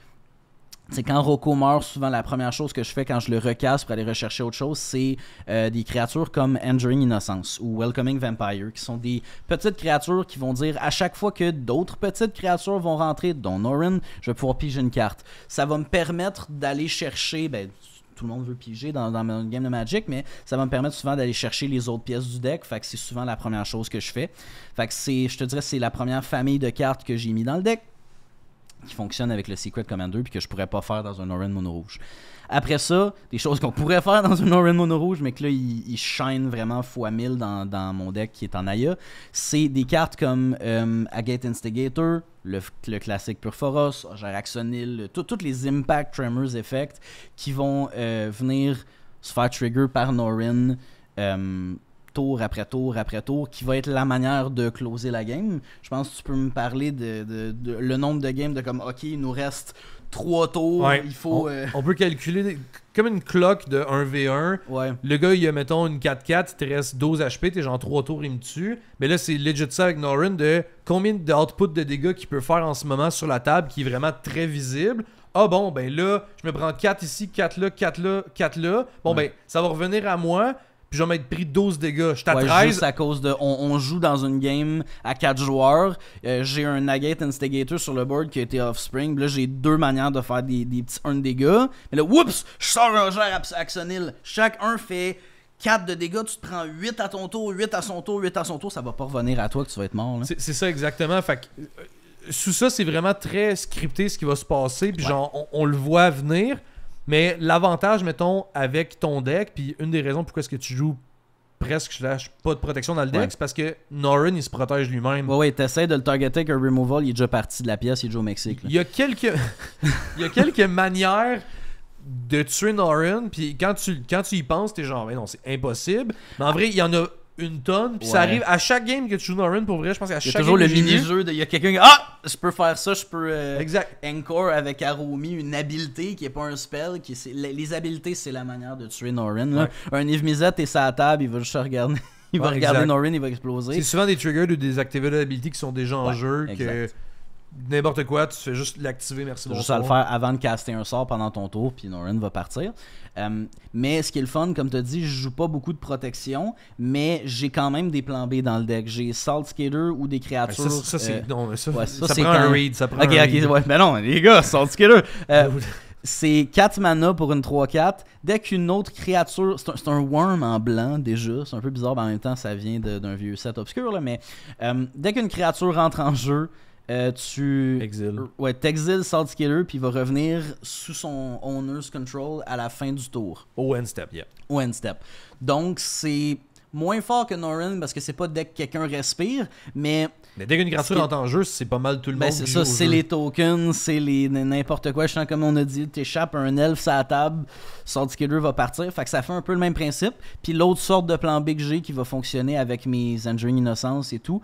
C'est quand Roko meurt, souvent la première chose que je fais quand je le recasse pour aller rechercher autre chose, c'est des créatures comme Enduring Innocence ou Welcoming Vampire, qui sont des petites créatures qui vont dire à chaque fois que d'autres petites créatures vont rentrer, dont Norin, je vais pouvoir piger une carte. Ça va me permettre d'aller chercher... tout le monde veut piger dans une game de Magic, mais ça va me permettre souvent d'aller chercher les autres pièces du deck. Fait que c'est souvent la première chose que je fais. Fait que je te dirais c'est la première famille de cartes que j'ai mis dans le deck, qui fonctionne avec le Secret Commander puis que je pourrais pas faire dans un Norin mono rouge. Après ça, des choses qu'on pourrait faire dans un Norin mono rouge, mais que là, il shine vraiment x1000 dans mon deck qui est en Aya, c'est des cartes comme Agate Instigator, le classique Purphoros, Jaraxonil, tous les Impact Tremors Effect qui vont venir se faire trigger par Norin tour après tour après tour, qui va être la manière de closer la game. Je pense que tu peux me parler de le nombre de games de comme, ok, il nous reste 3 tours, il faut... On peut calculer comme une clock de 1v1. Ouais. Le gars, il a, mettons, une 4-4, il te reste 12 HP, t'es genre 3 tours, il me tue. Mais là, c'est legit ça avec Norin de combien d'output de dégâts qu'il peut faire en ce moment sur la table, qui est vraiment très visible. ah bon, ben là, je me prends 4 ici, 4 là, 4 là, 4 là. Bon, ben, ça va revenir à moi. Puis je vais m'être pris 12 dégâts. Je suis à 13. Juste à cause de. On joue dans une game à 4 joueurs. J'ai un Nagate Instigator sur le board qui a été Offspring. Puis là, j'ai 2 manières de faire des petits 1 de dégâts. Mais là, whoops, je sors un gère Axonil. Chaque 1 fait 4 de dégâts. Tu te prends 8 à ton tour, 8 à son tour, 8 à son tour. Ça va pas revenir à toi que tu vas être mort. Là. C'est ça exactement. Fait que, sous ça, c'est vraiment très scripté ce qui va se passer. Puis genre, on le voit venir. Mais l'avantage, mettons, avec ton deck, puis une des raisons pourquoi est-ce que tu joues presque pas de protection dans le deck, c'est parce que Norin, il se protège lui-même. Ouais, t'essaies de le targeter avec un removal, il est déjà parti de la pièce, il est déjà au Mexique. Là. Il y a quelques manières de tuer Norin, puis quand tu y penses, t'es genre, non, c'est impossible. Mais en vrai, il y en a une tonne, puis ça arrive à chaque game que tu joues Norin, pour vrai, je pense qu'à chaque game. Il y a toujours le mini-jeu, il y a quelqu'un qui je peux faire ça, je peux encore avec Arumi, une habilité qui est pas un spell, les habilités, c'est la manière de tuer Norin. Là. Un Yves Mizette est à la table, il va juste regarder, il va regarder Norin, il va exploser. C'est souvent des triggers ou des activated abilities qui sont déjà en jeu, que n'importe quoi, tu fais juste l'activer, merci beaucoup. Juste à le faire avant de caster un sort pendant ton tour, puis Norin va partir. Mais ce qui est le fun, comme tu as dit, je joue pas beaucoup de protection, mais j'ai quand même des plans B dans le deck. J'ai Salt Skater ou des créatures. Ça c'est non, ça c'est prend un read, ça prend un read. Ouais, mais non, les gars, Salt Skater. C'est 4 mana pour une 3-4. Dès qu'une autre créature... C'est un worm en blanc, déjà. C'est un peu bizarre, mais en même temps, ça vient d'un vieux set obscur. Là, mais dès qu'une créature rentre en jeu, tu t'exiles Salt Skater, puis il va revenir sous son owner's control à la fin du tour. Au end step, Au end step. Donc, c'est moins fort que Norin parce que c'est pas dès que quelqu'un respire, mais dès qu'une créature rentre en jeu, c'est pas mal tout le monde. C'est ça, c'est les tokens, c'est les n'importe quoi. Je sens comme on a dit, t'échappes un elfe sur la table, Salt Skater va partir. Fait que ça fait un peu le même principe. Puis l'autre sorte de plan B que j'ai qui va fonctionner avec mes Enduring Innocence et tout,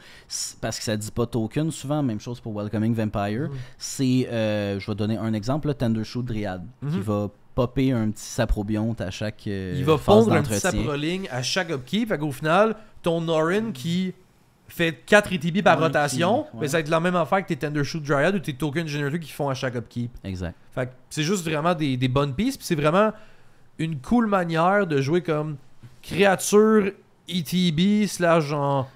parce que ça dit pas token souvent, même chose pour Welcoming Vampire. C'est, je vais donner un exemple, là, Tendershoot Dryad, qui va popper un petit saprobionte à chaque il va phase pondre un petit saproling à chaque upkeep. Fait qu'au final, ton Norin qui fait 4 ETB par rotation, mais ça va être la même affaire que tes Tendershoot Dryad ou tes Token Generator qui font à chaque upkeep. Exact. Fait que c'est juste vraiment des bonnes pistes, puis c'est vraiment une cool manière de jouer comme créature ETB / genre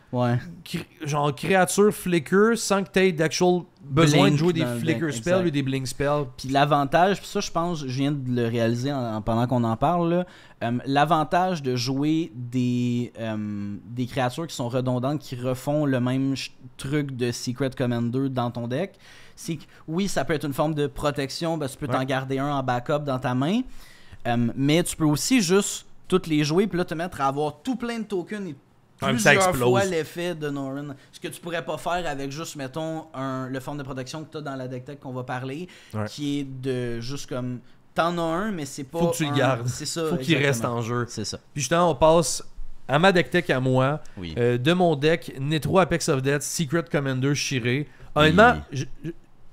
créature flicker sans que tu aies d'actual besoin de jouer des flicker spells ou des blink spells. Puis l'avantage, puis ça je pense, je viens de le réaliser pendant qu'on en parle, là, l'avantage de jouer des créatures qui sont redondantes, qui refont le même truc de Secret Commander dans ton deck, c'est que oui, ça peut être une forme de protection, tu peux t'en garder un en backup dans ta main, mais tu peux aussi juste toutes les jouer, puis là te mettre à avoir tout plein de tokens et plusieurs fois l'effet de Norin. Ce que tu pourrais pas faire avec juste, mettons, le forme de protection que tu as dans la deck tech qu'on va parler, qui est de juste comme... T'en as un, mais c'est pas... Faut que tu le gardes. C'est ça, faut qu'il reste en jeu. C'est ça. Puis justement, on passe à ma deck tech à moi. De mon deck, Netro Apex of Death, Secret Commander, Shiré. Honnêtement, je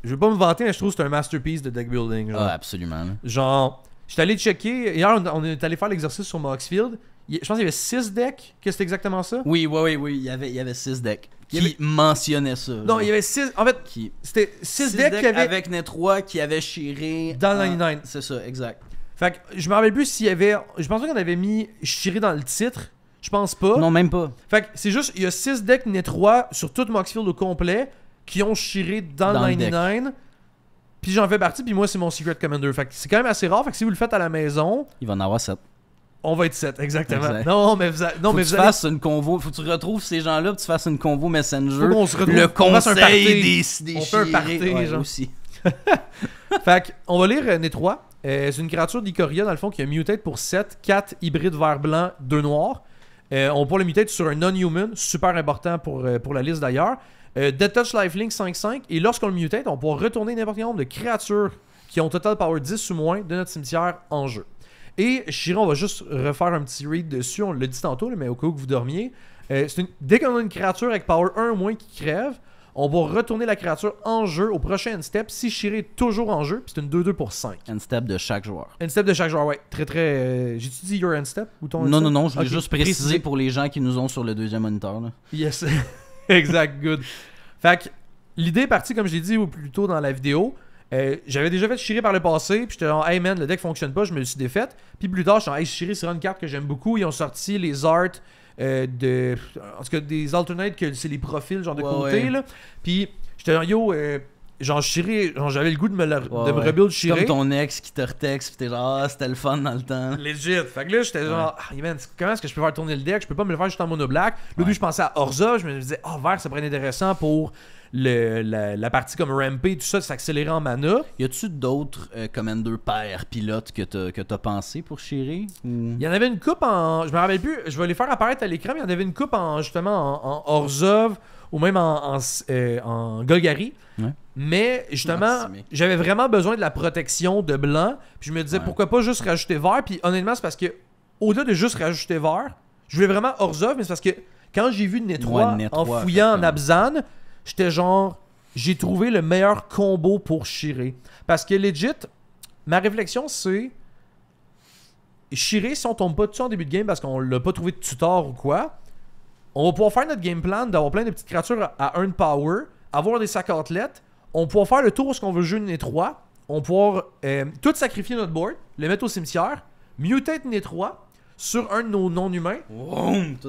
veux pas me vanter, mais je trouve que c'est un masterpiece de deck building. Genre. Absolument. Genre, j'étais allé checker... Hier, on est allé faire l'exercice sur Moxfield. Je pense qu'il y avait 6 decks, que c'était exactement ça? Oui, il y avait 6 decks qui mentionnaient ça. Non, il y avait 6, en fait, c'était 6 decks qui avaient... avec Netroa qui avait Shiré... Dans le 99. C'est ça, exact. Fait que je me rappelle plus s'il y avait... Je pense pas qu'on avait mis Shiré dans le titre, je pense pas. Non, même pas. Fait que c'est juste, il y a 6 decks Netroa sur toute Moxfield au complet qui ont Shiré dans le 99. Puis j'en fais partie, puis moi c'est mon Secret Commander. Fait que c'est quand même assez rare, fait que si vous le faites à la maison... Il va en avoir 7. On va être 7, exactement. Exact. Non, mais faut que tu fasses une convo. Faut que tu retrouves ces gens-là, puis tu fasses une convo Messenger. Faut qu'on se retrouve. Le conseil des on fait un party, genre. Aussi. Fait qu'on va lire Netroa. C'est une créature d'Ikoria, dans le fond, qui a mutate pour 7, 4 hybrides vert-blanc, 2 noirs. On peut le mutate sur un non-human, super important pour la liste d'ailleurs. Dead Touch Lifelink 5/5. Et lorsqu'on le mutate, on pourra retourner n'importe quel nombre de créatures qui ont total power 10 ou moins de notre cimetière en jeu. Et Shiré, on va juste refaire un petit read dessus, on l'a dit tantôt, mais au cas où vous dormiez. Dès qu'on a une créature avec power 1 ou moins qui crève, on va retourner la créature en jeu au prochain step si Shiré est toujours en jeu, puis c'est une 2/2 pour 5. End step de chaque joueur. End step de chaque joueur, ouais. Très très... J'ai-tu dit your end step ou ton Non, end step? non, je voulais juste préciser pour les gens qui nous ont sur le deuxième moniteur. Là. Yes, exact, good. Fait que l'idée est partie, comme je l'ai dit plus tôt dans la vidéo. J'avais déjà fait Shiré par le passé, puis j'étais genre, hey man, le deck fonctionne pas, je me le suis défaite. Puis plus tard, j'étais genre, hey, Shiré, c'est une carte que j'aime beaucoup. Ils ont sorti les arts en tout cas, des alternates que c'est les profils, genre de côté, là. Puis j'étais genre, yo, genre Shiré, genre j'avais le goût de me rebuild Shiré. Comme ton ex qui te retexte, pis t'es genre, ah, c'était le fun dans le temps. Legit. Fait que là, j'étais genre, ah, man, comment est-ce que je peux faire tourner le deck? Je peux pas me le faire juste en mono black. Là, je pensais à Orza, je me disais, vert, ça pourrait être intéressant pour la partie comme Rampé, tout ça, de s'accélérer en mana. Y a-tu d'autres Commander pairs pilotes que t'as pensé pour Shiré? Il y en avait une coupe en. Je me rappelle plus, je vais les faire apparaître à l'écran, mais il y en avait une coupe justement en Orzhov ou même en Golgari. Ouais. Mais justement, j'avais vraiment besoin de la protection de blanc. Puis je me disais pourquoi pas juste rajouter vert. Puis honnêtement, c'est parce que au-delà de juste rajouter vert, je voulais vraiment Orzhov, mais c'est parce que quand j'ai vu Netroa en fouillant en Abzan, j'étais genre, j'ai trouvé le meilleur combo pour Shiré. Parce que legit, ma réflexion c'est Shiré, si on tombe pas dessus en début de game parce qu'on l'a pas trouvé de tutor ou quoi, on va pouvoir faire notre game plan d'avoir plein de petites créatures à earn power, avoir des sacs athlètes, on va pouvoir faire le tour où on veut jouer une Netroa, on va pouvoir tout sacrifier notre board, le mettre au cimetière, mutate Netroa sur un de nos non-humains.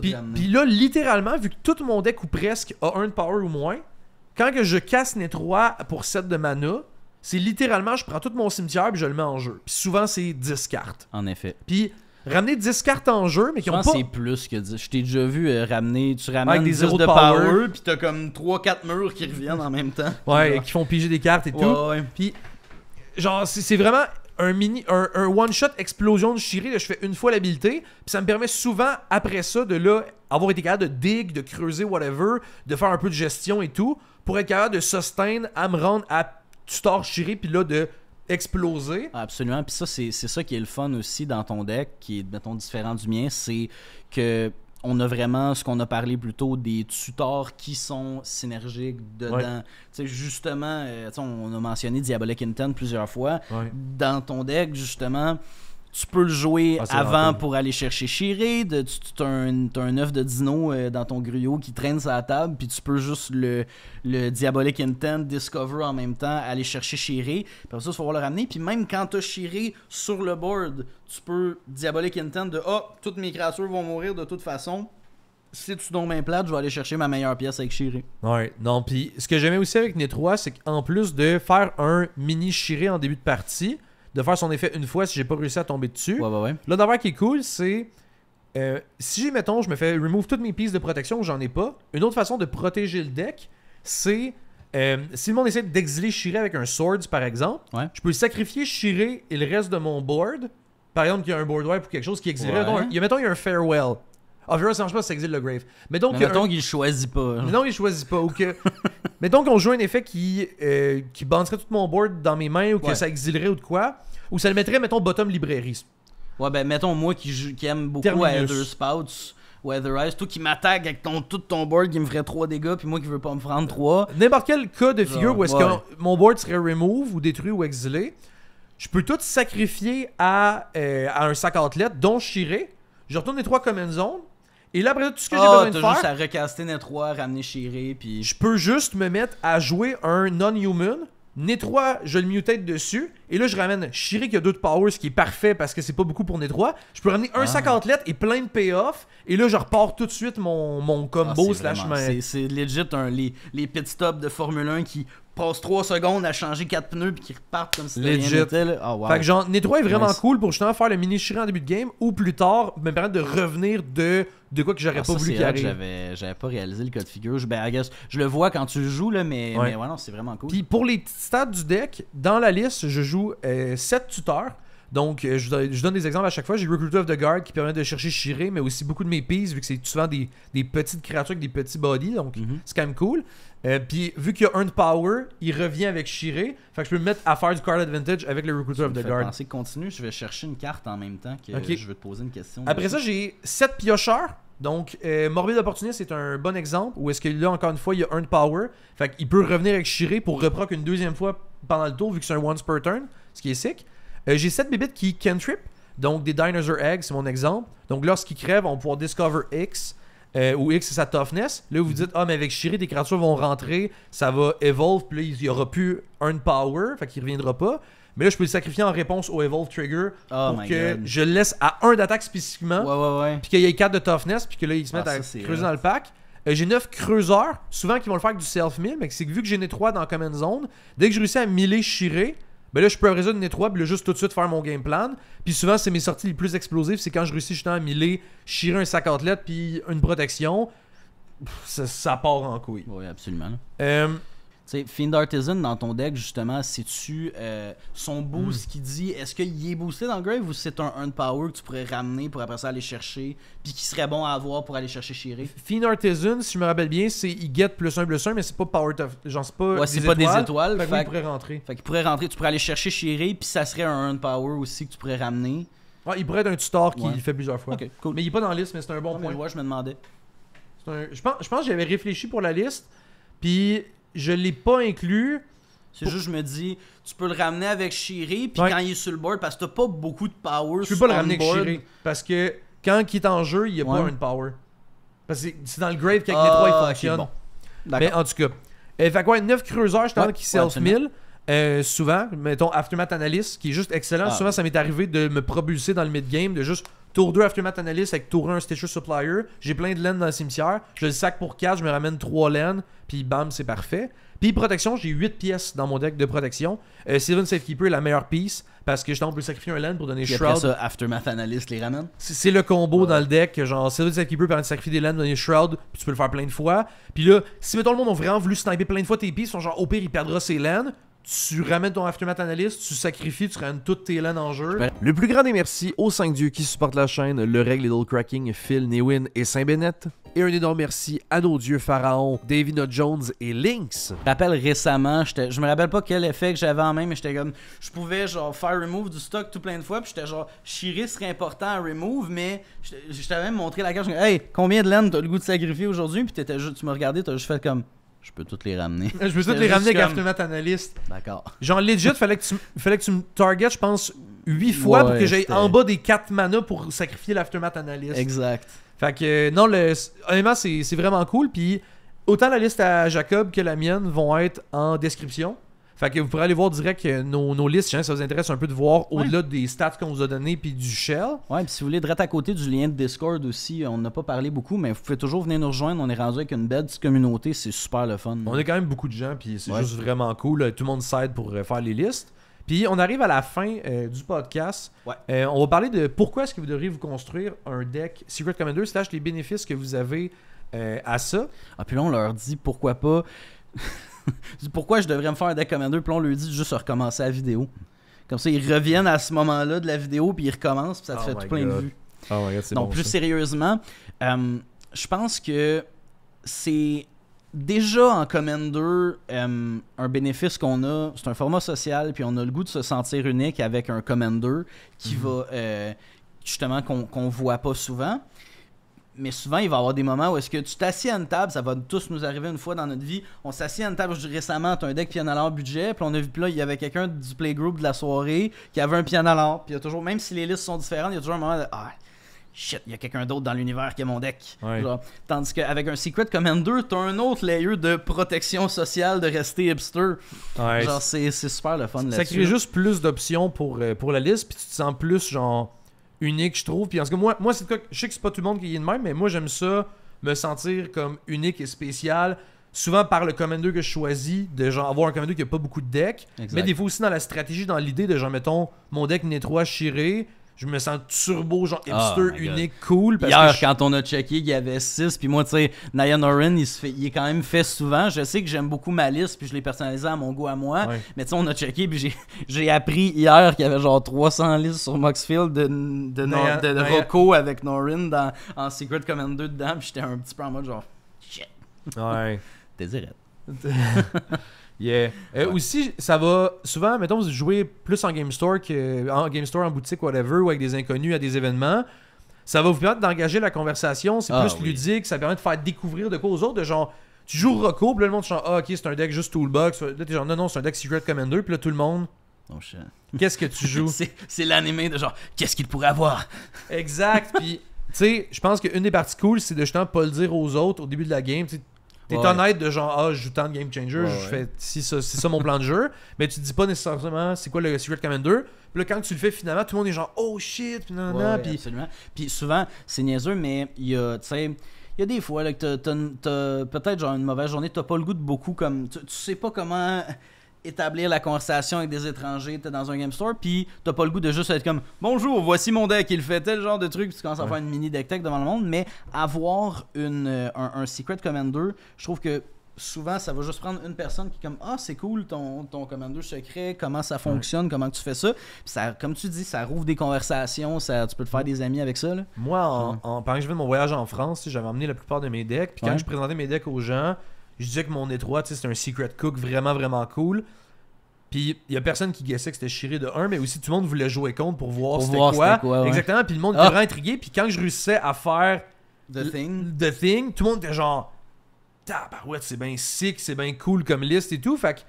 Puis là, littéralement, vu que tout mon deck ou presque a earn power ou moins, quand que je casse Netroa pour 7 de mana, c'est littéralement, je prends tout mon cimetière puis je le mets en jeu. Puis souvent, c'est 10 cartes. En effet. Puis ramener 10 cartes en jeu, mais qui ont pas... c'est plus que 10. Je t'ai déjà vu ramener... Tu ramènes avec des 10 zéros de de power, puis t'as comme 3-4 murs qui reviennent en même temps. Ouais, et qui font piger des cartes et tout. Ouais. Puis, genre, c'est vraiment un one-shot explosion de Shiré. Là, je fais une fois l'habilité, puis ça me permet souvent, après ça, de là, avoir été capable de dig, de creuser, whatever, de faire un peu de gestion et tout, pour être capable de sustain, à me rendre à tutor Shiré, puis là, de exploser. Absolument. Puis ça, c'est ça qui est le fun aussi dans ton deck, qui est, mettons, différent du mien, c'est que on a vraiment ce qu'on a parlé plus tôt, des tutors qui sont synergiques dedans. Ouais. Tu sais, justement, on a mentionné Diabolic Intent plusieurs fois. Ouais. Dans ton deck, justement, tu peux le jouer avant pour aller chercher Shiré. Tu as un œuf de dino dans ton gruyot qui traîne sur la table, puis tu peux juste le Diabolic Intent, Discover en même temps, aller chercher Shiré. Puis après ça, il faut pouvoir le ramener. Puis même quand tu as Shiré sur le board, tu peux Diabolic Intent de toutes mes créatures vont mourir de toute façon. Si tu tombes bien plate, je vais aller chercher ma meilleure pièce avec Shiré. Ouais, non, puis ce que j'aimais aussi avec Netroa, c'est qu'en plus de faire un mini Shiré en début de partie, de faire son effet une fois si j'ai pas réussi à tomber dessus. Ouais. Là, d'abord, qui est cool, c'est si, mettons, je me fais remove toutes mes pistes de protection ou j'en ai pas, une autre façon de protéger le deck, c'est si le monde essaie d'exiler Shiré avec un Swords, par exemple, je peux sacrifier Shiré et le reste de mon board. Par exemple, qu'il y a un board wipe ou quelque chose qui exilerait. Mettons, il y a un Farewell. Farewell, ça marche pas, ça exile le Grave. Mettons qu'il choisit pas. Mettons qu'il choisit pas. Ou que... mettons qu'on joue un effet qui banderait tout mon board dans mes mains ou que ça exilerait ou de quoi. Ou ça le mettrait, mettons, bottom librairie. Ouais, ben mettons moi qui aime beaucoup Ether Spouts ou Etherize, toi qui m'attaque avec tout ton board qui me ferait 3 dégâts, puis moi qui veux pas me prendre 3. N'importe quel cas de figure où est-ce que mon board serait remove ou détruit ou exilé, je peux tout sacrifier à un sac athlète, dont Shiré. Je retourne les 3 common zones. Et là, après tout ce que j'ai besoin de faire... juste à recaster Netroa, ramener Shiré, puis... Je peux juste me mettre à jouer un non-human. Netroa, je le mutate dessus. Et là, je ramène Shiré qui a 2 de power, ce qui est parfait parce que c'est pas beaucoup pour Netroa. Je peux ramener un sac athlète et plein de payoff. Et là, je repars tout de suite mon combo slash main. C'est legit les pit stops de Formule 1 qui passent 3 secondes à changer 4 pneus puis qui repartent comme si de rien n'était. Fait que genre, Netroa est vraiment cool pour justement faire le mini Shiré en début de game ou plus tard me permettre de revenir de quoi que j'aurais pas voulu qu'il arrive. J'avais pas réalisé le cas de figure. Je le vois quand tu le joues, là, mais non, c'est vraiment cool. Puis pour les stats du deck, dans la liste, je joue 7 tuteurs. Donc, je donne des exemples à chaque fois. J'ai Recruiter of the Guard qui permet de chercher Shiré, mais aussi beaucoup de mes pieces, vu que c'est souvent des petites créatures avec des petits bodies. Donc, c'est quand même cool. Puis, vu qu'il y a un de power, il revient avec Shiré. Fait que je peux me mettre à faire du card advantage avec le Recruiter of the Guard. Penser continue, je vais chercher une carte en même temps que je vais te poser une question. Après ça, j'ai 7 piocheurs. Donc, Morbide Opportuniste, c'est un bon exemple où est-ce que là, encore une fois, il y a un de power. Fait qu'il peut revenir avec Shiré pour reproc une deuxième fois pendant le tour, vu que c'est un once per turn, ce qui est sick. J'ai 7 bébites qui cantrip, donc des Dinosaur Eggs, c'est mon exemple. Donc lorsqu'ils crèvent, on va pouvoir Discover X. où X c'est sa toughness. Là, vous dites, mais avec Shiré, tes créatures vont rentrer, ça va evolve, puis là, il n'y aura plus earn power, fait qu'il reviendra pas. Mais là, je peux le sacrifier en réponse au evolve trigger pour que je le laisse à 1 d'attaque spécifiquement, puis qu'il y ait 4 de toughness, puis que là, ils se mettent à creuser dans le pack. J'ai 9 creuseurs, souvent qui vont le faire avec du self-mill, mais c'est que vu que j'ai né 3 dans Command Zone, dès que je réussis à miller Shiré, ben là, je peux résoudre né 3, puis là, juste tout de suite faire mon game plan. Puis souvent, c'est mes sorties les plus explosives, c'est quand je réussis justement à miller Shiré un sac athlète, puis une protection. Ça part en couille. Oui, absolument. Tu sais, Fiend Artisan dans ton deck, justement, c'est-tu son boost qui dit est-ce qu'il est boosté dans le grave ou c'est un power que tu pourrais ramener pour après ça aller chercher, puis qui serait bon à avoir pour aller chercher Shiré? Fiend Artisan, si je me rappelle bien, c'est il get +1/+1, mais c'est pas power of. Genre, c'est pas. Ouais, c'est pas des étoiles. Fait qu'il pourrait rentrer. Fait qu'il pourrait rentrer, tu pourrais aller chercher Shiré, puis ça serait un power aussi que tu pourrais ramener. Ouais, il pourrait être un tutor qui le fait plusieurs fois. Ok, cool. Mais il est pas dans la liste, mais c'est un bon point. Ouais, je me demandais. Je pense que j'avais réfléchi pour la liste, puis je l'ai pas inclus. C'est juste, je me dis, tu peux le ramener avec Shiré, puis quand il est sur le board, parce que t'as pas beaucoup de power. Tu peux pas le ramener avec Shiré, parce que quand il est en jeu, il y a pas un power. Parce que c'est dans le grave qu'avec les 3 il fonctionne. Bon. Mais en tout cas, fait quoi, 9 creuseurs, je qui self-mill. Souvent, mettons Aftermath Analyst, qui est juste excellent. Souvent, ça m'est arrivé de me propulser dans le mid-game, de juste tour 2 Aftermath Analyst avec tour 1 Stitcher Supplier. J'ai plein de laines dans le cimetière. Je le sac pour 4, je me ramène 3 laines, puis bam, c'est parfait. Puis protection, j'ai 8 pièces dans mon deck de protection. Sylvan Safekeeper est la meilleure piece, parce que justement, on peut sacrifier un land pour donner puis Shroud. Après ça, Aftermath Analyst les ramène. C'est le combo dans le deck, genre Sylvan Safekeeper permet de sacrifier des lands, donner Shroud, puis tu peux le faire plein de fois. Puis là, si mettons le monde a vraiment voulu sniper plein de fois tes pieces, sont genre au pire, il perdra ses lands. Tu ramènes ton Aftermath Analyst, tu sacrifies, tu ramènes toutes tes lands en jeu. Le plus grand des merci aux 5 dieux qui supportent la chaîne, le Règle, Little Cracking, Phil, Newin et Saint-Bennett. Et un énorme merci à nos dieux pharaons, Davina Jones et Lynx. Je me rappelle récemment, je me rappelle pas quel effet que j'avais en main, mais j'étais comme, je pouvais genre faire remove du stock tout plein de fois, puis j'étais genre, Shiré serait important à remove, mais je t'avais même montré la carte, je me disais, hey, combien de laines t'as le goût de sacrifier aujourd'hui, puis tu me regardais, t'as juste fait comme, je peux toutes les ramener. Je peux toutes les ramener avec Aftermath Analyst. D'accord. Genre legit, fallait que tu me target, je pense, 8 fois pour que j'aille en bas des 4 mana pour sacrifier l'Aftermath Analyst. Exact. Fait que non, honnêtement, c'est vraiment cool. Puis autant la liste à Jacob que la mienne vont être en description. Fait que vous pourrez aller voir direct nos listes, si ça vous intéresse un peu de voir au-delà des stats qu'on vous a donné puis du shell. Ouais, puis si vous voulez, direct à côté du lien de Discord aussi, on n'a pas parlé beaucoup, mais vous pouvez toujours venir nous rejoindre. On est rendu avec une belle petite communauté, c'est super le fun. On est quand même beaucoup de gens, puis c'est juste vraiment cool. Tout le monde s'aide pour faire les listes. Puis on arrive à la fin du podcast. Ouais. On va parler de pourquoi est-ce que vous devriez vous construire un deck Secret Commander, / les bénéfices que vous avez à ça. Ah, puis là, on leur dit pourquoi pas. Pourquoi je devrais me faire un deck Commander, puis là, on leur dit juste de recommencer la vidéo. Comme ça, ils reviennent à ce moment-là de la vidéo, puis ils recommencent, puis ça te fait tout plein de vues. Oh my God, c'est Donc, bon, plus ça. sérieusement, je pense que c'est déjà en Commander un bénéfice qu'on a. C'est un format social, puis on a le goût de se sentir unique avec un Commander qui va justement qu'on voit pas souvent. Mais souvent, il va y avoir des moments où est-ce que tu t'assieds à une table, ça va tous nous arriver une fois dans notre vie. On s'assied à une table, je dis récemment, tu as un deck piano à budget, puis on a vu, puis là, il y avait quelqu'un du playgroup de la soirée qui avait un piano à puis il y a toujours, même si les listes sont différentes, il y a toujours un moment de shit, il y a quelqu'un d'autre dans l'univers qui a mon deck. Ouais. Genre, tandis qu'avec un Secret Commander, t'as un autre layer de protection sociale, de rester hipster. Ouais, Genre, c'est super le fun Ça là-dessus. crée juste plus d'options pour la liste, puis tu te sens plus genre unique, je trouve. Puis en tout cas, moi c'est le cas, je sais que c'est pas tout le monde qui est de même, mais moi j'aime ça, me sentir comme unique et spécial. Souvent par le commander que je choisis, de genre avoir un commander qui a pas beaucoup de decks. Exact. Mais des fois aussi dans la stratégie, dans l'idée de genre, mettons, mon deck n'est 3 Shiré, je me sens turbo, genre hipster, unique, cool. Parce Hier, que quand on a checké, il y avait 6, puis moi, tu sais, Naya Norin, il est quand même fait souvent. Je sais que j'aime beaucoup ma liste, puis je l'ai personnalisé à mon goût à moi. Ouais. Mais tu sais, on a checké, puis j'ai appris hier qu'il y avait genre 300 listes sur Moxfield de Rocco avec Norin en Secret Commander dedans, puis j'étais un petit peu en mode genre, shit, ouais. désiré. Yeah. Aussi, ça va souvent, mettons, vous jouez plus en Game Store en boutique, whatever, ou avec des inconnus à des événements. Ça va vous permettre d'engager la conversation. C'est plus ludique, ça permet de faire découvrir de quoi aux autres. De genre, tu joues Rocco, puis là, le monde genre, ok, c'est un deck juste Toolbox. Là, t'es genre, non, c'est un deck Secret Commander, puis là, tout le monde. Oh shit. Qu'est-ce que tu joues? C'est l'animé de genre, qu'est-ce qu'il pourrait avoir? Exact, puis sais, je pense qu'une des parties cool, c'est de justement pas le dire aux autres au début de la game. T'es honnête de genre, je joue tant de Game Changer, je fais c'est ça mon plan de jeu, mais tu te dis pas nécessairement c'est quoi le Secret Commander. Puis là, quand tu le fais finalement, tout le monde est genre, oh shit, puis absolument. Puis souvent, c'est niaiseux, mais il y a, tu sais, il y a des fois là, que t'as peut-être genre une mauvaise journée, t'as pas le goût de beaucoup comme. Tu sais pas comment établir la conversation avec des étrangers, t'es dans un game store, puis t'as pas le goût de juste être comme bonjour, voici mon deck, il fait tel genre de truc, puis tu commences à faire une mini deck tech devant le monde, mais avoir un Secret Commander, je trouve que souvent ça va juste prendre une personne qui est comme c'est cool ton Commander secret, comment ça fonctionne, comment tu fais ça, puis ça, comme tu dis, ça rouvre des conversations, tu peux te faire des amis avec ça là. Moi, pendant que je fais mon voyage en France, j'avais emmené la plupart de mes decks, puis quand je présentais mes decks aux gens, je disais que mon étroit, c'est un Secret Cook vraiment, vraiment cool. Puis il y a personne qui guessait que c'était Chiré de 1, mais aussi tout le monde voulait jouer contre pour voir c'était quoi. Exactement, puis le monde était vraiment intrigué. Puis quand je réussissais à faire The Thing, tout le monde était genre tabarouette, c'est bien sick, c'est bien cool comme liste et tout. Fait que, tu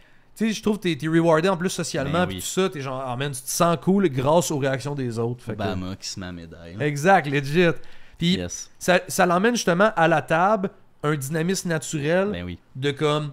sais, je trouve que t'es rewardé en plus socialement, puis tout ça, t'es genre, man, tu te sens cool grâce aux réactions des autres. Fait Obama qui se met à médaille. Exact, legit. Puis ça l'emmène justement à la table un dynamisme naturel de comme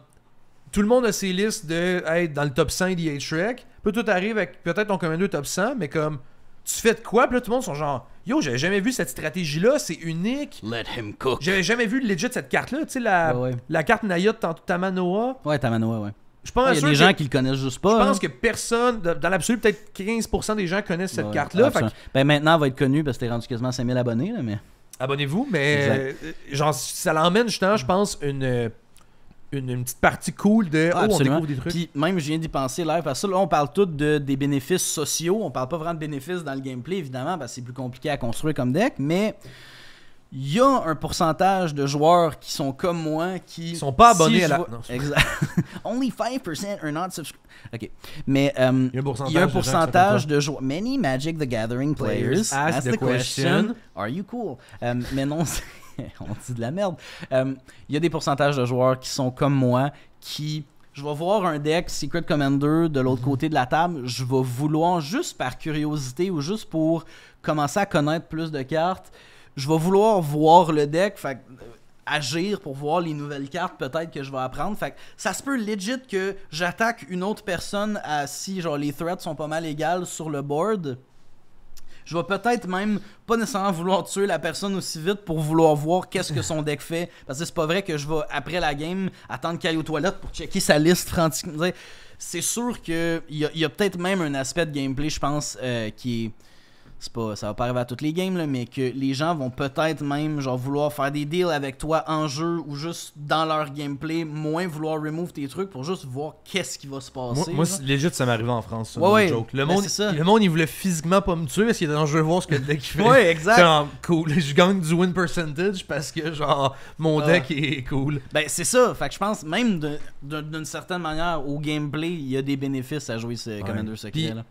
tout le monde a ses listes de être dans le top 100 d'EA Shrek. Puis toi t'arrives avec peut-être ton Commander top 100, mais comme tu fais de quoi? Puis là tout le monde sont genre yo, j'avais jamais vu cette stratégie là, c'est unique. Let him cook. J'avais jamais vu legit cette carte là, tu sais la carte Naya de Tamanoa. Ouais, Tamanoa, ouais. Je pense il y a des gens qui le connaissent juste pas. Je pense que personne, dans l'absolu, peut-être 15% des gens connaissent cette carte-là. Ben maintenant, elle va être connue parce que t'es rendu quasiment 5000 abonnés. Là, mais... Abonnez-vous, mais genre, ça l'emmène justement, je pense, une petite partie cool de on découvre des trucs. Puis même, je viens d'y penser live, parce que là, on parle tous des bénéfices sociaux. On parle pas vraiment de bénéfices dans le gameplay, évidemment, parce que c'est plus compliqué à construire comme deck, mais il y a un pourcentage de joueurs qui sont comme moi, qui sont pas abonnés à la... Exact. Only 5% are not subscribed. OK. Mais il y a un pourcentage de joueurs. Many Magic the Gathering players ask the question, are you cool? Mais non, on dit de la merde. Il y a des pourcentages de joueurs qui sont comme moi, qui... Je vais voir un deck Secret Commander de l'autre côté de la table, je vais vouloir, juste par curiosité ou juste pour commencer à connaître plus de cartes, je vais vouloir voir le deck, fait agir pour voir les nouvelles cartes peut-être que je vais apprendre. Fait ça se peut legit que j'attaque une autre personne si genre les threats sont pas mal égales sur le board. Je vais peut-être même pas nécessairement vouloir tuer la personne aussi vite pour vouloir voir qu'est-ce que son deck fait. Parce que c'est pas vrai que je vais, après la game, attendre qu'il aille aux toilettes pour checker sa liste frantiquement. C'est sûr qu'il y a peut-être même un aspect de gameplay, je pense, qui est... ça va pas arriver à toutes les games, là, mais que les gens vont peut-être même genre vouloir faire des deals avec toi en jeu ou juste dans leur gameplay, moins vouloir remove tes trucs pour juste voir qu'est-ce qui va se passer. Moi legit, ça m'est arrivé en France. Joke. Le monde, il voulait physiquement pas me tuer parce qu'il était dans le jeu voir ce que le deck fait. Ouais, exact. C'est genre cool. Je gagne du win percentage parce que genre mon deck est cool. Ben c'est ça. Fait que je pense même d'une certaine manière au gameplay, il y a des bénéfices à jouer ce Commander secret là.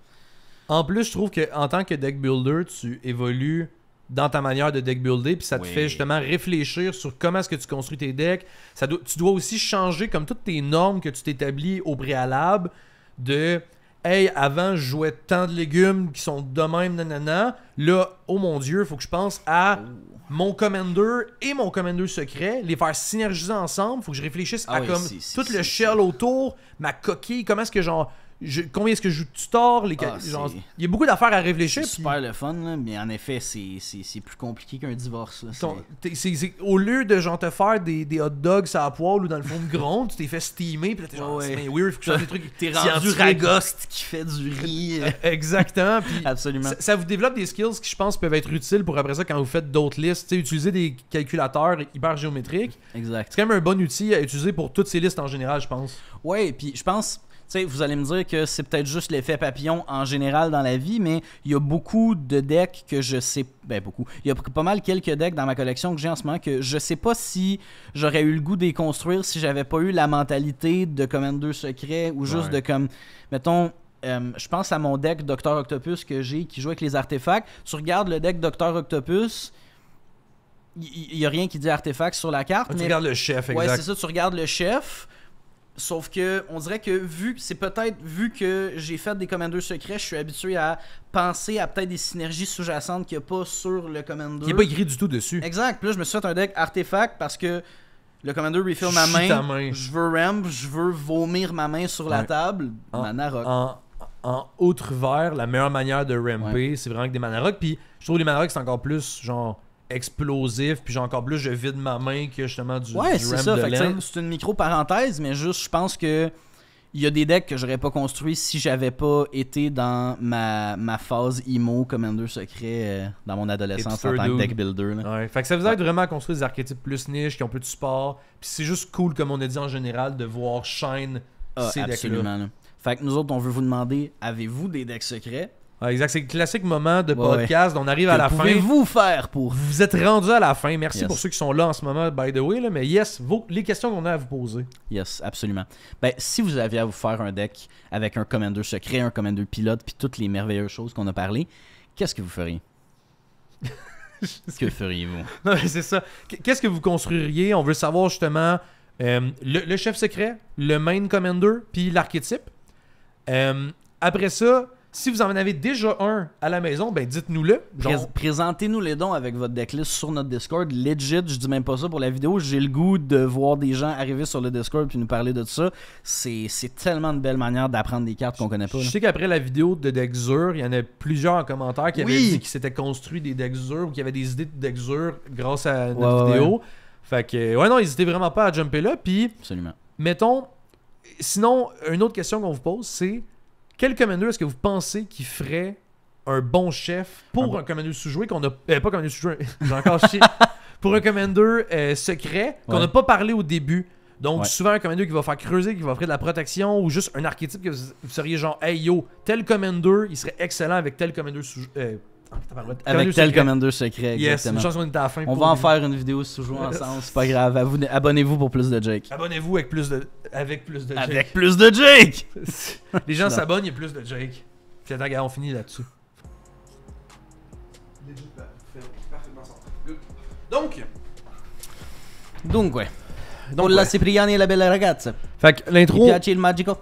En plus, je trouve qu'en tant que deck builder, tu évolues dans ta manière de deck builder, puis ça te fait justement réfléchir sur comment est-ce que tu construis tes decks. Tu dois aussi changer comme toutes tes normes que tu t'établis au préalable de « Hey, avant, je jouais tant de légumes qui sont de même, nanana. Là, oh mon Dieu, il faut que je pense à mon Commander et mon Commander secret, les faire synergiser ensemble. Il faut que je réfléchisse à comme tout le shell autour, ma coquille, comment est-ce que genre... combien est-ce que je joue de tutor, il y a beaucoup d'affaires à réfléchir. C'est super le fun, là, mais en effet, c'est plus compliqué qu'un divorce. Là, au lieu de genre te faire des hot dogs à la poêle ou dans le fond de gronde, tu t'es fait steamer, puis là t'es genre, c'est bien weird, faut que je fasse des trucs. T'es rendu Ragost qui fait du riz. Exactement. Puis absolument. Ça vous développe des skills qui, je pense, peuvent être utiles pour après ça quand vous faites d'autres listes. Utiliser des calculateurs hyper géométriques. Exact. C'est quand même un bon outil à utiliser pour toutes ces listes en général, je pense. Ouais, puis je pense... T'sais, vous allez me dire que c'est peut-être juste l'effet papillon en général dans la vie, mais il y a beaucoup de decks que je sais... Ben, beaucoup. Il y a pas mal quelques decks dans ma collection que j'ai en ce moment que je sais pas si j'aurais eu le goût de les construire si j'avais pas eu la mentalité de Commander secret ou juste de comme... Mettons... je pense à mon deck Dr Octopus que j'ai qui joue avec les artefacts. Tu regardes le deck Dr Octopus... Il y a rien qui dit artefact sur la carte. Tu regardes le chef, exact. Ouais, c'est ça, tu regardes le chef... Sauf que, on dirait que vu que j'ai fait des Commander secrets, je suis habitué à penser à peut-être des synergies sous-jacentes qu'il n'y a pas sur le Commander. Qui est pas écrit du tout dessus. Exact. Puis là, je me suis fait un deck artefact parce que le Commander refill ma Chie ta main. main. Je veux ramp, je veux vomir ma main sur la Ouais. table. Mana rock. En outre vert, la meilleure manière de ramper, c'est vraiment avec des mana rock. Puis je trouve que les mana rock, c'est encore plus genre explosif. Puis genre encore plus, je vide ma main que justement du Ouais, du c'est ramp ça. de Fait que, laine. t'sais, c'est une micro-parenthèse, mais juste, je pense que il y a des decks que j'aurais pas construits si j'avais pas été dans ma phase emo Commander secret dans mon adolescence en Hipster tant que dude. deck builder. Là. Ouais, fait que ça vous aide vraiment à construire des archétypes plus niches qui ont peu de support. Puis c'est juste cool, comme on a dit en général, de voir shine ces decks-là. Absolument. Là. Fait que nous autres, on veut vous demander, avez-vous des decks secrets? Ouais, exact, c'est le classique moment de Ouais, podcast. On arrive à la Que fin. pouvez-vous faire pour... Vous êtes rendu à la fin. Merci Yes. pour ceux qui sont là en ce moment, by the way. Là, mais yes, les questions qu'on a à vous poser. Yes, absolument. Ben, si vous aviez à vous faire un deck avec un Commander secret, un Commander pilote, puis toutes les merveilleuses choses qu'on a parlé, qu'est-ce que vous feriez? Que feriez-vous? Non, mais c'est ça. Qu'est-ce que vous construiriez? On veut savoir justement le chef secret, le main commander, puis l'archétype. Après ça, si vous en avez déjà un à la maison, ben dites-nous-le. Genre, Présentez-nous les dons avec votre decklist sur notre Discord. Legit, je dis même pas ça pour la vidéo. J'ai le goût de voir des gens arriver sur le Discord puis nous parler de ça. C'est tellement une belle manière d'apprendre des cartes qu'on connaît pas. je Là. sais qu'après la vidéo de Dexur, il y en a plusieurs en commentaire qui avaient Oui. dit qu'ils s'étaient construits des Dexur ou qui avaient des idées de Dexur grâce à Ouais, notre ouais, vidéo. Fait que, ouais, non, n'hésitez vraiment pas à jumper là. Puis, Absolument. mettons, sinon, une autre question qu'on vous pose, c'est quel commander est-ce que vous pensez qui ferait un bon chef pour un commander sous-joué qu'on a. Pas commander sous-joué, j'ai encore chié. Pour un commander secret qu'on Ouais. n'a pas parlé au début. Donc, Ouais. souvent un commander qui va faire creuser, qui va offrir de la protection ou juste un archétype que vous seriez genre, hey yo, tel commander, il serait excellent avec tel commander sous-joué. Avec tel Commander secret, Yes, une exactement. chance qu'on est à la fin. On pour va en lui. faire une vidéo sous-jouer ensemble, c'est pas grave. Abonnez-vous pour plus de Jake. Abonnez-vous avec plus de. Avec plus de Jake. Avec plus de Jake! Les gens Non. s'abonnent, il y a plus de Jake. Puis attends, regarde, on finit là-dessus. Donc, Dunque, Donc, con la ouais. Cipriani e la bella ragazza. fait que Mi l'intro, piace il magico.